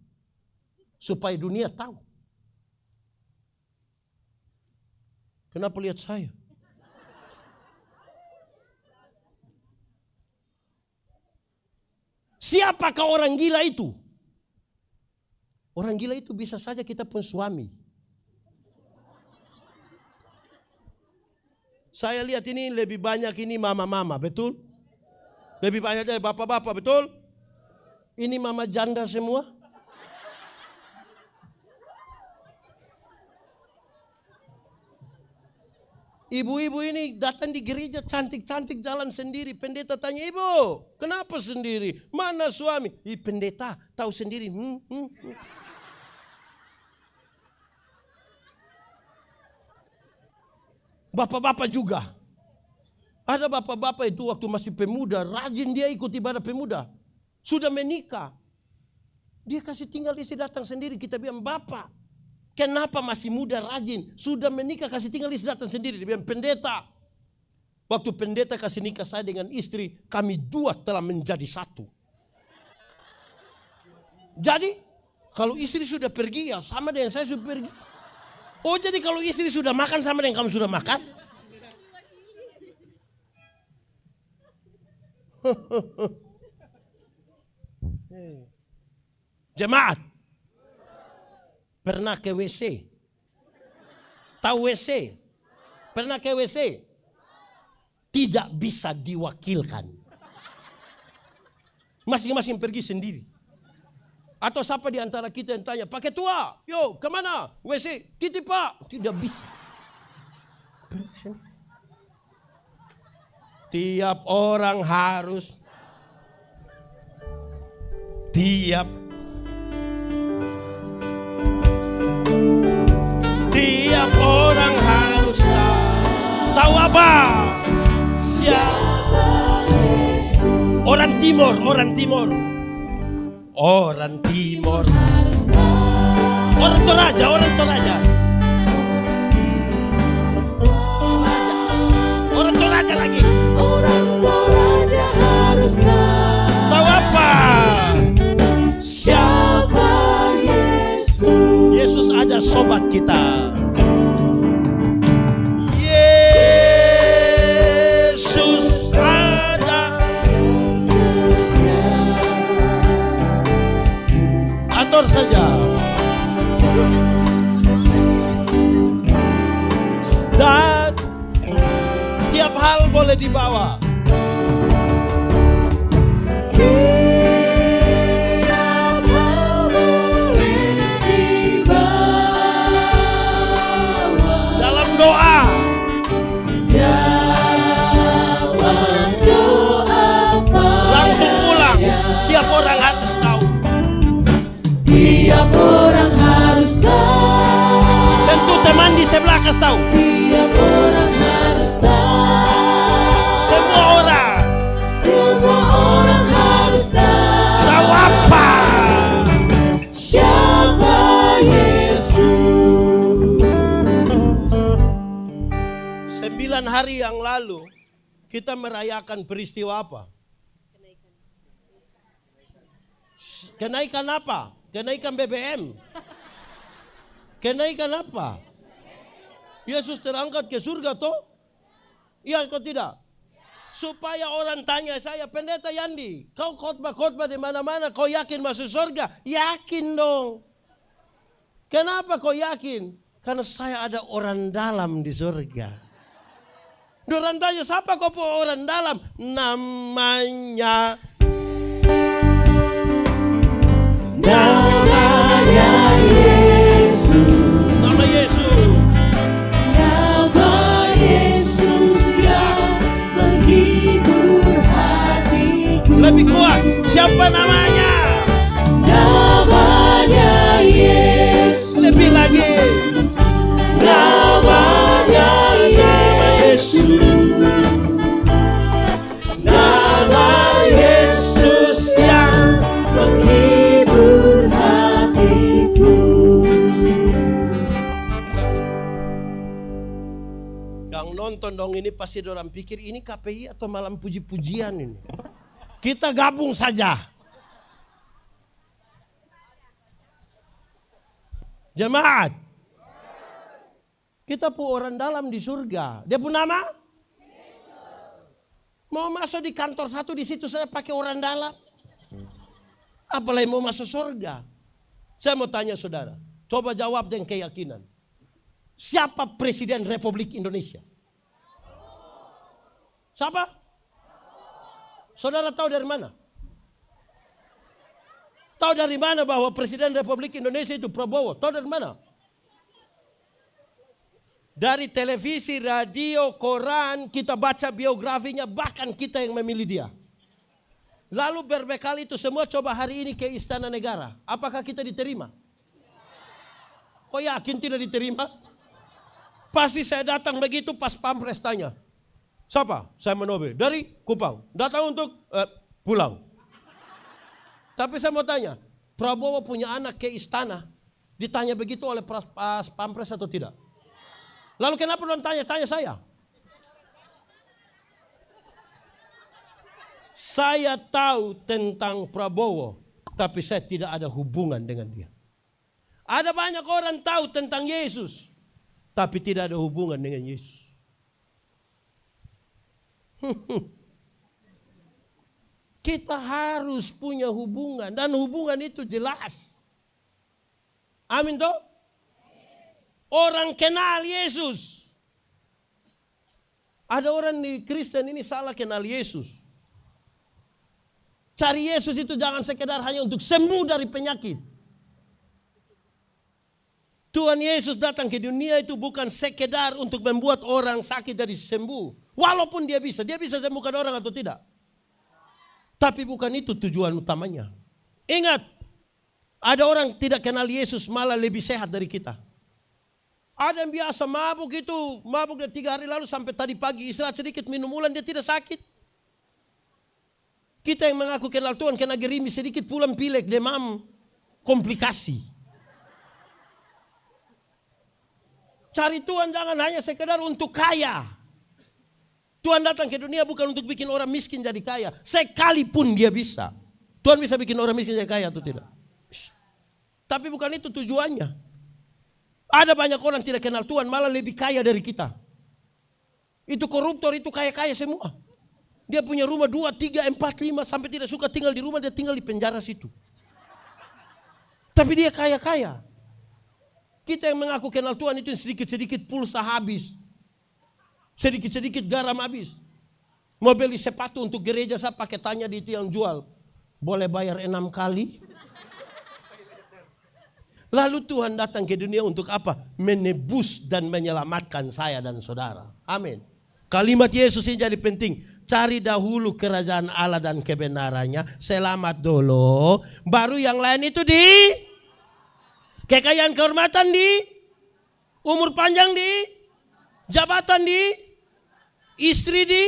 Supaya dunia tahu. Kenapa lihat saya? Siapakah orang gila itu? Orang gila itu bisa saja kita pun suami. Saya lihat ini lebih banyak ini mama-mama, betul? Lebih banyak dari bapak-bapak, betul? Ini mama janda semua. Ibu-ibu ini datang di gereja cantik-cantik jalan sendiri. Pendeta tanya, ibu kenapa sendiri? Mana suami? Pendeta tahu sendiri. Bapak-bapak juga. Ada bapak-bapak itu waktu masih pemuda, rajin dia ikut ibadah pemuda. Sudah menikah. Dia kasih tinggal istri datang sendiri. Kita bilang, bapak, kenapa masih muda rajin? Sudah menikah kasih tinggal istri datang sendiri. Dia bilang, pendeta. Waktu pendeta kasih nikah saya dengan istri, kami dua telah menjadi satu. Jadi, kalau istri sudah pergi, ya sama dengan saya sudah pergi. Oh, jadi kalau istri sudah makan sama dengan kamu sudah makan? Jemaat, pernah ke WC? Tahu WC? Pernah ke WC? Tidak bisa diwakilkan. Masing-masing pergi sendiri. Atau siapa di antara kita yang tanya, Pak Ketua, yo kemana? WC, titip Pak. Tidak bisa. Tiap orang harus. Tiap orang harus tahu apa? Siapa Yesus? Orang Timur. Orang Toraja. Orang Toraja lagi. Orang Toraja harus Tahu apa? siapa Yesus. Yesus ada sobat kita. Yesus ada. Atur saja. Dan tiap hal boleh dibawa. Dalam doa. Langsung pulang. Tiap orang harus tahu. Tiap orang harus tahu. Sentuh teman di sebelah kasih tahu. Tiap orang harus tahu. Semua orang. Semua orang harus tahu. Tahu apa? Siapa Yesus. 9 hari yang lalu kita merayakan peristiwa apa? Kenaikan apa? Kenaikan BBM. Kenaikan apa? Yesus terangkat ke surga toh? Iya atau tidak? Supaya orang tanya saya, Pendeta Yandi, kau khotbah-khotbah di mana-mana, kau yakin masuk surga? Yakin dong. Kenapa kau yakin? Karena saya ada orang dalam di surga. Orang tanya, siapa kau orang dalam? Namanya Yesus. Nama Yesus. Nama Yesus yang menghibur hatiku. Lebih kuat. Siapa namanya? Namanya Yesus. Lebih lagi. Namanya Yesus. Nama Yesus nonton dong ini pasti orang pikir ini KPI atau malam puji-pujian ini. Kita gabung saja. Jemaat. Kita pu orang dalam di surga. Dia pun nama? Mau masuk di kantor satu di situ saya pakai orang dalam. Apalagi mau masuk surga. Saya mau tanya saudara. Coba jawab dengan keyakinan. Siapa Presiden Republik Indonesia? Siapa? Saudara tahu dari mana? Tahu dari mana bahwa Presiden Republik Indonesia itu Prabowo? Tahu dari mana? Dari televisi, radio, koran, kita baca biografinya, bahkan kita yang memilih dia. Lalu berbekal itu semua coba hari ini ke Istana Negara. Apakah kita diterima? Kok yakin tidak diterima? Pasti saya datang begitu pas pampres tanya. Siapa? Saya Manobe. Dari Kupang. Datang untuk pulang. Tapi saya mau tanya, Prabowo punya anak ke istana, ditanya begitu oleh pas pampres atau tidak? Lalu kenapa belum tanya saya? Saya tahu tentang Prabowo, tapi saya tidak ada hubungan dengan dia. Ada banyak orang tahu tentang Yesus, tapi tidak ada hubungan dengan Yesus. Kita harus punya hubungan dan hubungan itu jelas. Amin toh? Orang kenal Yesus. Ada orang di Kristen ini salah kenal Yesus. Cari Yesus itu jangan sekedar hanya untuk sembuh dari penyakit. Tuhan Yesus datang ke dunia itu bukan sekedar untuk membuat orang sakit dari sembuh. Walaupun dia bisa sembuhkan orang atau tidak. Tapi bukan itu tujuan utamanya. Ingat, ada orang tidak kenal Yesus malah lebih sehat dari kita. Ada yang biasa mabuk dari 3 hari lalu sampai tadi pagi istirahat sedikit minum ulang dia tidak sakit. Kita yang mengaku kenal Tuhan kena gerimis sedikit pulang pilek, demam, komplikasi. Cari Tuhan jangan hanya sekedar untuk kaya. Tuhan datang ke dunia bukan untuk bikin orang miskin jadi kaya. Sekalipun dia bisa. Tuhan bisa bikin orang miskin jadi kaya atau tidak? Tapi bukan itu tujuannya. Ada banyak orang tidak kenal Tuhan malah lebih kaya dari kita. Itu koruptor, itu kaya-kaya semua. Dia punya rumah 2, 3, 4, 5 sampai tidak suka tinggal di rumah, dia tinggal di penjara situ. Tapi dia kaya-kaya. Kita yang mengaku kenal Tuhan itu sedikit-sedikit pulsa habis. Sedikit-sedikit garam habis. Mau beli sepatu untuk gereja saya pakai tanya di itu yang jual. Boleh bayar 6 kali? Lalu Tuhan datang ke dunia untuk apa? Menebus dan menyelamatkan saya dan saudara. Amin. Kalimat Yesus ini jadi penting. Cari dahulu kerajaan Allah dan kebenarannya. Selamat dulu. Baru yang lain itu di kekayaan kehormatan di, umur panjang di, jabatan di, istri di.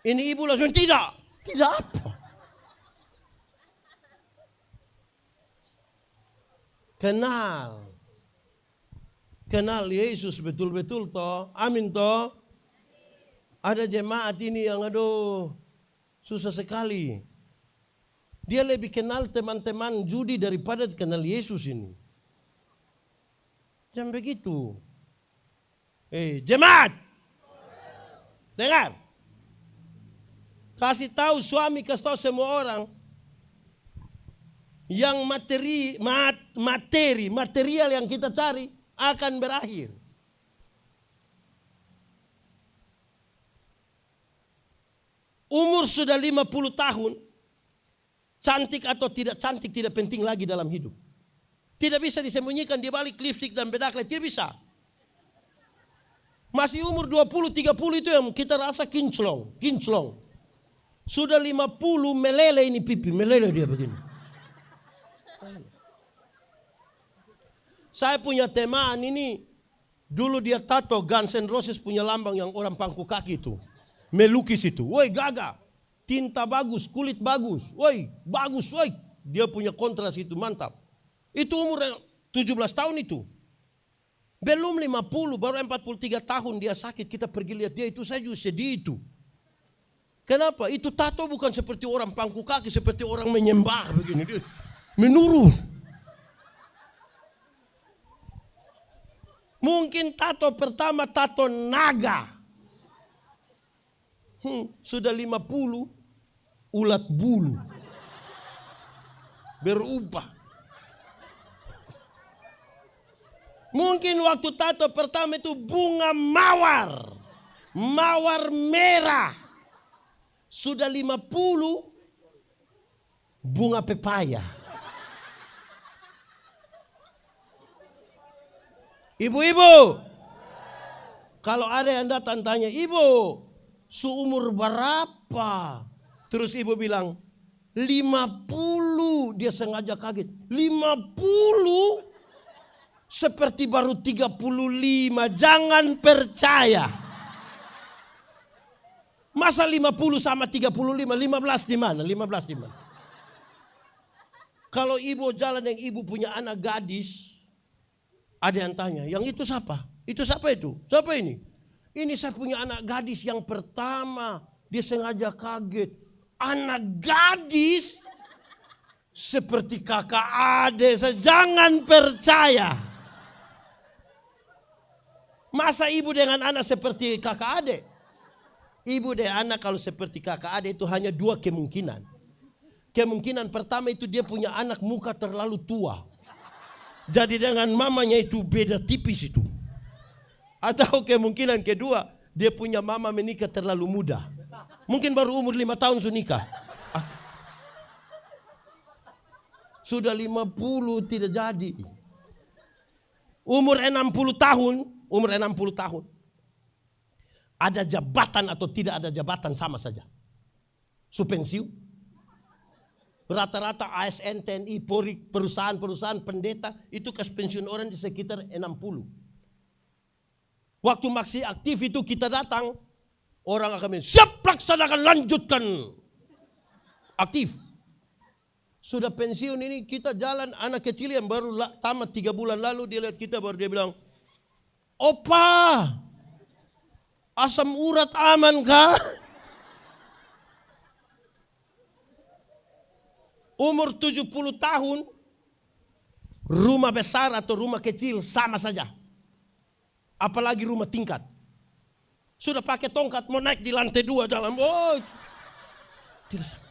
Ini ibu langsung tidak apa. Kenal Yesus betul-betul toh. Amin toh. Ada jemaat ini yang susah sekali. Dia lebih kenal teman-teman judi daripada kenal Yesus ini. Jangan begitu. Jemaat. Dengar. Kasih tahu suami, kasih tahu semua orang. Yang material yang kita cari akan berakhir. Umur sudah 50 tahun. Cantik atau tidak cantik tidak penting lagi dalam hidup. Tidak bisa disembunyikan di balik lipstik dan bedak, tidak bisa. Masih umur 20-30 itu yang kita rasa kinclong. Sudah 50 meleleh ini pipi, meleleh dia begini. Saya punya teman ini, dulu dia tato Guns N' Roses punya lambang yang orang pangku kaki itu. Melukis itu, woi gagah. Tinta bagus, kulit bagus, woi bagus, woi. Dia punya kontras itu mantap. Itu umur 17 tahun itu. Belum 50, baru 43 tahun dia sakit. Kita pergi lihat dia, itu saya juga sedih itu. Kenapa? Itu tato bukan seperti orang pangku kaki, seperti orang menyembah begini. Dia menurun. Mungkin tato pertama tato naga. Sudah 50, ulat bulu. Berubah. Mungkin waktu tato pertama itu bunga mawar. Mawar merah. Sudah 50, bunga pepaya. Ibu-ibu, kalau ada yang datang tanya, ibu, seumur berapa? Terus ibu bilang, 50. Dia sengaja kaget. 50? Seperti baru 35. Jangan percaya. Masa 50 sama 35? 15 di mana? 15 di mana? Kalau ibu jalan yang ibu punya anak gadis, ada yang tanya, yang itu siapa? Itu siapa itu? Siapa ini? Ini saya punya anak gadis yang pertama. Dia sengaja kaget. Anak gadis seperti kakak adik. Jangan percaya. Masa ibu dengan anak seperti kakak adik? Ibu dan anak kalau seperti kakak adik itu hanya 2 kemungkinan. Kemungkinan pertama itu dia punya anak muka terlalu tua. Jadi dengan mamanya itu beda tipis itu. Atau kemungkinan kedua, dia punya mama menikah terlalu muda. Mungkin baru umur 5 tahun sudah nikah. Sudah 50 tidak jadi. Umur 60 tahun. Ada jabatan atau tidak ada jabatan sama saja. Pensiun. Rata-rata ASN, TNI, Polri, perusahaan-perusahaan, pendeta, itu kas pensiun orang di sekitar 60. Waktu masih aktif itu kita datang, orang akan bilang, siap laksanakan, lanjutkan. Aktif. Sudah pensiun ini kita jalan, anak kecil yang baru tamat 3 bulan lalu, dia lihat kita baru dia bilang, opa, asam urat aman kah? Umur 70 tahun, rumah besar atau rumah kecil sama saja. Apalagi rumah tingkat. Sudah pakai tongkat, mau naik di lantai 2 jalan. Oh, tidak sama.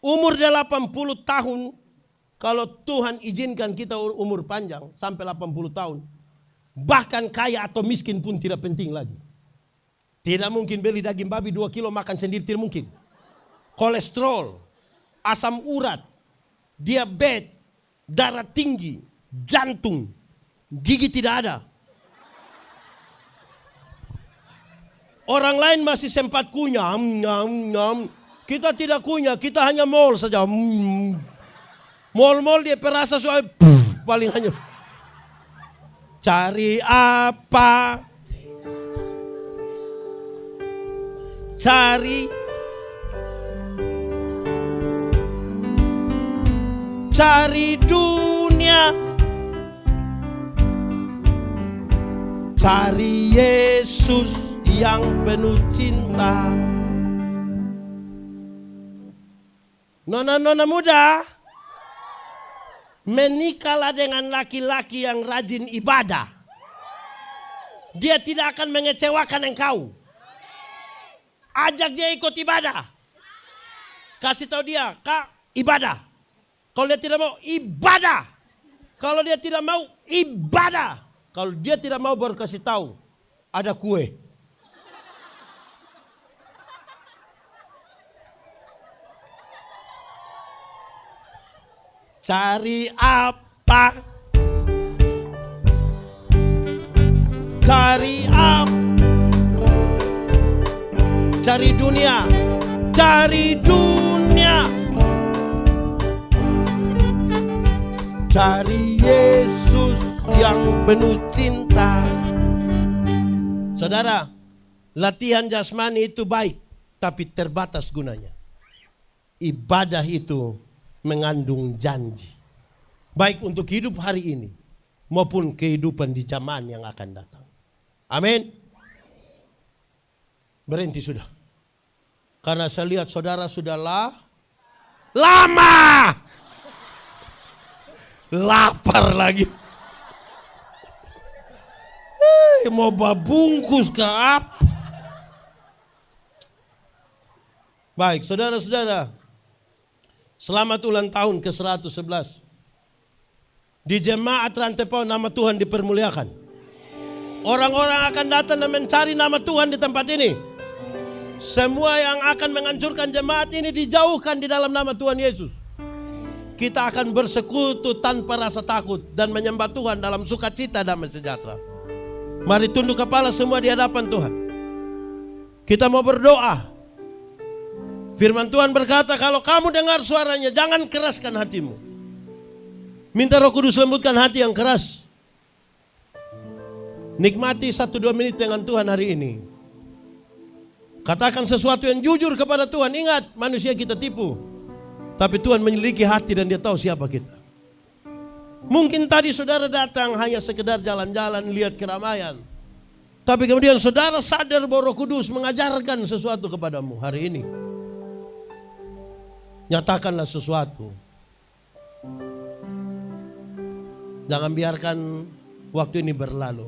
Umur 80 tahun, kalau Tuhan izinkan kita umur panjang sampai 80 tahun, bahkan kaya atau miskin pun tidak penting lagi. Tidak mungkin beli daging babi 2 kilo makan sendiri, tidak mungkin. Kolesterol, asam urat, diabetes, darah tinggi, jantung, gigi tidak ada. Orang lain masih sempat kunyah, kita tidak kunyah, kita hanya mall saja. Mall dia perasa soal paling hanya. Cari apa? Cari dunia, cari Yesus yang penuh cinta. Nona-nona muda, menikahlah dengan laki-laki yang rajin ibadah. Dia tidak akan mengecewakan engkau. Ajak dia ikut ibadah. Kasih tahu dia, Kak, ibadah. Kalau dia tidak mau, ibadah. Kalau dia tidak mau, ibadah. Kalau dia tidak mau, baru kasih tahu, ada kue. Cari apa? Cari apa? Cari dunia, cari dunia, cari Yesus yang penuh cinta. Saudara, latihan jasmani itu baik, tapi terbatas gunanya. ibadah itu mengandung janji. Baik untuk hidup hari ini maupun kehidupan di zaman yang akan datang. Amin. Berhenti sudah. Karena saya lihat saudara sudah lama. Lapar lagi. Mau babungkus ke apa? Baik, saudara-saudara. Selamat ulang tahun ke-111. Di jemaat Rantepau nama Tuhan dipermuliakan. Orang-orang akan datang dan mencari nama Tuhan di tempat ini. Semua yang akan menghancurkan jemaat ini dijauhkan di dalam nama Tuhan Yesus. Kita akan bersekutu tanpa rasa takut dan menyembah Tuhan dalam sukacita dan sejahtera. Mari tunduk kepala semua di hadapan Tuhan. Kita mau berdoa. Firman Tuhan berkata, kalau kamu dengar suaranya, jangan keraskan hatimu. Minta Roh Kudus lembutkan hati yang keras. Nikmati 1-2 menit dengan Tuhan hari ini. Katakan sesuatu yang jujur kepada Tuhan. Ingat, manusia kita tipu. Tapi Tuhan menyelidiki hati dan Dia tahu siapa kita. Mungkin tadi saudara datang hanya sekedar jalan-jalan, lihat keramaian. Tapi kemudian saudara sadar bahwa Roh Kudus mengajarkan sesuatu kepadamu hari ini. Nyatakanlah sesuatu. Jangan biarkan waktu ini berlalu.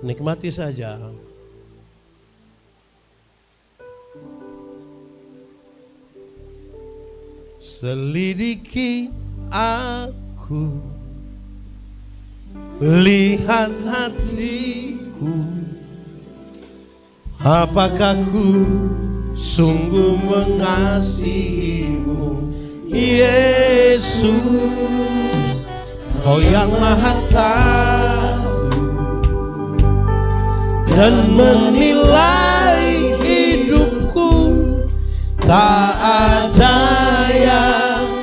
Nikmati saja. Selidiki aku, lihat hatiku, apakah ku sungguh mengasihimu, Yesus, Kau yang Maha Tahu dan menilai hidupku. Tak ada yang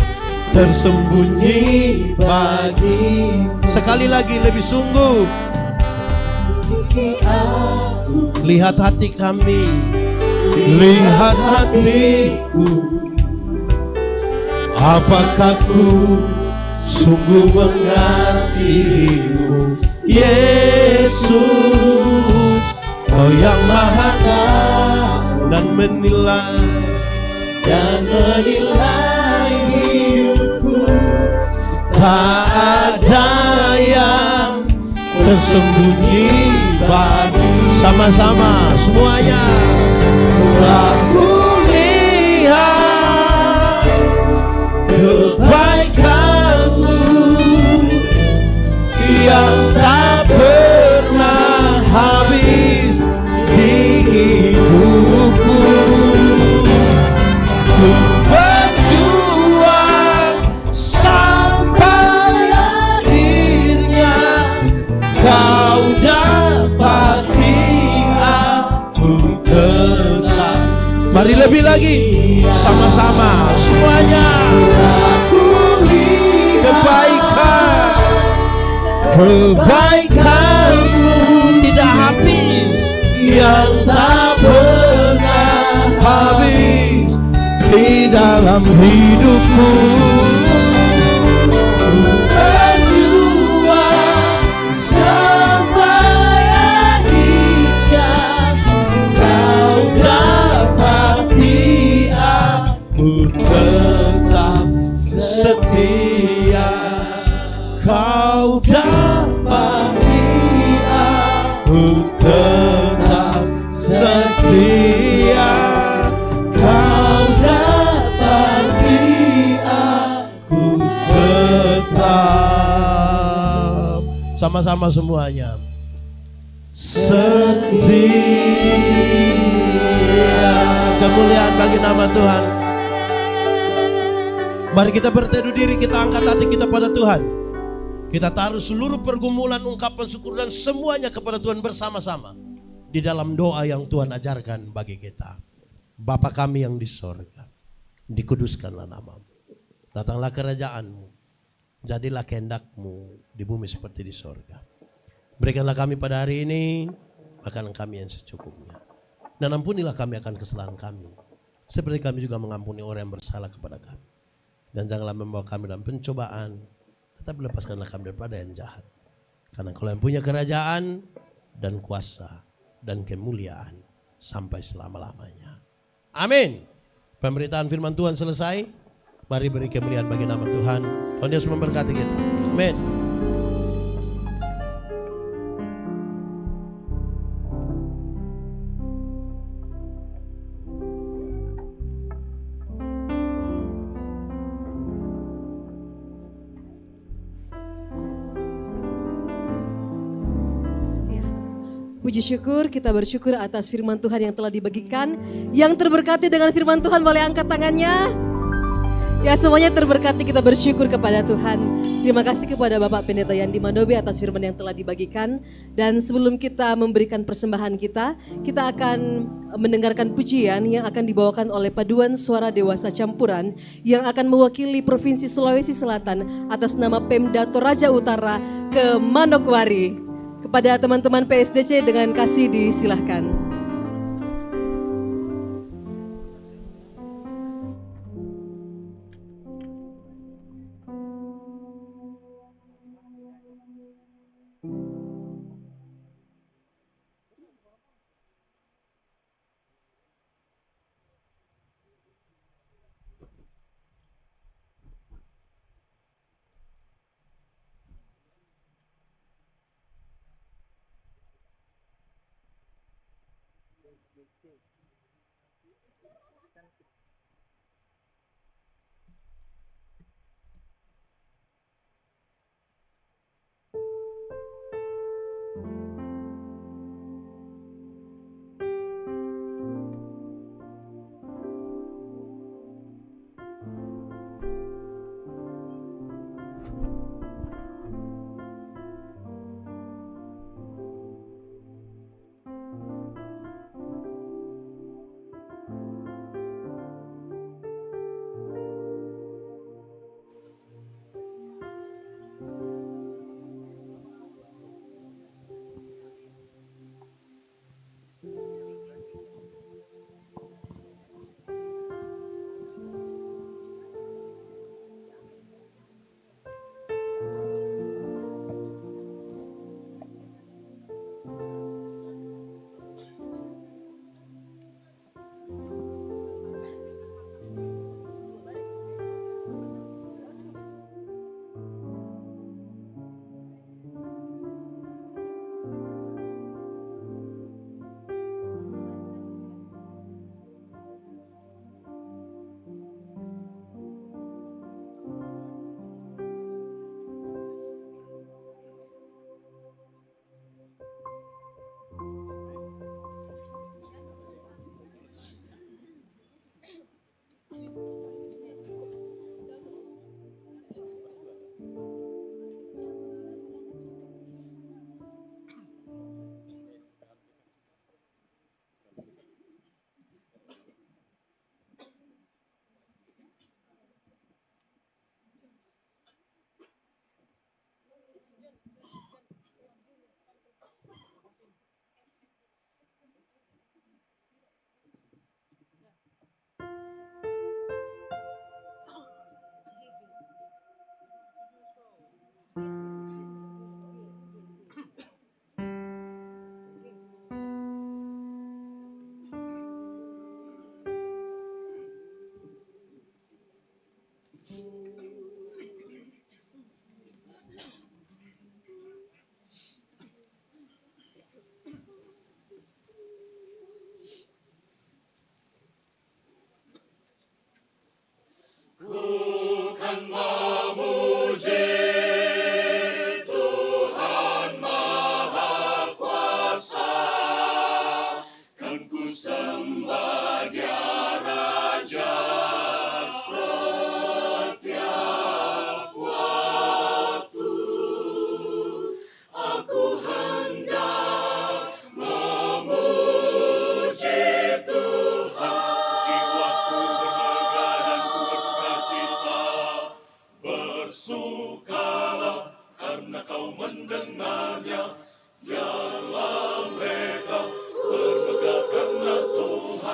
tersembunyi bagi. Sekali lagi lebih sungguh. Lihat hati kami, lihat hatiku, apakah ku sungguh mengasihimu, Yesus, Kau yang Maha Tahu dan menilai hidupku. Tak ada yang tersembunyi bagi. Sama-sama semuanya. Aku lihat kebaikan-Mu yang tak pernah habis di hidupku. Ku berjuang sampai akhirnya Kau dapati aku tetap. Mari lebih lagi sama-sama semuanya. Aku lihat kebaikan-Mu tidak habis, yang tak pernah habis di dalam hidupku. Ku berjuang sampai akhirnya Kau dapati aku tetap setia. Kau dapati aku tetap setia. Kau dapati aku tetap. Sama-sama semuanya. Setia. Kemuliaan bagi nama Tuhan. Mari kita berteduh diri, kita angkat hati kita pada Tuhan. Kita taruh seluruh pergumulan, ungkapan syukur dan semuanya kepada Tuhan bersama-sama di dalam doa yang Tuhan ajarkan bagi kita. Bapa kami yang di sorga, dikuduskanlah nama-Mu. Datanglah kerajaan-Mu, jadilah kehendak-Mu di bumi seperti di sorga. Berikanlah kami pada hari ini makanan kami yang secukupnya. Dan ampunilah kami akan kesalahan kami, seperti kami juga mengampuni orang yang bersalah kepada kami. Dan janganlah membawa kami dalam pencobaan, tetapi lepaskanlah kami daripada yang jahat. Karena Engkau yang punya kerajaan dan kuasa dan kemuliaan sampai selama-lamanya. Amin. Pemberitaan firman Tuhan selesai. Mari beri kemuliaan bagi nama Tuhan. Tuhan Yesus memberkati kita. Amin. Puji syukur, kita bersyukur atas firman Tuhan yang telah dibagikan. Yang terberkati dengan firman Tuhan boleh angkat tangannya. Ya, semuanya terberkati, kita bersyukur kepada Tuhan. Terima kasih kepada Bapak Pendeta Yandi Mandobe atas firman yang telah dibagikan. Dan sebelum kita memberikan persembahan kita akan mendengarkan pujian yang akan dibawakan oleh Paduan Suara Dewasa Campuran yang akan mewakili Provinsi Sulawesi Selatan atas nama Pemda Toraja Utara ke Manokwari. Kepada teman-teman PSDC dengan kasih disilahkan.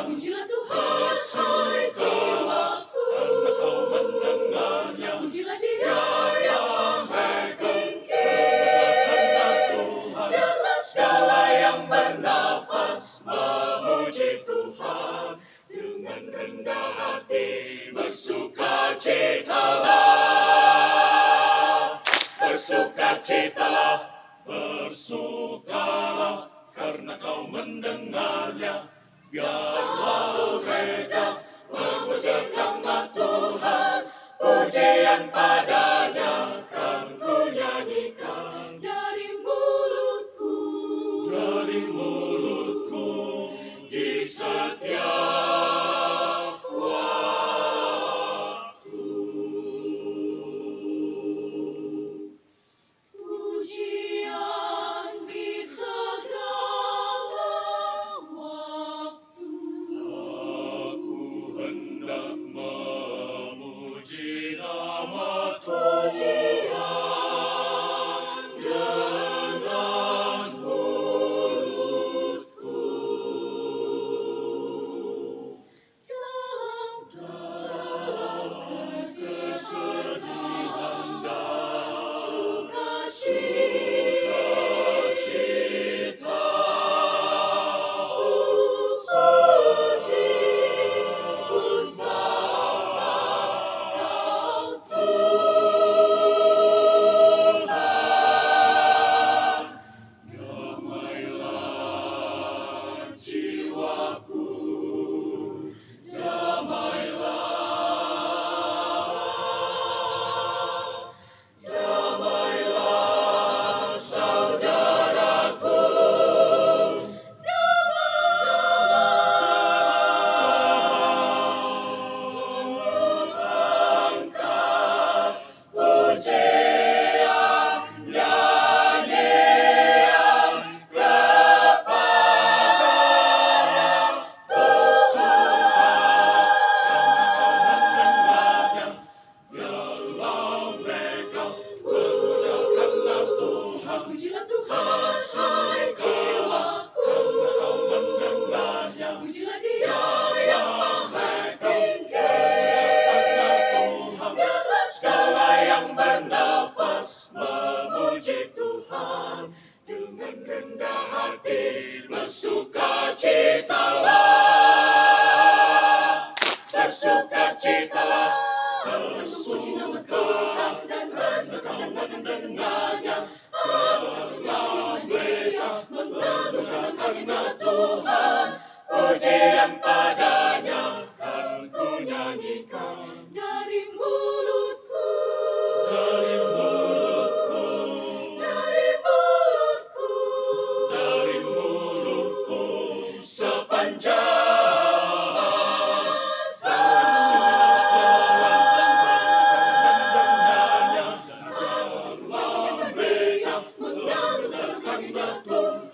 Pujilah Tuhan, hai jiwaku, karena kau mendengarnya. Pujilah Dia yang maha tinggi, karena Tuhan. Biarlah segala yang bernafas memuji Tuhan. Dengan rendah hati bersukacitalah, bersukacitalah, bersukalah, karena kau mendengarnya. Biarlah mereka memuji nama Tuhan, pujian padanya kan ku nyanyikan dari mulutku di setiap waktu. Pujian di segala waktu. Aku hendak memuji nama Tuhan dengan mulutku. Dalam kesedihan dan sukacita, ku sembah Kau Tuhan. Damailah jiwaku, damailah saudaraku, angkat pujian nyanyian kepadanya. Bersumpah karena kau mendengarnya. Biarlah mereka memuliakanlah Tuhan. Pujilah Tuhan, hai jiwaku, karena kau mendengarnya. Pujilah Dia yang maha tinggi, karena Tuhan. Biarlah segala yang bernafas memuji Tuhan. Dengan rendah hati bersukacitalah, bersukacitalah, berpuji nama Tuhan dan berseru mendengarnya. Apabila mereka mengagungkan nama Tuhan, pujian padanya kan ku nyanyikan dari mulutku, dari mulutku, dari mulutku, sepanjang masa. Mereka mengagungkan nama Tuhan.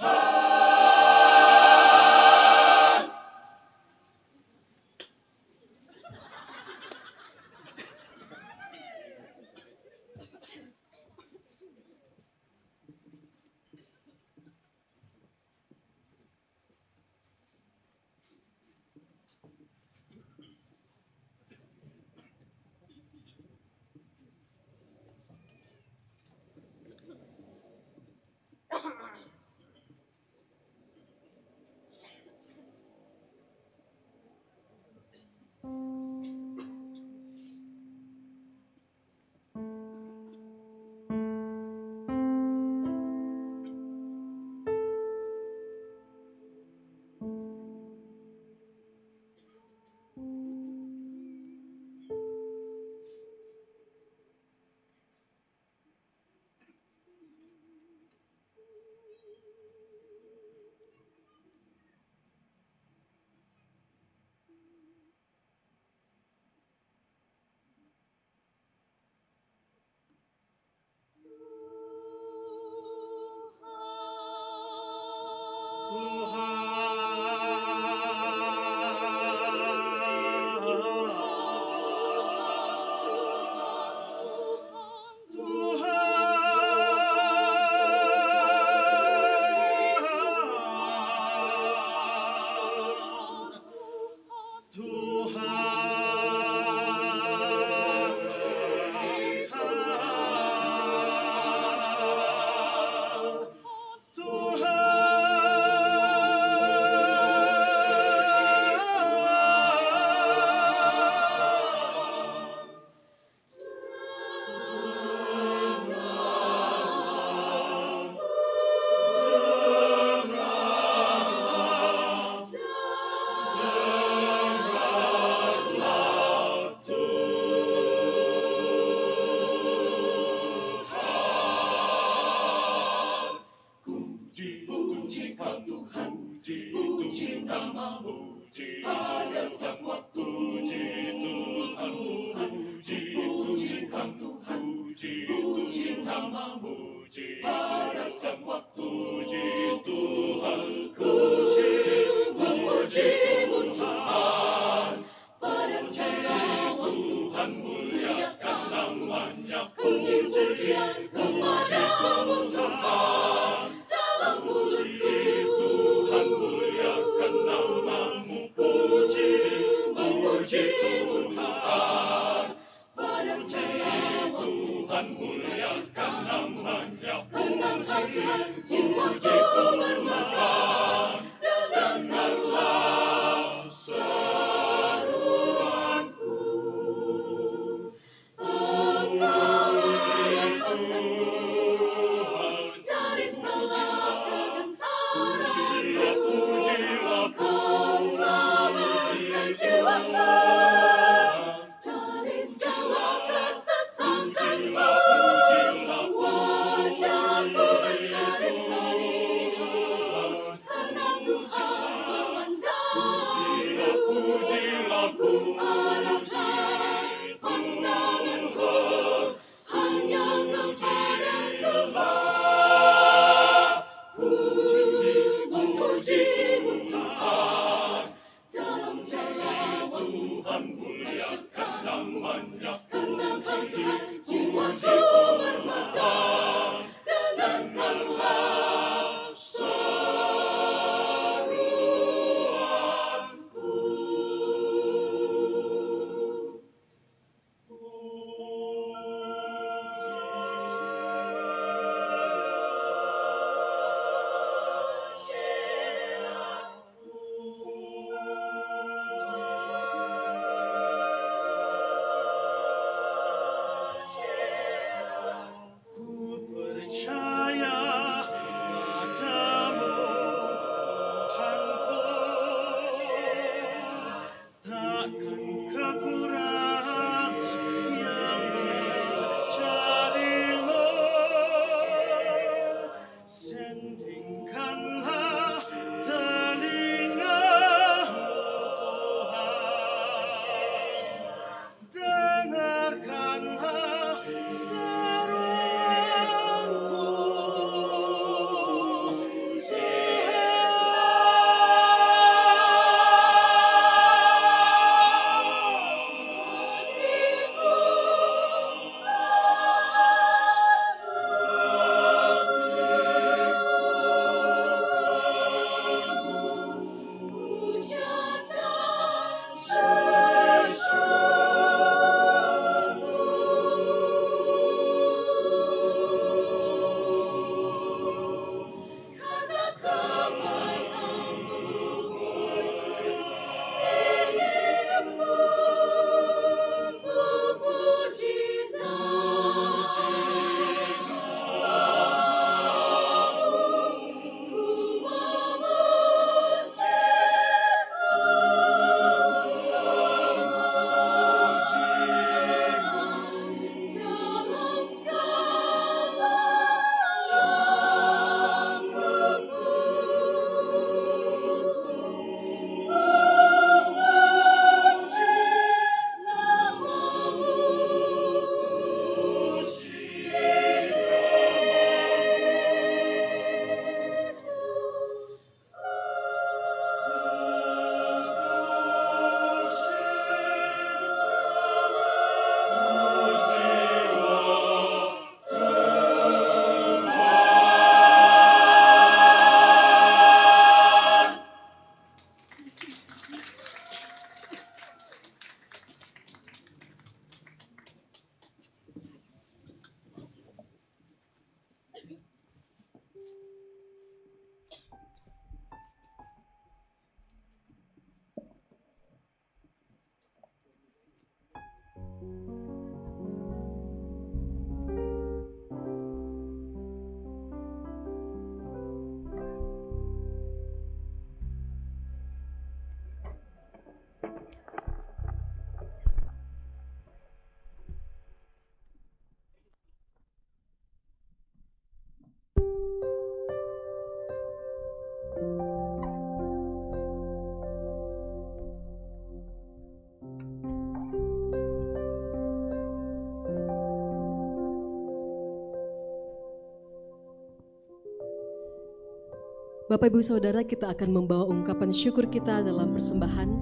Bapak Ibu Saudara, kita akan membawa ungkapan syukur kita dalam persembahan.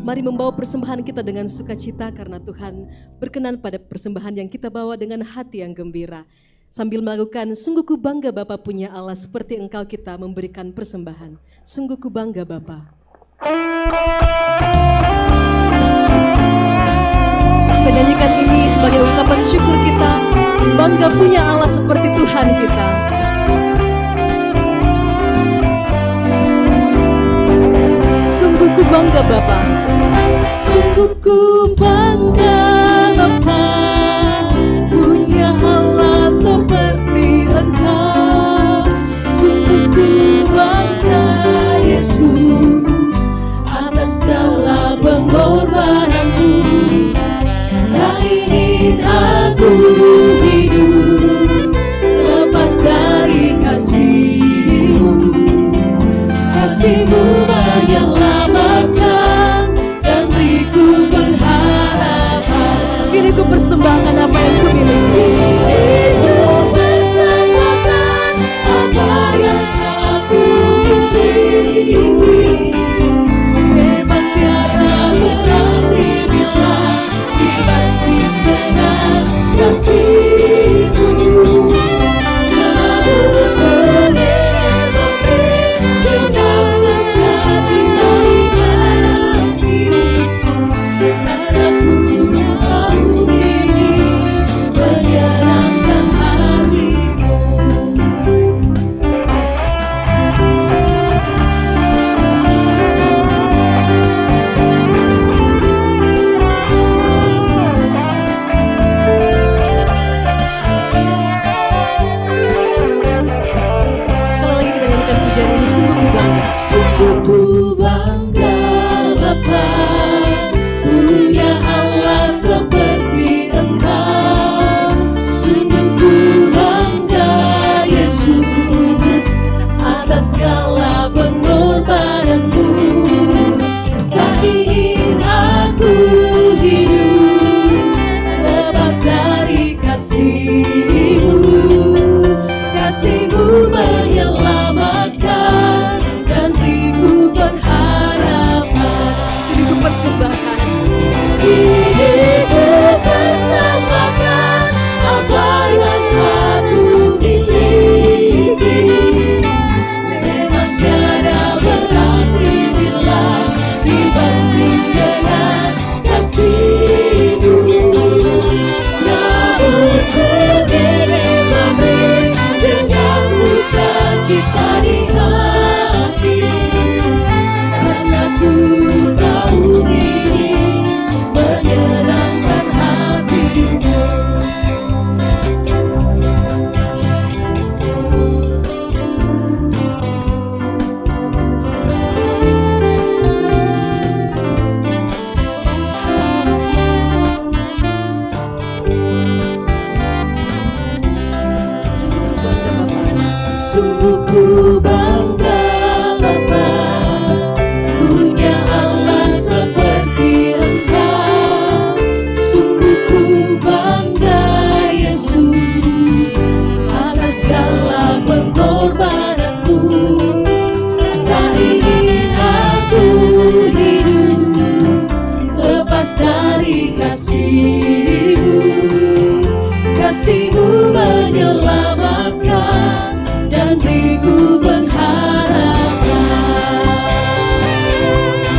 Mari membawa persembahan kita dengan sukacita karena Tuhan berkenan pada persembahan yang kita bawa dengan hati yang gembira. Sambil melakukan, sungguh ku bangga Bapa punya Allah seperti Engkau kita memberikan persembahan. Sungguh ku bangga Bapa. Kita nyanyikan ini sebagai ungkapan syukur kita. Bangga punya Allah seperti Tuhan kita. Sungguh ku bangga Bapa. Sungguh ku bangga Bapa punya Allah seperti Engkau. Sungguh ku bangga Yesus atas segala pengorbananmu. Tak ingin aku hidup lepas dari kasih-Mu. Kasih-Mu menyelamatkan dan beriku pengharapan. Kini ku persembahkan apa yang ku miliki. Ku persembahkan apa yang aku miliki. Memang tiada berarti bila dibanding dengan kasih-Mu. Sungguh ku bangga Bapa punya Allah seperti Engkau. Sungguh ku bangga Yesus atas segala pengorbananmu. Tak ingin aku hidup lepas dari kasih-Mu. Kasih-Mu menyelamatkan dan beriku pengharapan. Kini ku persembahkan. Kini ku persembahkan apa yang aku miliki. Memang tiada berarti bila dibanding dengan kasih-Mu. Namun ku ingin memberi dengan sukacita di hati, karena ku tahu ini menyenangkan hati-Mu. Sungguh ku bangga Bapa punya Allah seperti Engkau. Sungguh ku bangga Yesus atas segala pengorbananmu. Tak ingin aku hidup lepas dari kasih-Mu. Kasih-Mu menyelamatkan dan beriku pengharapan.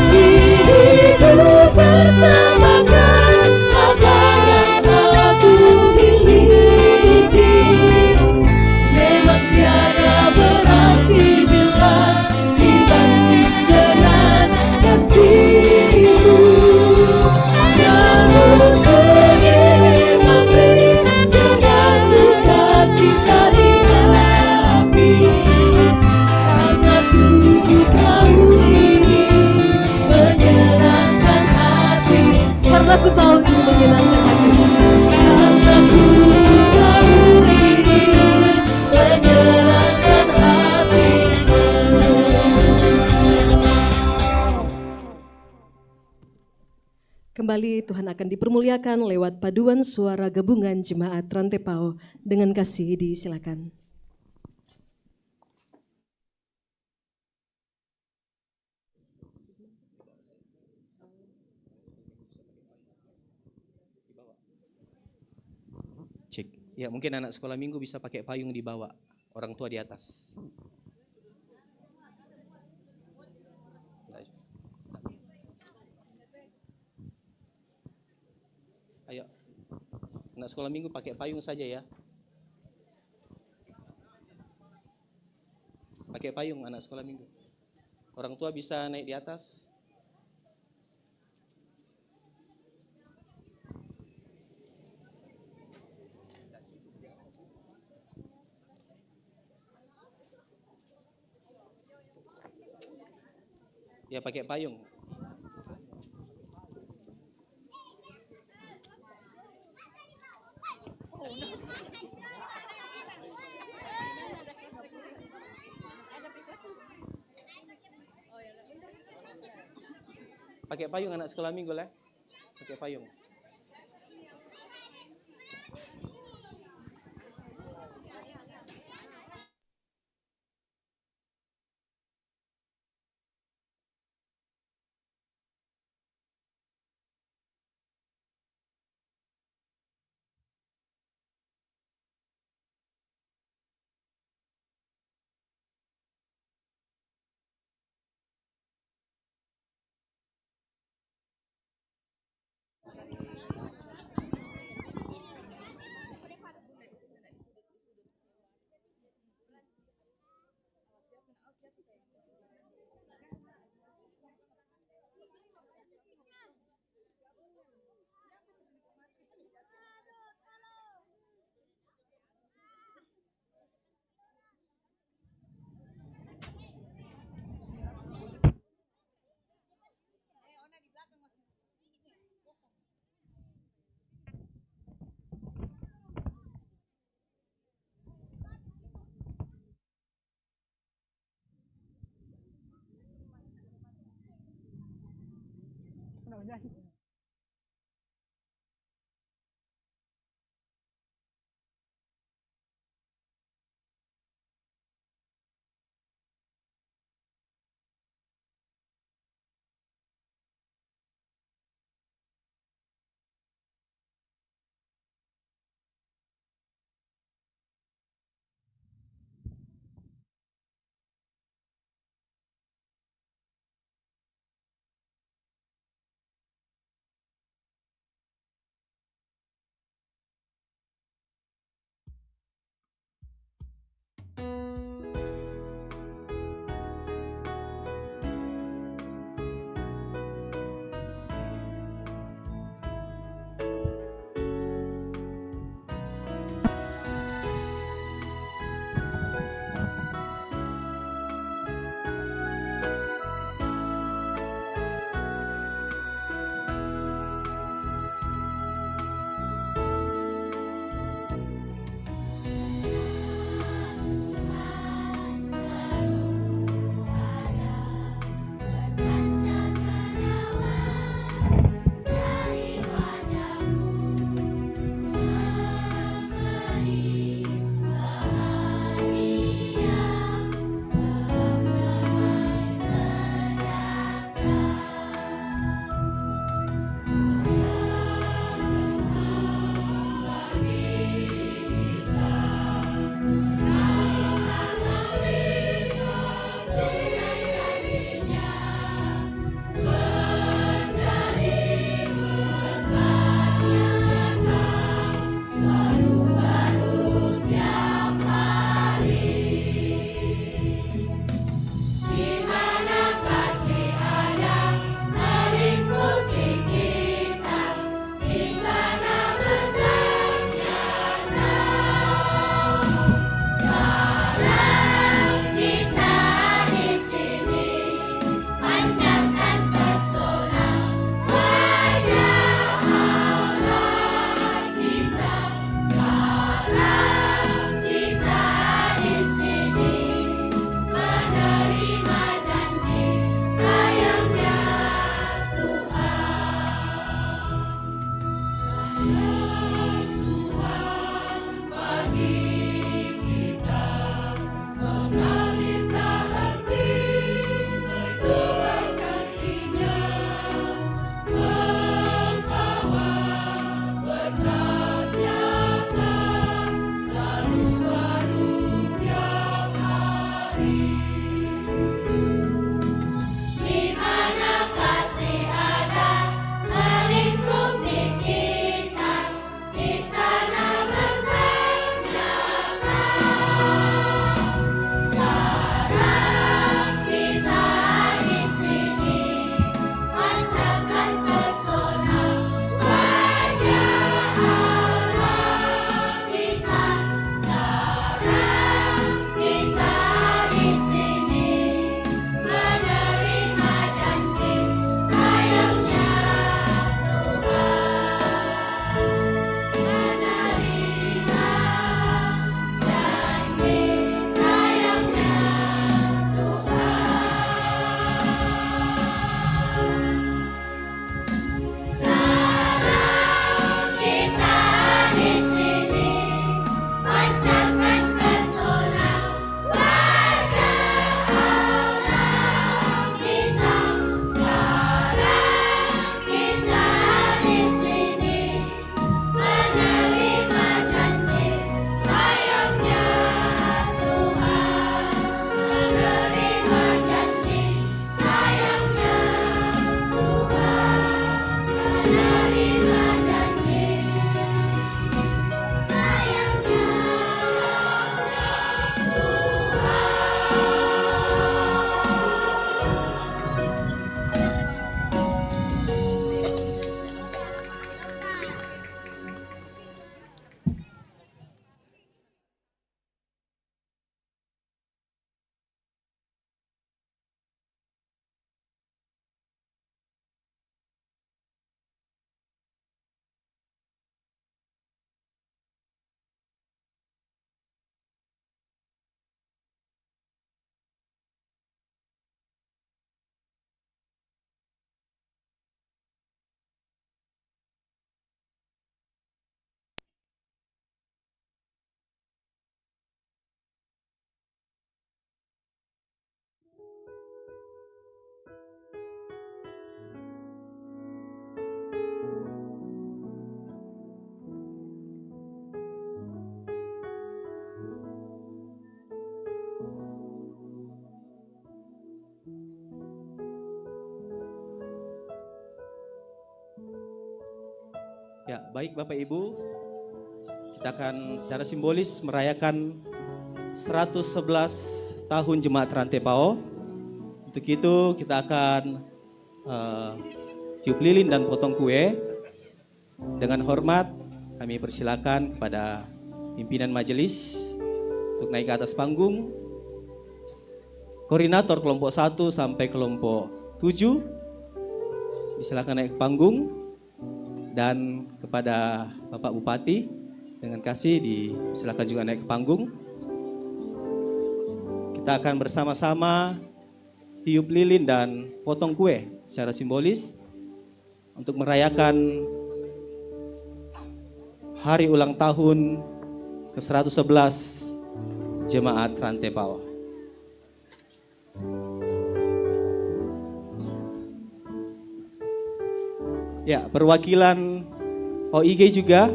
Kini ku persembahkan apa yang aku miliki. Memang tiada berarti bila dibanding dengan kasih-Mu. Namun ku ingin memberi dengan sukacita di hati, karena ku tahu ini menyenangkan hati. Karena ku tahu ini menyenangkan hati-Mu. Karena ku tahu ini menyenangkan hati-Mu. Kembali Tuhan akan dipermuliakan lewat paduan suara gabungan Jemaat Rantepao. Dengan kasih disilakan. Ya, mungkin anak sekolah minggu bisa pakai payung di bawah, orang tua di atas. Ayo, anak sekolah minggu pakai payung saja ya. Pakai payung anak sekolah minggu. Orang tua bisa naik di atas. Ya, pakai payung. Pakai payung anak sekolah minggu lah. Pakai payung. Ya, baik Bapak Ibu, kita akan secara simbolis merayakan 111 tahun Jemaat Rantai Pao. Untuk itu kita akan tiup lilin dan potong kue. Dengan hormat kami persilakan kepada pimpinan majelis untuk naik ke atas panggung. Koordinator kelompok 1 sampai kelompok 7 silakan naik ke panggung, dan kepada Bapak Bupati dengan kasih silakan juga naik ke panggung. Kita akan bersama-sama tiup lilin dan potong kue secara simbolis untuk merayakan hari ulang tahun ke-111 Jemaat Rantai Pao. Ya, perwakilan OIG juga,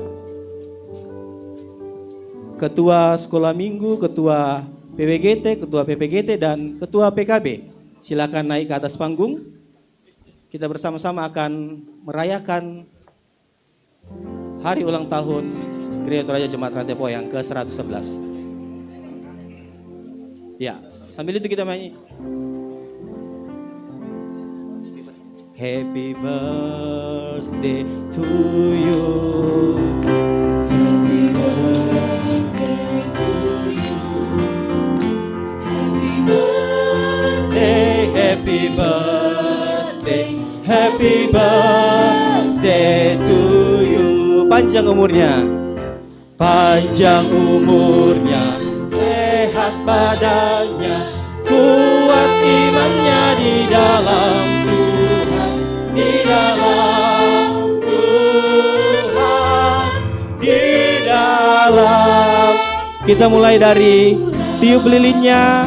Ketua Sekolah Minggu, Ketua PWGT, Ketua PPGT, dan Ketua PKB. Silakan naik ke atas panggung. Kita bersama-sama akan merayakan hari ulang tahun Gereja Toraja Jemaat Rantai Pao yang ke-111. Ya, sambil itu kita nyanyi. Happy birthday to you. Happy birthday to you. Happy birthday. Happy birthday, happy birthday to you. Panjang umurnya, panjang umurnya, sehat badannya, kuat imannya di dalam Tuhan, di dalam Tuhan, di dalam. Kita mulai dari tiup lilinnya.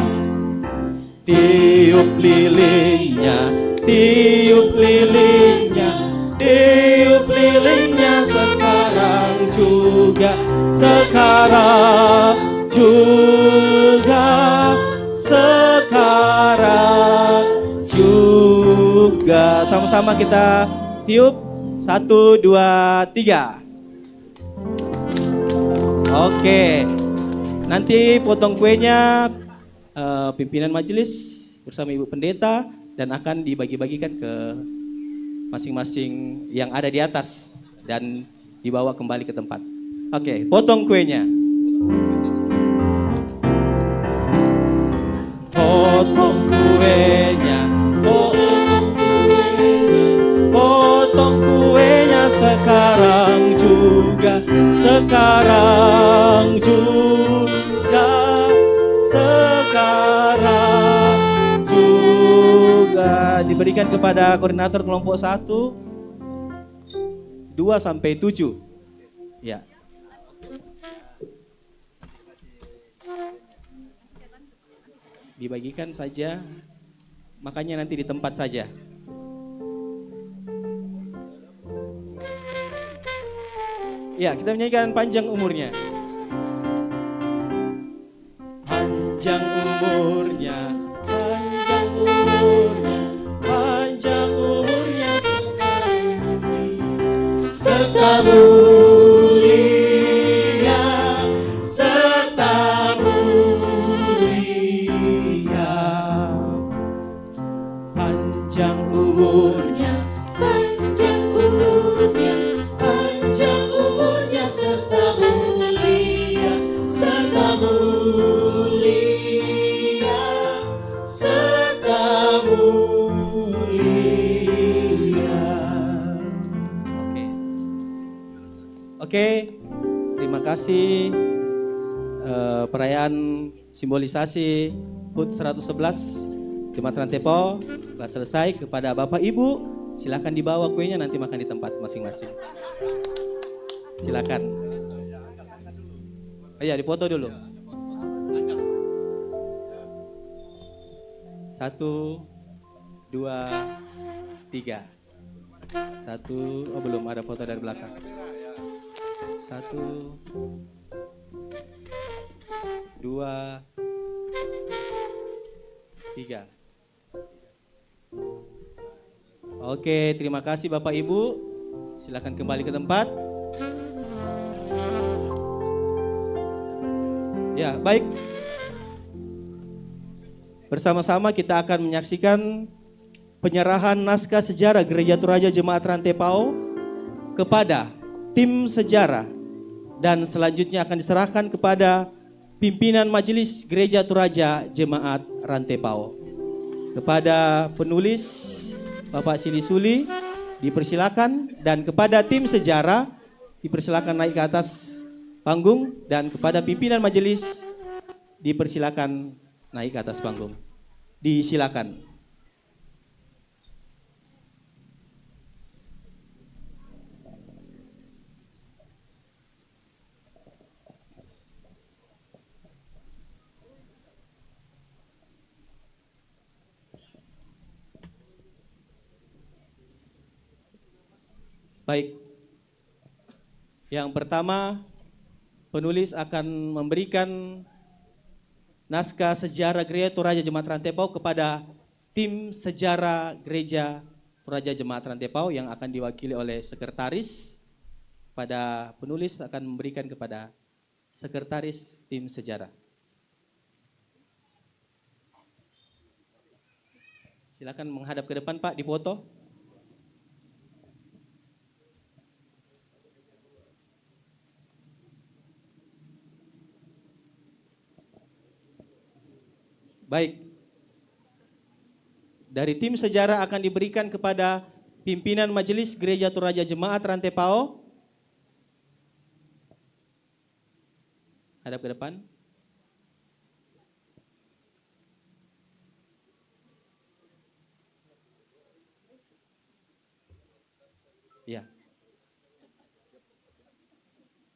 Tiup lilinnya, tiup lilinnya, tiup lilinnya sekarang juga, sekarang juga, sekarang juga. Sama-sama kita tiup, 1, 2, 3. Oke, nanti potong kuenya pimpinan majelis bersama Ibu Pendeta dan akan dibagi-bagikan ke masing-masing yang ada di atas dan dibawa kembali ke tempat. Oke, potong kuenya. Potong kuenya, potong kuenya, potong kuenya sekarang juga, sekarang juga, sekarang juga. Diberikan kepada koordinator kelompok 1, 2 sampai 7. Ya. Dibagikan saja, makanya nanti di tempat saja. Ya, kita menyanyikan panjang umurnya. Panjang umurnya, panjang umurnya, panjang umurnya serta mulia, serta mulia. Panjang umurnya, Panjang umurnya, panjang umurnya serta mulia, serta mulia, serta mulia. Oke, terima kasih. Perayaan simbolisasi HUT 111 Jemaat Rantai Pao telah selesai. Kepada Bapak Ibu, silakan dibawa kuenya, nanti makan di tempat masing-masing. Silakan. Oh iya, dipoto dulu. 1, 2, 3. 1, oh belum ada foto dari belakang. 1, 2, 3. Oke, terima kasih Bapak Ibu. Silakan kembali ke tempat. Ya, baik. Bersama-sama kita akan menyaksikan penyerahan naskah sejarah Gereja Toraja Jemaat Rantepao kepada tim sejarah, dan selanjutnya akan diserahkan kepada pimpinan Majelis Gereja Toraja Jemaat Rantepao. Kepada penulis Bapak Sili Suli dipersilakan, dan kepada tim sejarah dipersilakan naik ke atas panggung, dan kepada pimpinan majelis dipersilakan naik ke atas panggung. Disilakan. Baik. Yang pertama, penulis akan memberikan naskah sejarah Gereja Toraja Jemaat Rantepao kepada tim sejarah Gereja Toraja Jemaat Rantepao yang akan diwakili oleh sekretaris. Pada penulis akan memberikan kepada sekretaris tim sejarah. Silakan menghadap ke depan Pak, dipoto. Baik. Dari tim sejarah akan diberikan kepada pimpinan Majelis Gereja Toraja Jemaat Rantepao. Hadap ke depan. Ya.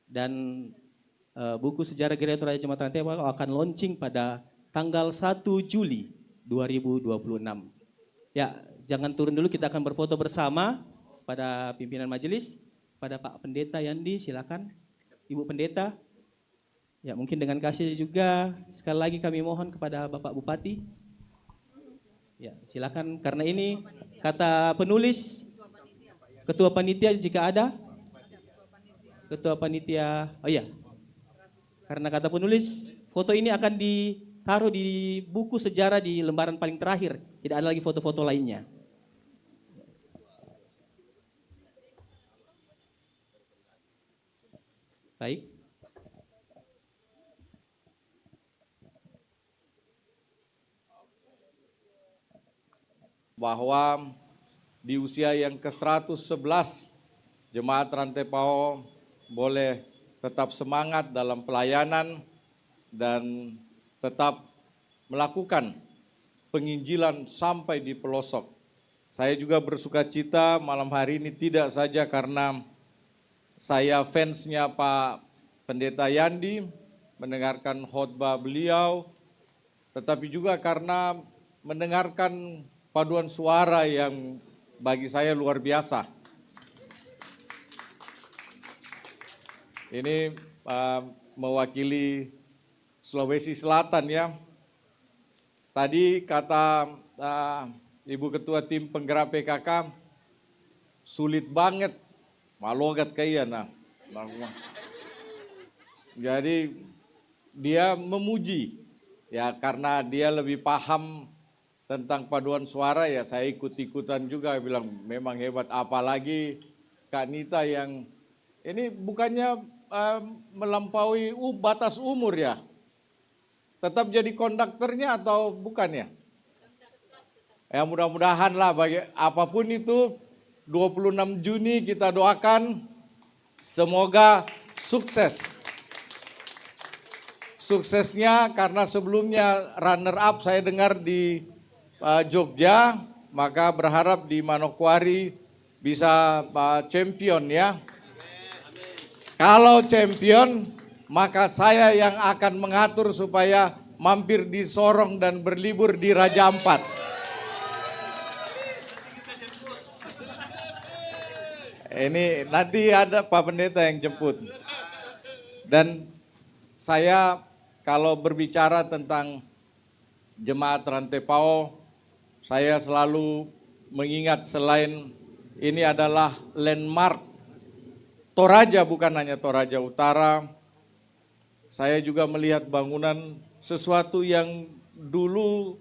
Dan buku sejarah Gereja Toraja Jemaat Rantepao akan launching pada tanggal 1 Juli 2026. Ya, jangan turun dulu, kita akan berfoto bersama pada pimpinan majelis. Pada Pak Pendeta Yandi, silakan. Ibu Pendeta. Ya, mungkin dengan kasih juga sekali lagi kami mohon kepada Bapak Bupati. Ya, silakan, karena ini kata penulis, Ketua Panitia jika ada. Ketua Panitia, oh iya. Karena kata penulis, foto ini akan ditaruh di buku sejarah di lembaran paling terakhir. Tidak ada lagi foto-foto lainnya. Baik. Bahwa di usia yang ke-111 Jemaat Rantepao boleh tetap semangat dalam pelayanan dan tetap melakukan penginjilan sampai di pelosok. Saya juga bersuka cita malam hari ini tidak saja karena saya fansnya Pak Pendeta Yandi, mendengarkan khotbah beliau, tetapi juga karena mendengarkan paduan suara yang bagi saya luar biasa. Ini mewakili Sulawesi Selatan ya. Tadi kata Ibu Ketua Tim Penggerak PKK, sulit banget malogat kayak nah. Jadi dia memuji ya, karena dia lebih paham tentang paduan suara ya, saya ikut-ikutan juga bilang memang hebat, apalagi Kak Nita yang ini bukannya melampaui batas umur ya. Tetap jadi konduktornya atau bukan ya? Ya mudah-mudahan lah, bagi apapun itu 26 Juni kita doakan semoga sukses. Suksesnya karena sebelumnya runner up saya dengar di Jogja, maka berharap di Manokwari bisa champion ya. Kalau champion, maka saya yang akan mengatur supaya mampir di Sorong dan berlibur di Raja Ampat. Ini nanti ada Pak Pendeta yang jemput. Dan saya kalau berbicara tentang Jemaat Rantepao, saya selalu mengingat selain ini adalah landmark Toraja, bukan hanya Toraja Utara, saya juga melihat bangunan sesuatu yang dulu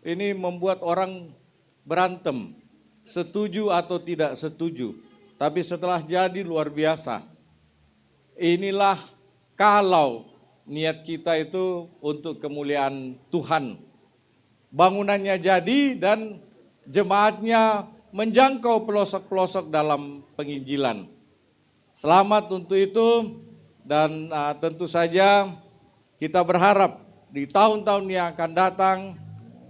ini membuat orang berantem, setuju atau tidak setuju. Tapi setelah jadi luar biasa. Inilah kalau niat kita itu untuk kemuliaan Tuhan. Bangunannya jadi dan jemaatnya menjangkau pelosok-pelosok dalam penginjilan. Selamat untuk itu dan tentu saja kita berharap di tahun-tahun yang akan datang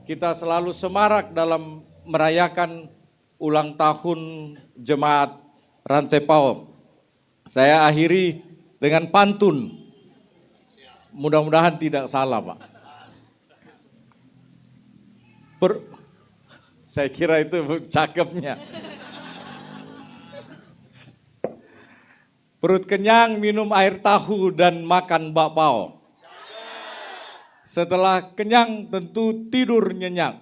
kita selalu semarak dalam merayakan ulang tahun jemaat Rantai Pao. Saya akhiri dengan pantun. Mudah-mudahan tidak salah, Pak. Saya kira itu cakepnya. Perut kenyang minum air tahu dan makan bakpao. Setelah kenyang tentu tidur nyenyak.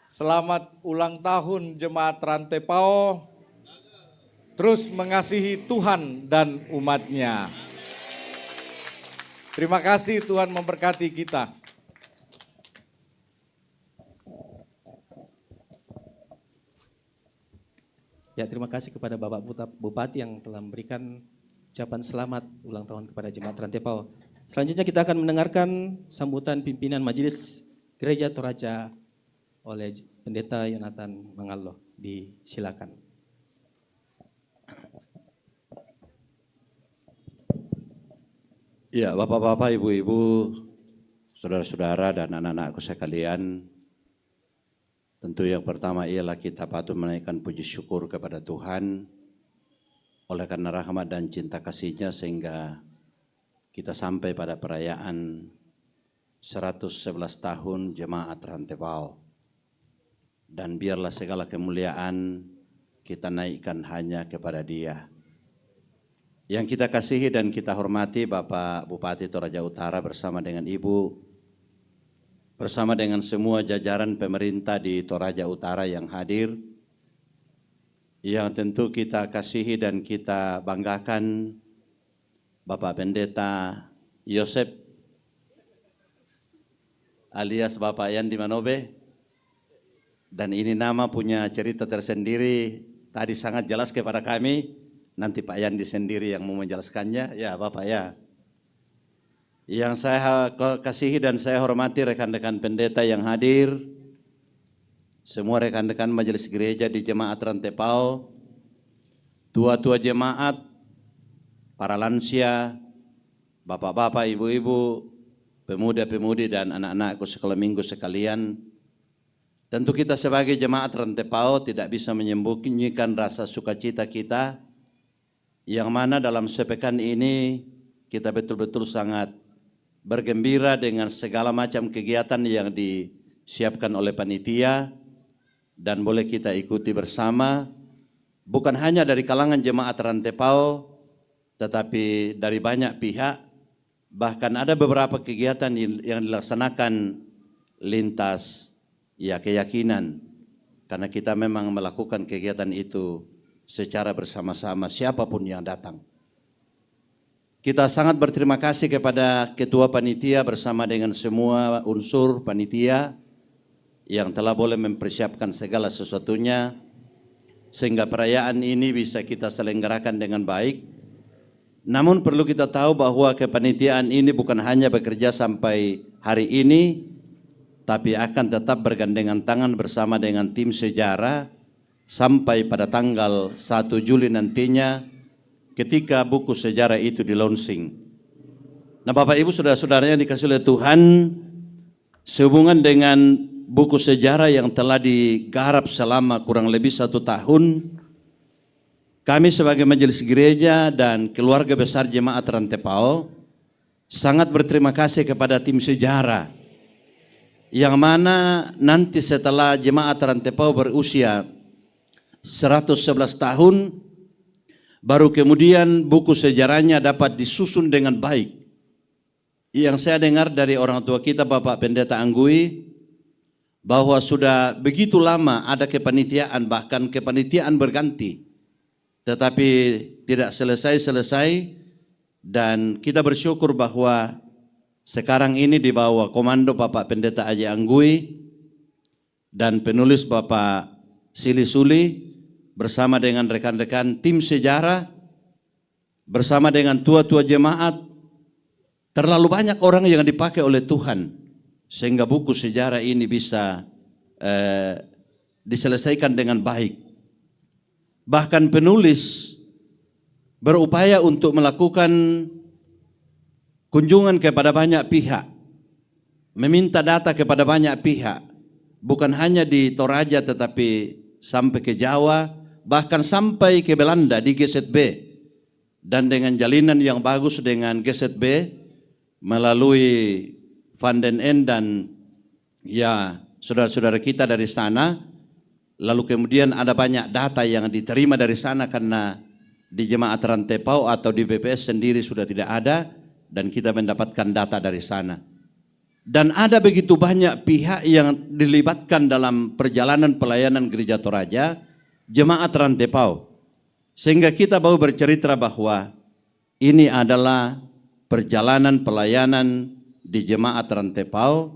Selamat ulang tahun jemaat Rantai Pao. Terus mengasihi Tuhan dan umatnya. Terima kasih, Tuhan memberkati kita. Ya, terima kasih kepada Bapak Bupati yang telah memberikan ucapan selamat ulang tahun kepada Jemaat Rantai Pao. Selanjutnya kita akan mendengarkan sambutan pimpinan Majelis Gereja Toraja oleh Pendeta Yonatan Mangallo. Disilakan. Ya, Bapak-bapak, Ibu-ibu, saudara-saudara dan anak-anakku sekalian, tentu yang pertama ialah kita patut menaikkan puji syukur kepada Tuhan oleh karena rahmat dan cinta kasih-Nya sehingga kita sampai pada perayaan 111 tahun Jemaat Rantai Pao. Dan biarlah segala kemuliaan kita naikkan hanya kepada Dia. Yang kita kasihi dan kita hormati Bapak Bupati Toraja Utara bersama dengan Ibu, bersama dengan semua jajaran pemerintah di Toraja Utara yang hadir, yang tentu kita kasihi dan kita banggakan Bapak Pendeta Yosep alias Bapak Yandi Manobe, dan ini nama punya cerita tersendiri, tadi sangat jelas kepada kami. Nanti Pak Yandi sendiri yang mau menjelaskannya, ya Bapak ya. Yang saya kasihi dan saya hormati rekan-rekan pendeta yang hadir, semua rekan-rekan majelis gereja di Jemaat Rantai Pao, tua-tua jemaat, para lansia, bapak-bapak, ibu-ibu, pemuda-pemudi dan anak-anakku sekolah minggu sekalian. Tentu kita sebagai Jemaat Rantai Pao tidak bisa menyembunyikan rasa sukacita kita, yang mana dalam sepekan ini kita betul-betul sangat bergembira dengan segala macam kegiatan yang disiapkan oleh panitia dan boleh kita ikuti bersama, bukan hanya dari kalangan Jemaat Rantai Pao, tetapi dari banyak pihak. Bahkan ada beberapa kegiatan yang dilaksanakan lintas keyakinan, karena kita memang melakukan kegiatan itu secara bersama-sama siapapun yang datang. Kita sangat berterima kasih kepada Ketua Panitia bersama dengan semua unsur panitia yang telah boleh mempersiapkan segala sesuatunya sehingga perayaan ini bisa kita selenggarakan dengan baik. Namun perlu kita tahu bahwa kepanitiaan ini bukan hanya bekerja sampai hari ini, tapi akan tetap bergandengan tangan bersama dengan tim sejarah sampai pada tanggal 1 Juli nantinya ketika buku sejarah itu di launching. Nah Bapak Ibu saudara-saudaranya dikasih oleh Tuhan, sehubungan dengan buku sejarah yang telah digarap selama kurang lebih 1 tahun, kami sebagai majelis gereja dan keluarga besar Jemaat Rantai Pao sangat berterima kasih kepada tim sejarah yang mana nanti setelah Jemaat Rantai Pao berusia 111 tahun, baru kemudian buku sejarahnya dapat disusun dengan baik. Yang saya dengar dari orang tua kita Bapak Pendeta Anggui, bahwa sudah begitu lama ada kepanitiaan, bahkan kepanitiaan berganti, tetapi tidak selesai-selesai, Dan kita bersyukur bahwa sekarang ini di bawah komando Bapak Pendeta Aji Anggui dan penulis Bapak Sili Suli bersama dengan rekan-rekan tim sejarah, bersama dengan tua-tua jemaat, terlalu banyak orang yang dipakai oleh Tuhan sehingga buku sejarah ini bisa diselesaikan dengan baik. Bahkan penulis berupaya untuk melakukan kunjungan kepada banyak pihak, meminta data kepada banyak pihak, bukan hanya di Toraja tetapi sampai ke Jawa, bahkan sampai ke Belanda di GZB, dan dengan jalinan yang bagus dengan GZB melalui Van den N dan ya saudara-saudara kita dari sana. Lalu kemudian ada banyak data yang diterima dari sana karena di Jemaat Rantepau atau di BPS sendiri sudah tidak ada, dan kita mendapatkan data dari sana. Dan ada begitu banyak pihak yang dilibatkan dalam perjalanan pelayanan Gereja Toraja, Jemaat Rantepau. Sehingga kita mau bercerita bahwa ini adalah perjalanan pelayanan di Jemaat Rantepau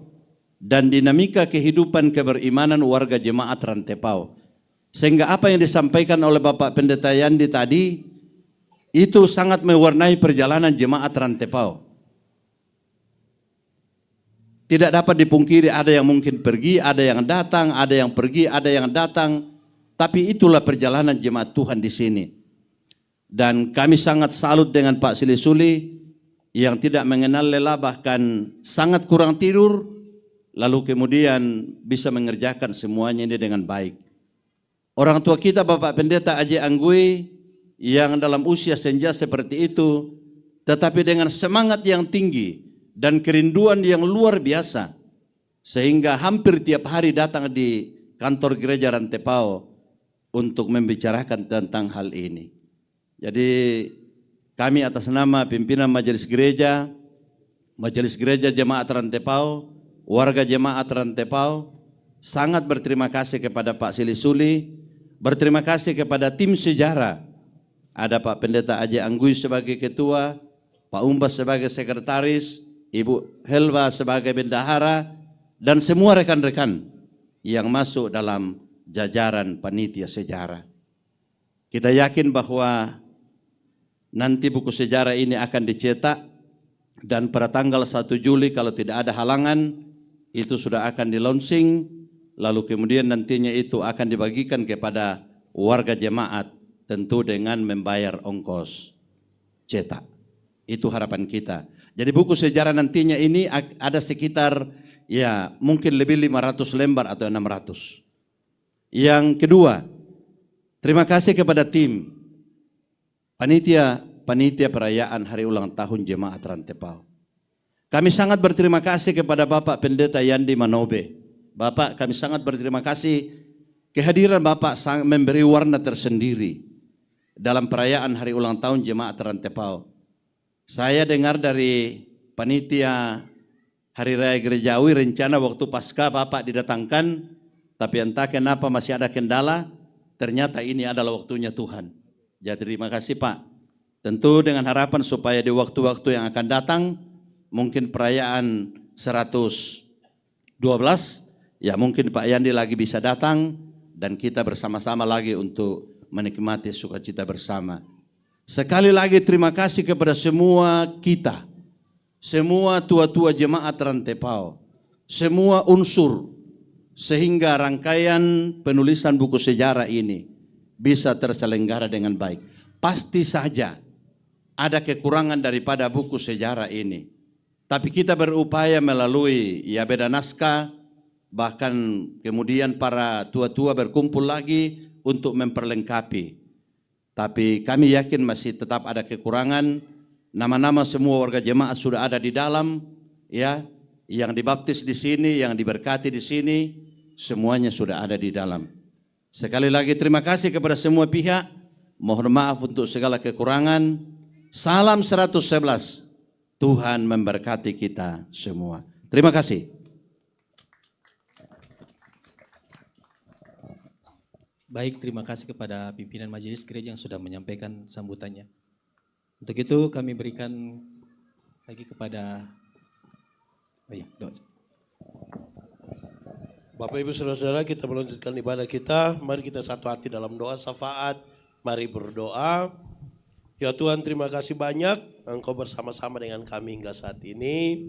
dan dinamika kehidupan keberimanan warga Jemaat Rantepau. Sehingga apa yang disampaikan oleh Bapak Pendeta Yandi tadi itu sangat mewarnai perjalanan Jemaat Rantepau. Tidak dapat dipungkiri, ada yang mungkin pergi, ada yang datang, ada yang pergi, ada yang datang. Tapi itulah perjalanan jemaat Tuhan di sini. Dan kami sangat salut dengan Pak Sili Suli yang tidak mengenal lelah, bahkan sangat kurang tidur, lalu kemudian bisa mengerjakan semuanya ini dengan baik. Orang tua kita Bapak Pendeta Aji Anggui yang dalam usia senja seperti itu, tetapi dengan semangat yang tinggi dan kerinduan yang luar biasa, sehingga hampir tiap hari datang di kantor gereja Rantepau untuk membicarakan tentang hal ini. Jadi kami atas nama pimpinan Majelis Gereja Jemaat Rantepau, warga Jemaat Rantepau, sangat berterima kasih kepada Pak Sili Suli, berterima kasih kepada tim sejarah. Ada Pak Pendeta Aji Anggui sebagai ketua, Pak Umbas sebagai sekretaris, Ibu Helva sebagai bendahara, dan semua rekan-rekan yang masuk dalam jajaran panitia sejarah. Kita yakin bahwa nanti buku sejarah ini akan dicetak dan pada tanggal 1 Juli kalau tidak ada halangan itu sudah akan di-launching, lalu kemudian nantinya itu akan dibagikan kepada warga jemaat tentu dengan membayar ongkos cetak. Itu harapan kita. Jadi buku sejarah nantinya ini ada sekitar ya mungkin lebih 500 lembar atau 600. Yang kedua, terima kasih kepada tim panitia perayaan hari ulang tahun Jemaat Rantepau. Kami sangat berterima kasih kepada Bapak Pendeta Yandi Manobe. Bapak, kami sangat berterima kasih kehadiran Bapak memberi warna tersendiri dalam perayaan hari ulang tahun Jemaat Rantepau. Saya dengar dari panitia Hari Raya Gerejawi rencana waktu Paskah Bapak didatangkan, tapi entah kenapa masih ada kendala, ternyata ini adalah waktunya Tuhan. Jadi terima kasih Pak. Tentu dengan harapan supaya di waktu-waktu yang akan datang, mungkin perayaan 112, ya mungkin Pak Yandi lagi bisa datang, dan kita bersama-sama lagi untuk menikmati sukacita bersama. Sekali lagi terima kasih kepada semua kita, semua tua-tua jemaat Rantepau, semua unsur, sehingga rangkaian penulisan buku sejarah ini bisa terselenggara dengan baik. Pasti saja ada kekurangan daripada buku sejarah ini, tapi kita berupaya melalui ya beda naskah, bahkan kemudian para tua-tua berkumpul lagi untuk memperlengkapi. Tapi kami yakin masih tetap ada kekurangan. Nama-nama semua warga jemaat sudah ada di dalam, ya, yang dibaptis di sini, yang diberkati di sini, semuanya sudah ada di dalam. Sekali lagi terima kasih kepada semua pihak. Mohon maaf untuk segala kekurangan. Salam 111. Tuhan memberkati kita semua. Terima kasih. Baik, terima kasih kepada pimpinan majelis gereja yang sudah menyampaikan sambutannya. Untuk itu kami berikan lagi kepada doa. Bapak Ibu Saudara-saudara, kita melanjutkan ibadah kita. Mari kita satu hati dalam doa syafaat. Mari berdoa. Ya Tuhan, terima kasih banyak Engkau bersama-sama dengan kami hingga saat ini.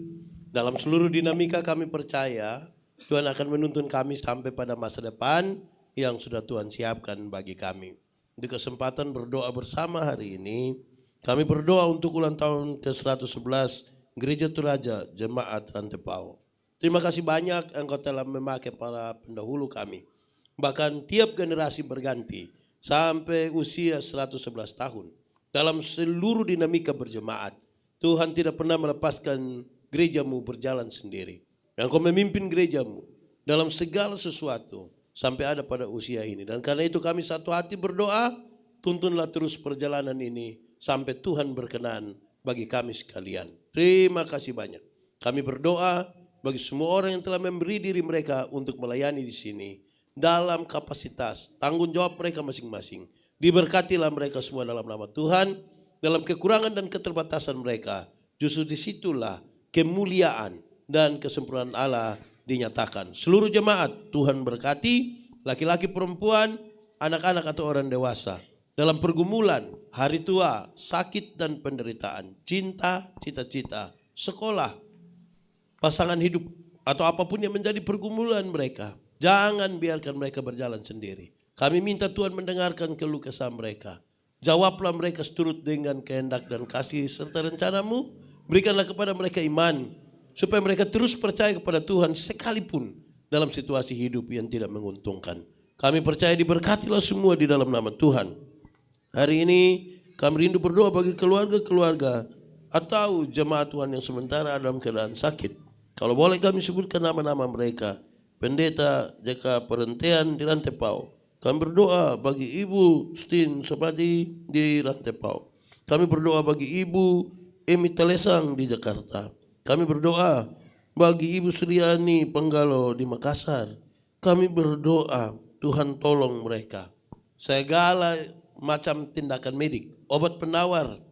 Dalam seluruh dinamika kami percaya Tuhan akan menuntun kami sampai pada masa depan yang sudah Tuhan siapkan bagi kami. Di kesempatan berdoa bersama hari ini, kami berdoa untuk ulang tahun ke-111 Gereja Toraja Jemaat Rantepao. Terima kasih banyak Engkau telah memakai para pendahulu kami. Bahkan tiap generasi berganti sampai usia 111 tahun. Dalam seluruh dinamika berjemaat, Tuhan tidak pernah melepaskan gerejamu berjalan sendiri. Engkau memimpin gerejamu dalam segala sesuatu sampai ada pada usia ini. Dan karena itu kami satu hati berdoa, tuntunlah terus perjalanan ini sampai Tuhan berkenan bagi kami sekalian. Terima kasih banyak. Kami berdoa bagi semua orang yang telah memberi diri mereka untuk melayani di sini dalam kapasitas tanggung jawab mereka masing-masing. Diberkatilah mereka semua dalam nama Tuhan. Dalam kekurangan dan keterbatasan mereka, justru disitulah kemuliaan dan kesempurnaan Allah dinyatakan. Seluruh jemaat Tuhan berkati, laki-laki, perempuan, anak-anak atau orang dewasa. Dalam pergumulan, hari tua, sakit dan penderitaan, cinta, cita-cita, sekolah, pasangan hidup, atau apapun yang menjadi pergumulan mereka. Jangan biarkan mereka berjalan sendiri. Kami minta Tuhan mendengarkan keluh kesah mereka. Jawablah mereka seturut dengan kehendak dan kasih serta rencanamu. Berikanlah kepada mereka iman, supaya mereka terus percaya kepada Tuhan sekalipun dalam situasi hidup yang tidak menguntungkan. Kami percaya diberkatilah semua di dalam nama Tuhan. Hari ini kami rindu berdoa bagi keluarga-keluarga atau jemaat Tuhan yang sementara dalam keadaan sakit. Kalau boleh kami sebutkan nama-nama mereka. Pendeta JK Perhentian di Rantepao. Kami berdoa bagi Ibu Stin Sabadi di Rantepao. Kami berdoa bagi Ibu Emi Telesang di Jakarta. Kami berdoa bagi Ibu Sriani Penggalo di Makassar. Kami berdoa Tuhan tolong mereka. Segala macam tindakan medik, obat penawar,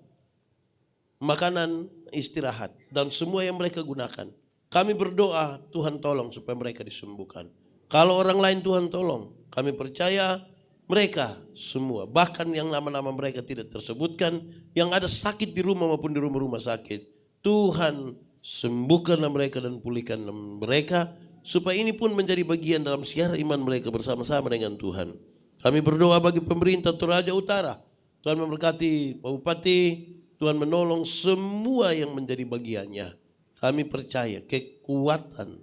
makanan istirahat, dan semua yang mereka gunakan. Kami berdoa Tuhan tolong supaya mereka disembuhkan. Kalau orang lain Tuhan tolong, kami percaya mereka semua, bahkan yang nama-nama mereka tidak tersebutkan, yang ada sakit di rumah maupun di rumah-rumah sakit, Tuhan sembuhkanlah mereka dan pulihkan mereka, supaya ini pun menjadi bagian dalam siar iman mereka bersama-sama dengan Tuhan. Kami berdoa bagi pemerintah Toraja Utara, Tuhan memberkati Pak Bupati, Tuhan menolong semua yang menjadi bagiannya. Kami percaya kekuatan,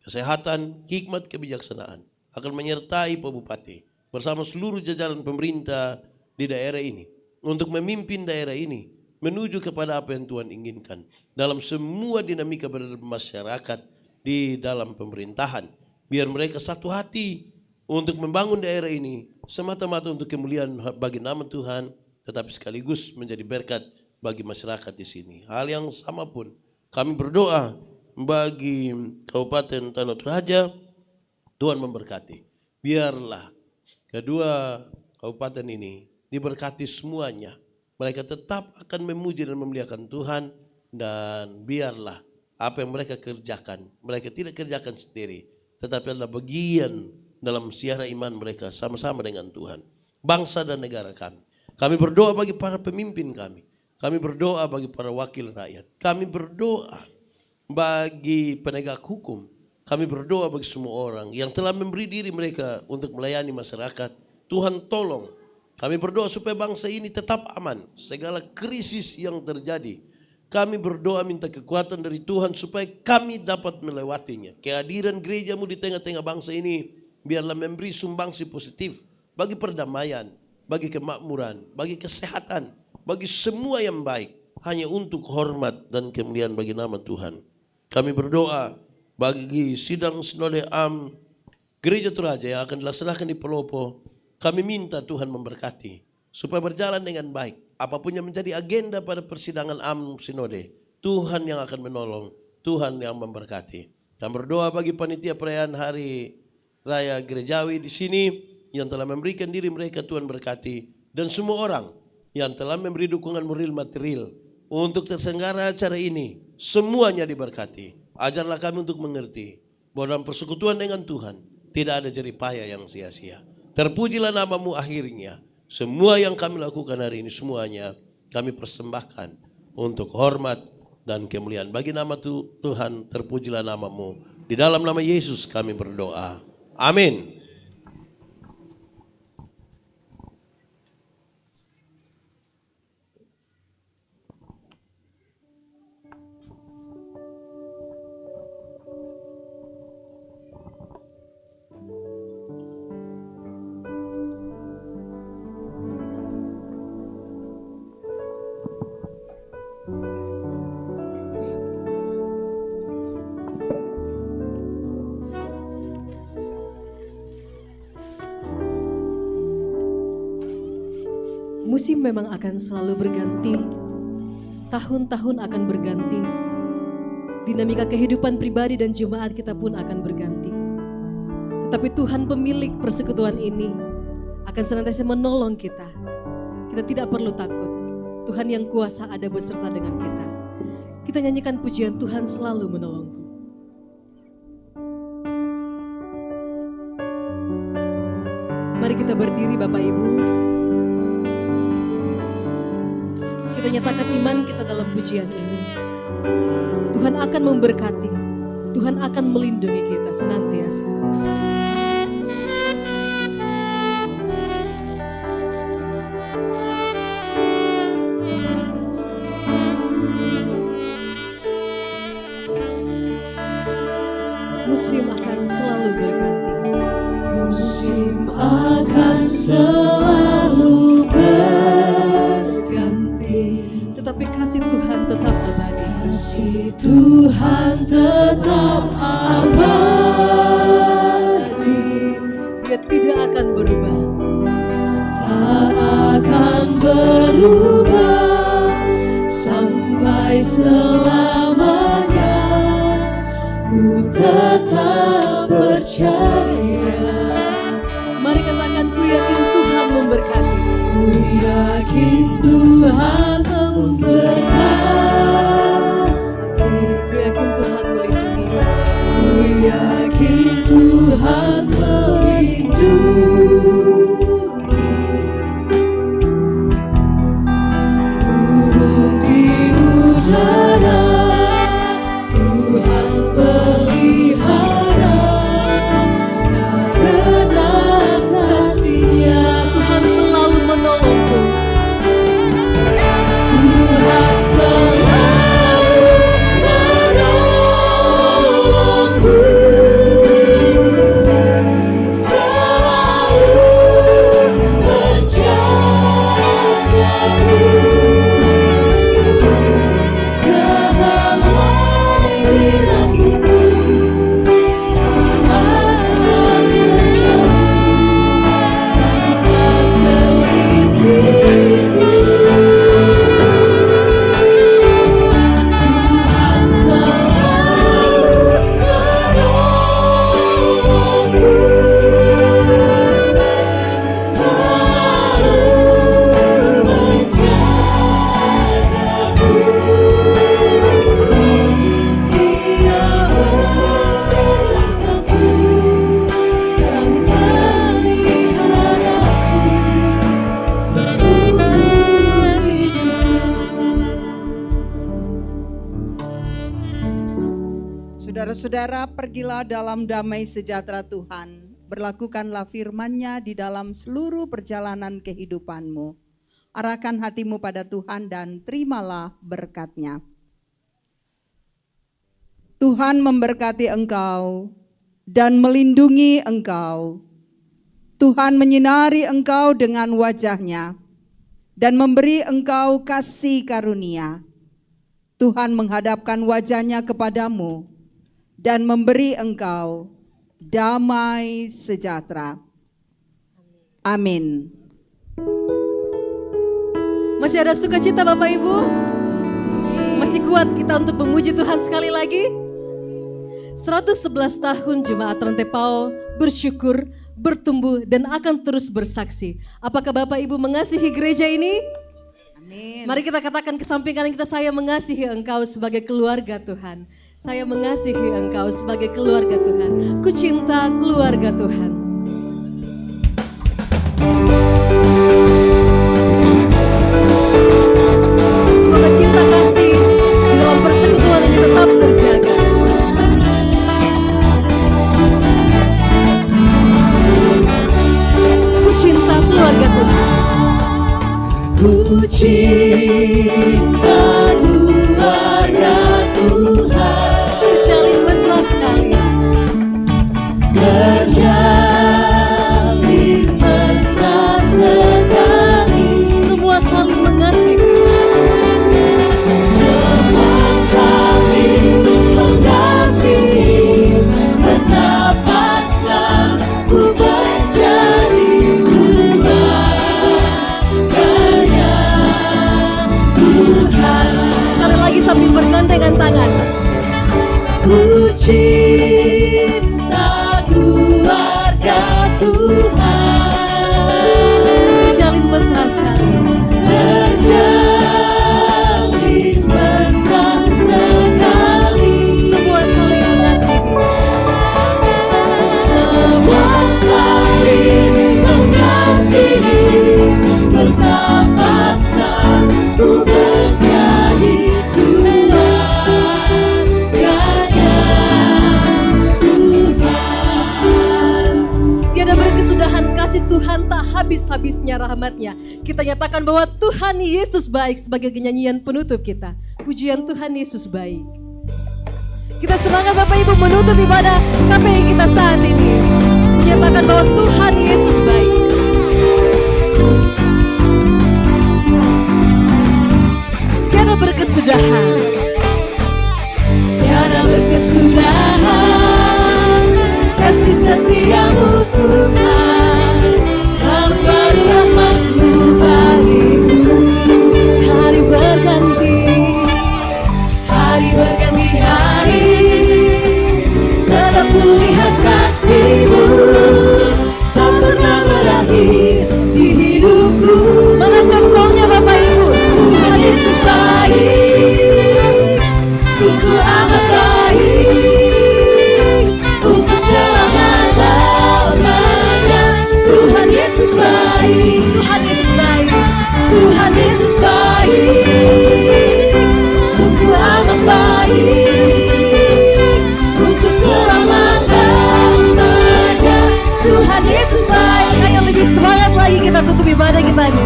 kesehatan, hikmat, kebijaksanaan akan menyertai Pak Bupati bersama seluruh jajaran pemerintah di daerah ini untuk memimpin daerah ini menuju kepada apa yang Tuhan inginkan dalam semua dinamika bermasyarakat di dalam pemerintahan. Biar mereka satu hati untuk membangun daerah ini semata-mata untuk kemuliaan bagi nama Tuhan, tetapi sekaligus menjadi berkat bagi masyarakat di sini. Hal yang sama pun kami berdoa bagi Kabupaten Tanah Toraja, Tuhan memberkati. Biarlah kedua kabupaten ini diberkati semuanya. Mereka tetap akan memuji dan memuliakan Tuhan, dan biarlah apa yang mereka kerjakan, mereka tidak kerjakan sendiri, tetapi adalah bagian dalam siara iman mereka sama-sama dengan Tuhan. Bangsa dan negara kami. Kami berdoa bagi para pemimpin kami. Kami berdoa bagi para wakil rakyat. Kami berdoa bagi penegak hukum. Kami berdoa bagi semua orang yang telah memberi diri mereka untuk melayani masyarakat. Tuhan tolong. Kami berdoa supaya bangsa ini tetap aman. Segala krisis yang terjadi, kami berdoa minta kekuatan dari Tuhan supaya kami dapat melewatinya. Kehadiran gerejamu di tengah-tengah bangsa ini biarlah memberi sumbangsi positif bagi perdamaian, bagi kemakmuran, bagi kesehatan, bagi semua yang baik, hanya untuk hormat dan kemuliaan bagi nama Tuhan. Kami berdoa bagi sidang Sinode Am Gereja Toraja yang akan dilaksanakan di Pelopo. Kami minta Tuhan memberkati supaya berjalan dengan baik. Apapun yang menjadi agenda pada persidangan Am Sinode, Tuhan yang akan menolong, Tuhan yang memberkati. Kami berdoa bagi panitia perayaan Hari Raya Gerejawi di sini yang telah memberikan diri mereka, Tuhan berkati, dan semua orang yang telah memberi dukungan moral material untuk terselenggara acara ini. Semuanya diberkati. Ajarlah kami untuk mengerti bahwa dalam persekutuan dengan Tuhan tidak ada jerih payah yang sia-sia. Terpujilah namamu akhirnya. Semua yang kami lakukan hari ini semuanya kami persembahkan untuk hormat dan kemuliaan bagi nama Tuhan. Terpujilah namamu. Di dalam nama Yesus kami berdoa. Amin. Musim memang akan selalu berganti, tahun-tahun akan berganti, dinamika kehidupan pribadi dan jemaat kita pun akan berganti. Tetapi Tuhan pemilik persekutuan ini akan senantiasa menolong kita. Kita tidak perlu takut, Tuhan yang kuasa ada beserta dengan kita. Kita nyanyikan pujian Tuhan selalu menolongku. Mari kita berdiri Bapak Ibu. Kita nyatakan iman kita dalam pujian ini. Tuhan akan memberkati, Tuhan akan melindungi kita senantiasa. Musim akan selalu berganti. Musim akan selalu berganti, tetapi kasih Tuhan tetap abadi. Kasih Tuhan tetap abadi. Dia tidak akan berubah, tak akan berubah sampai selamanya. Ku tetap percaya. Mari katakan, ku yakin Tuhan memberkati. Ku yakin Tuhan memberkati. Ku yakin Tuhan melindungi. Ku yakin Tuhan melindungi. Burung di udara Tuhan pelihara, karena kasih-Nya Tuhan selalu menolongku. Tuhan selalu menolongku, selalu menjagaku, sehelai rambutku tak akan terjatuh tanpa selisihku. Tuhan selalu menolongku, selalu menjagaku. Dia memeliharaku dan peliharaku seumur hidupku. Saudara-saudara, pergilah dalam damai sejahtera Tuhan. Berlakukanlah firman-Nya di dalam seluruh perjalanan kehidupanmu. Arahkan hatimu pada Tuhan dan terimalah berkat-Nya. Tuhan memberkati engkau dan melindungi engkau. Tuhan menyinari engkau dengan wajah-Nya dan memberi engkau kasih karunia. Tuhan menghadapkan wajah-Nya kepadamu dan memberi engkau damai sejahtera. Amin. Masih ada sukacita Bapak Ibu? Masih kuat kita untuk memuji Tuhan sekali lagi? 111 tahun Jemaat Rantai Pau bersyukur, bertumbuh dan akan terus bersaksi. Apakah Bapak Ibu mengasihi gereja ini? Amin. Mari kita katakan ke samping kanan kita, saya mengasihi Engkau sebagai keluarga Tuhan. Saya mengasihi Engkau sebagai keluarga Tuhan. Ku cinta keluarga Tuhan. Semoga cinta kasih di dalam persekutuan ini tetap terjaga. Ku cinta keluarga Tuhan. Ku cinta keluarga Tuhan, Terjalin mesra sekali. terjalin mesra sekali, Semua saling mengasihi. semua saling mengasihi, menapaskan ku menjadi keluarganya Tuhan. Sekali lagi sambil bergandengan tangan. Ku cinta keluarga Tuhan, Terjalin mesra sekali. terjalin mesra sekali, Semua saling mengasihi. semua saling mengasihi, menapaskan ku menjadi keluarganya Tuhan. Tiada berkesudahan kasih Tuhan, tak habis-habisnya rahmatnya. Kita nyatakan bahwa Tuhan Yesus baik sebagai nyanyian penutup kita. Pujian Tuhan Yesus baik. Kita semangat Bapak Ibu menutup ibadah KPI kita saat ini. Menyatakan bahwa Tuhan Yesus baik. Tiada berkesudahan. Tiada berkesudahan kasih setiamu Tuhan, selalu baru rahmat-Mu bagiku. Hari berganti. Hari berganti hari, tetap kulihat kasih-Mu, tak pernah berakhir di hidupku. Mana jempolnya Bapak Ibu? Tuhan Yesus baik, sungguh amat baik, untuk selama-lamanya. Tuhan Yesus baik, Tuhan Yesus baik. Tuhan Yesus baik, sungguh amat baik, untuk selama-lamanya. Tuhan Yesus baik. Ayo lebih semangat lagi kita tutup ibadah kita ini.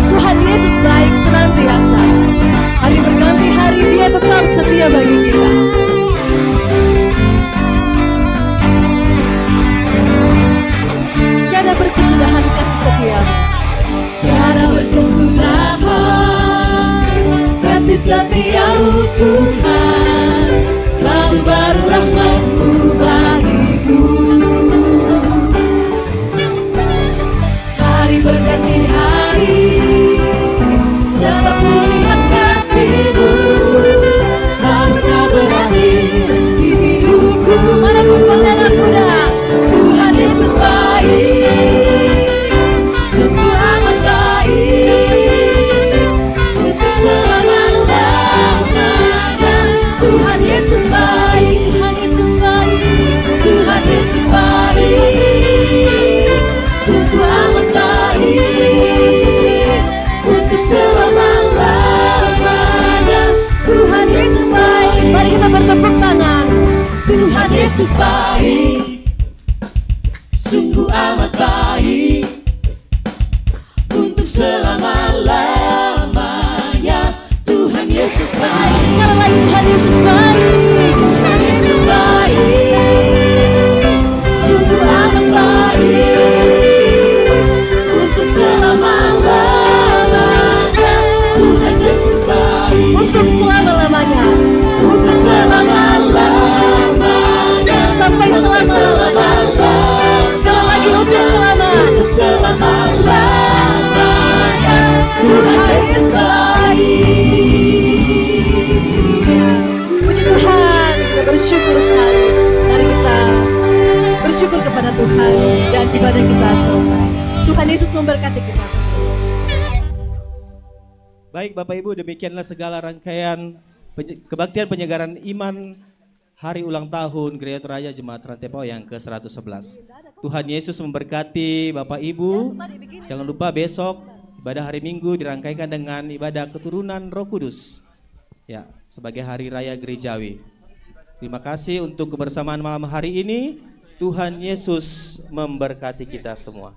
Tuhan Yesus baik senantiasa. Hari berganti hari, Dia tetap setia bagi kita. Tiada berkesudahan kasih setia. Tiada berkesudahan kasih setiamu Tuhan, selalu baru rahmat-Mu bagiku. Hari berganti hari, dapat kulihat kasih-Mu, tak pernah berakhir di hidupku. Mana jempolnya anak muda? Tuhan Yesus baik, sungguh amat baik, untuk selama-lamanya. Tuhan Yesus baik, Tuhan Yesus baik, Tuhan Yesus baik, sungguh amat baik, untuk selama-lamanya. Tuhan Yesus baik. Mari kita bertepuk tangan. Tuhan Yesus baik, sungguh amat baik, untuk selama-lamanya. Tuhan Yesus baik. Sekali lagi Tuhan Yesus baik. Tuhan Yesus baik, sungguh amat baik, untuk selama-lamanya. Tuhan Yesus baik, Untuk selama-lamanya. untuk selama-lamanya. Sampai selama-lamanya. Sekali lagi untuk selama. Untuk selama-lamanya. Tuhan Yesus baik. Puji Tuhan, kita bersyukur sekali. Mari kita bersyukur kepada Tuhan dan ibadah kita selesai. Tuhan Yesus memberkati kita. Baik Bapak Ibu, demikianlah segala rangkaian kebaktian penyegaran iman hari ulang tahun Gereja Raya Jemaat Rantepao yang ke-111. Tuhan Yesus memberkati Bapak Ibu. Jangan lupa besok ibadah hari Minggu dirangkaikan dengan ibadah keturunan Roh Kudus. Ya, sebagai hari raya gerejawi. Terima kasih untuk kebersamaan malam hari ini. Tuhan Yesus memberkati kita semua.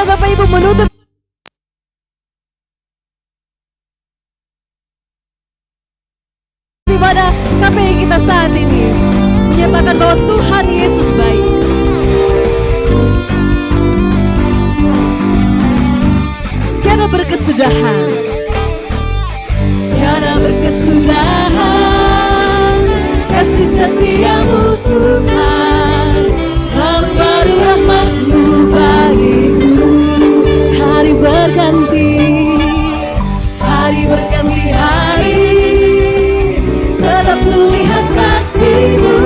Bapak Ibu menutup ibadah KPI kita saat ini, menyatakan bahwa Tuhan Yesus baik. Tiada berkesudahan, tiada berkesudahan, kasih setiamu Tuhan, selalu baru rahmat-Mu bagiku. Hari berganti hari, tetap kulihat kasih-Mu,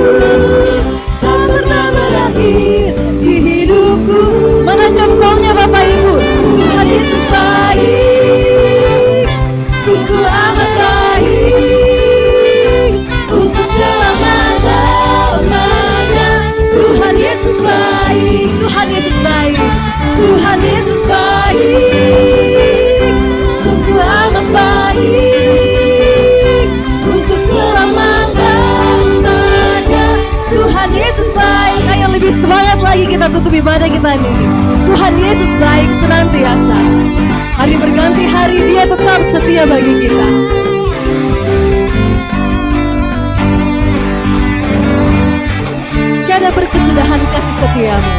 tak pernah berakhir di hidupku. Mana jempolnya Bapak Ibu? Tuhan Yesus baik, sungguh amat baik, untuk selama-lamanya. Tuhan Yesus baik, Tuhan Yesus baik, Tuhan Yesus baik, sungguh amat baik, untuk selama-lamanya. Tuhan Yesus baik. Ayo lebih semangat lagi kita tutup ibadah kita ini. Tuhan Yesus baik senantiasa. Hari berganti hari, Dia tetap setia bagi kita. Tiada berkesudahan kasih setiamu,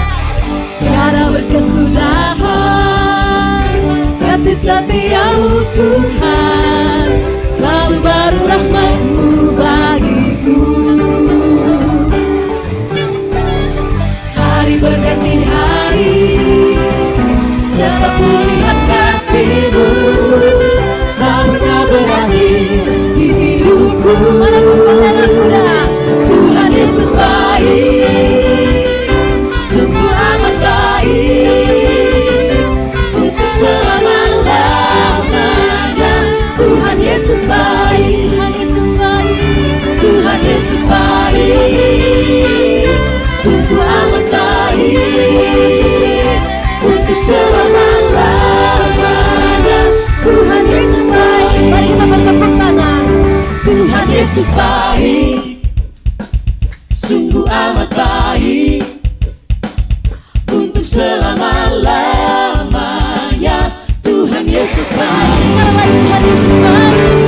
tiada berkesudahan kasih setiamu Tuhan, selalu baru rahmat-Mu bagiku. Hari berganti hari, dapat kulihat kasih-Mu, tak pernah berakhir di hidupku. Mana jempolnya anak muda? Tuhan Yesus baik, sungguh amat baik, untuk selama-lamanya. Tuhan Yesus baik, Tuhan Yesus baik, Tuhan Yesus baik, sungguh amat baik, untuk selama-lamanya. Tuhan Yesus baik. Mari kita bertepuk tangan. Tuhan Yesus baik, sungguh amat baik, untuk selama-lamanya. Tuhan Yesus baik. Sekali lagi Tuhan Yesus baik.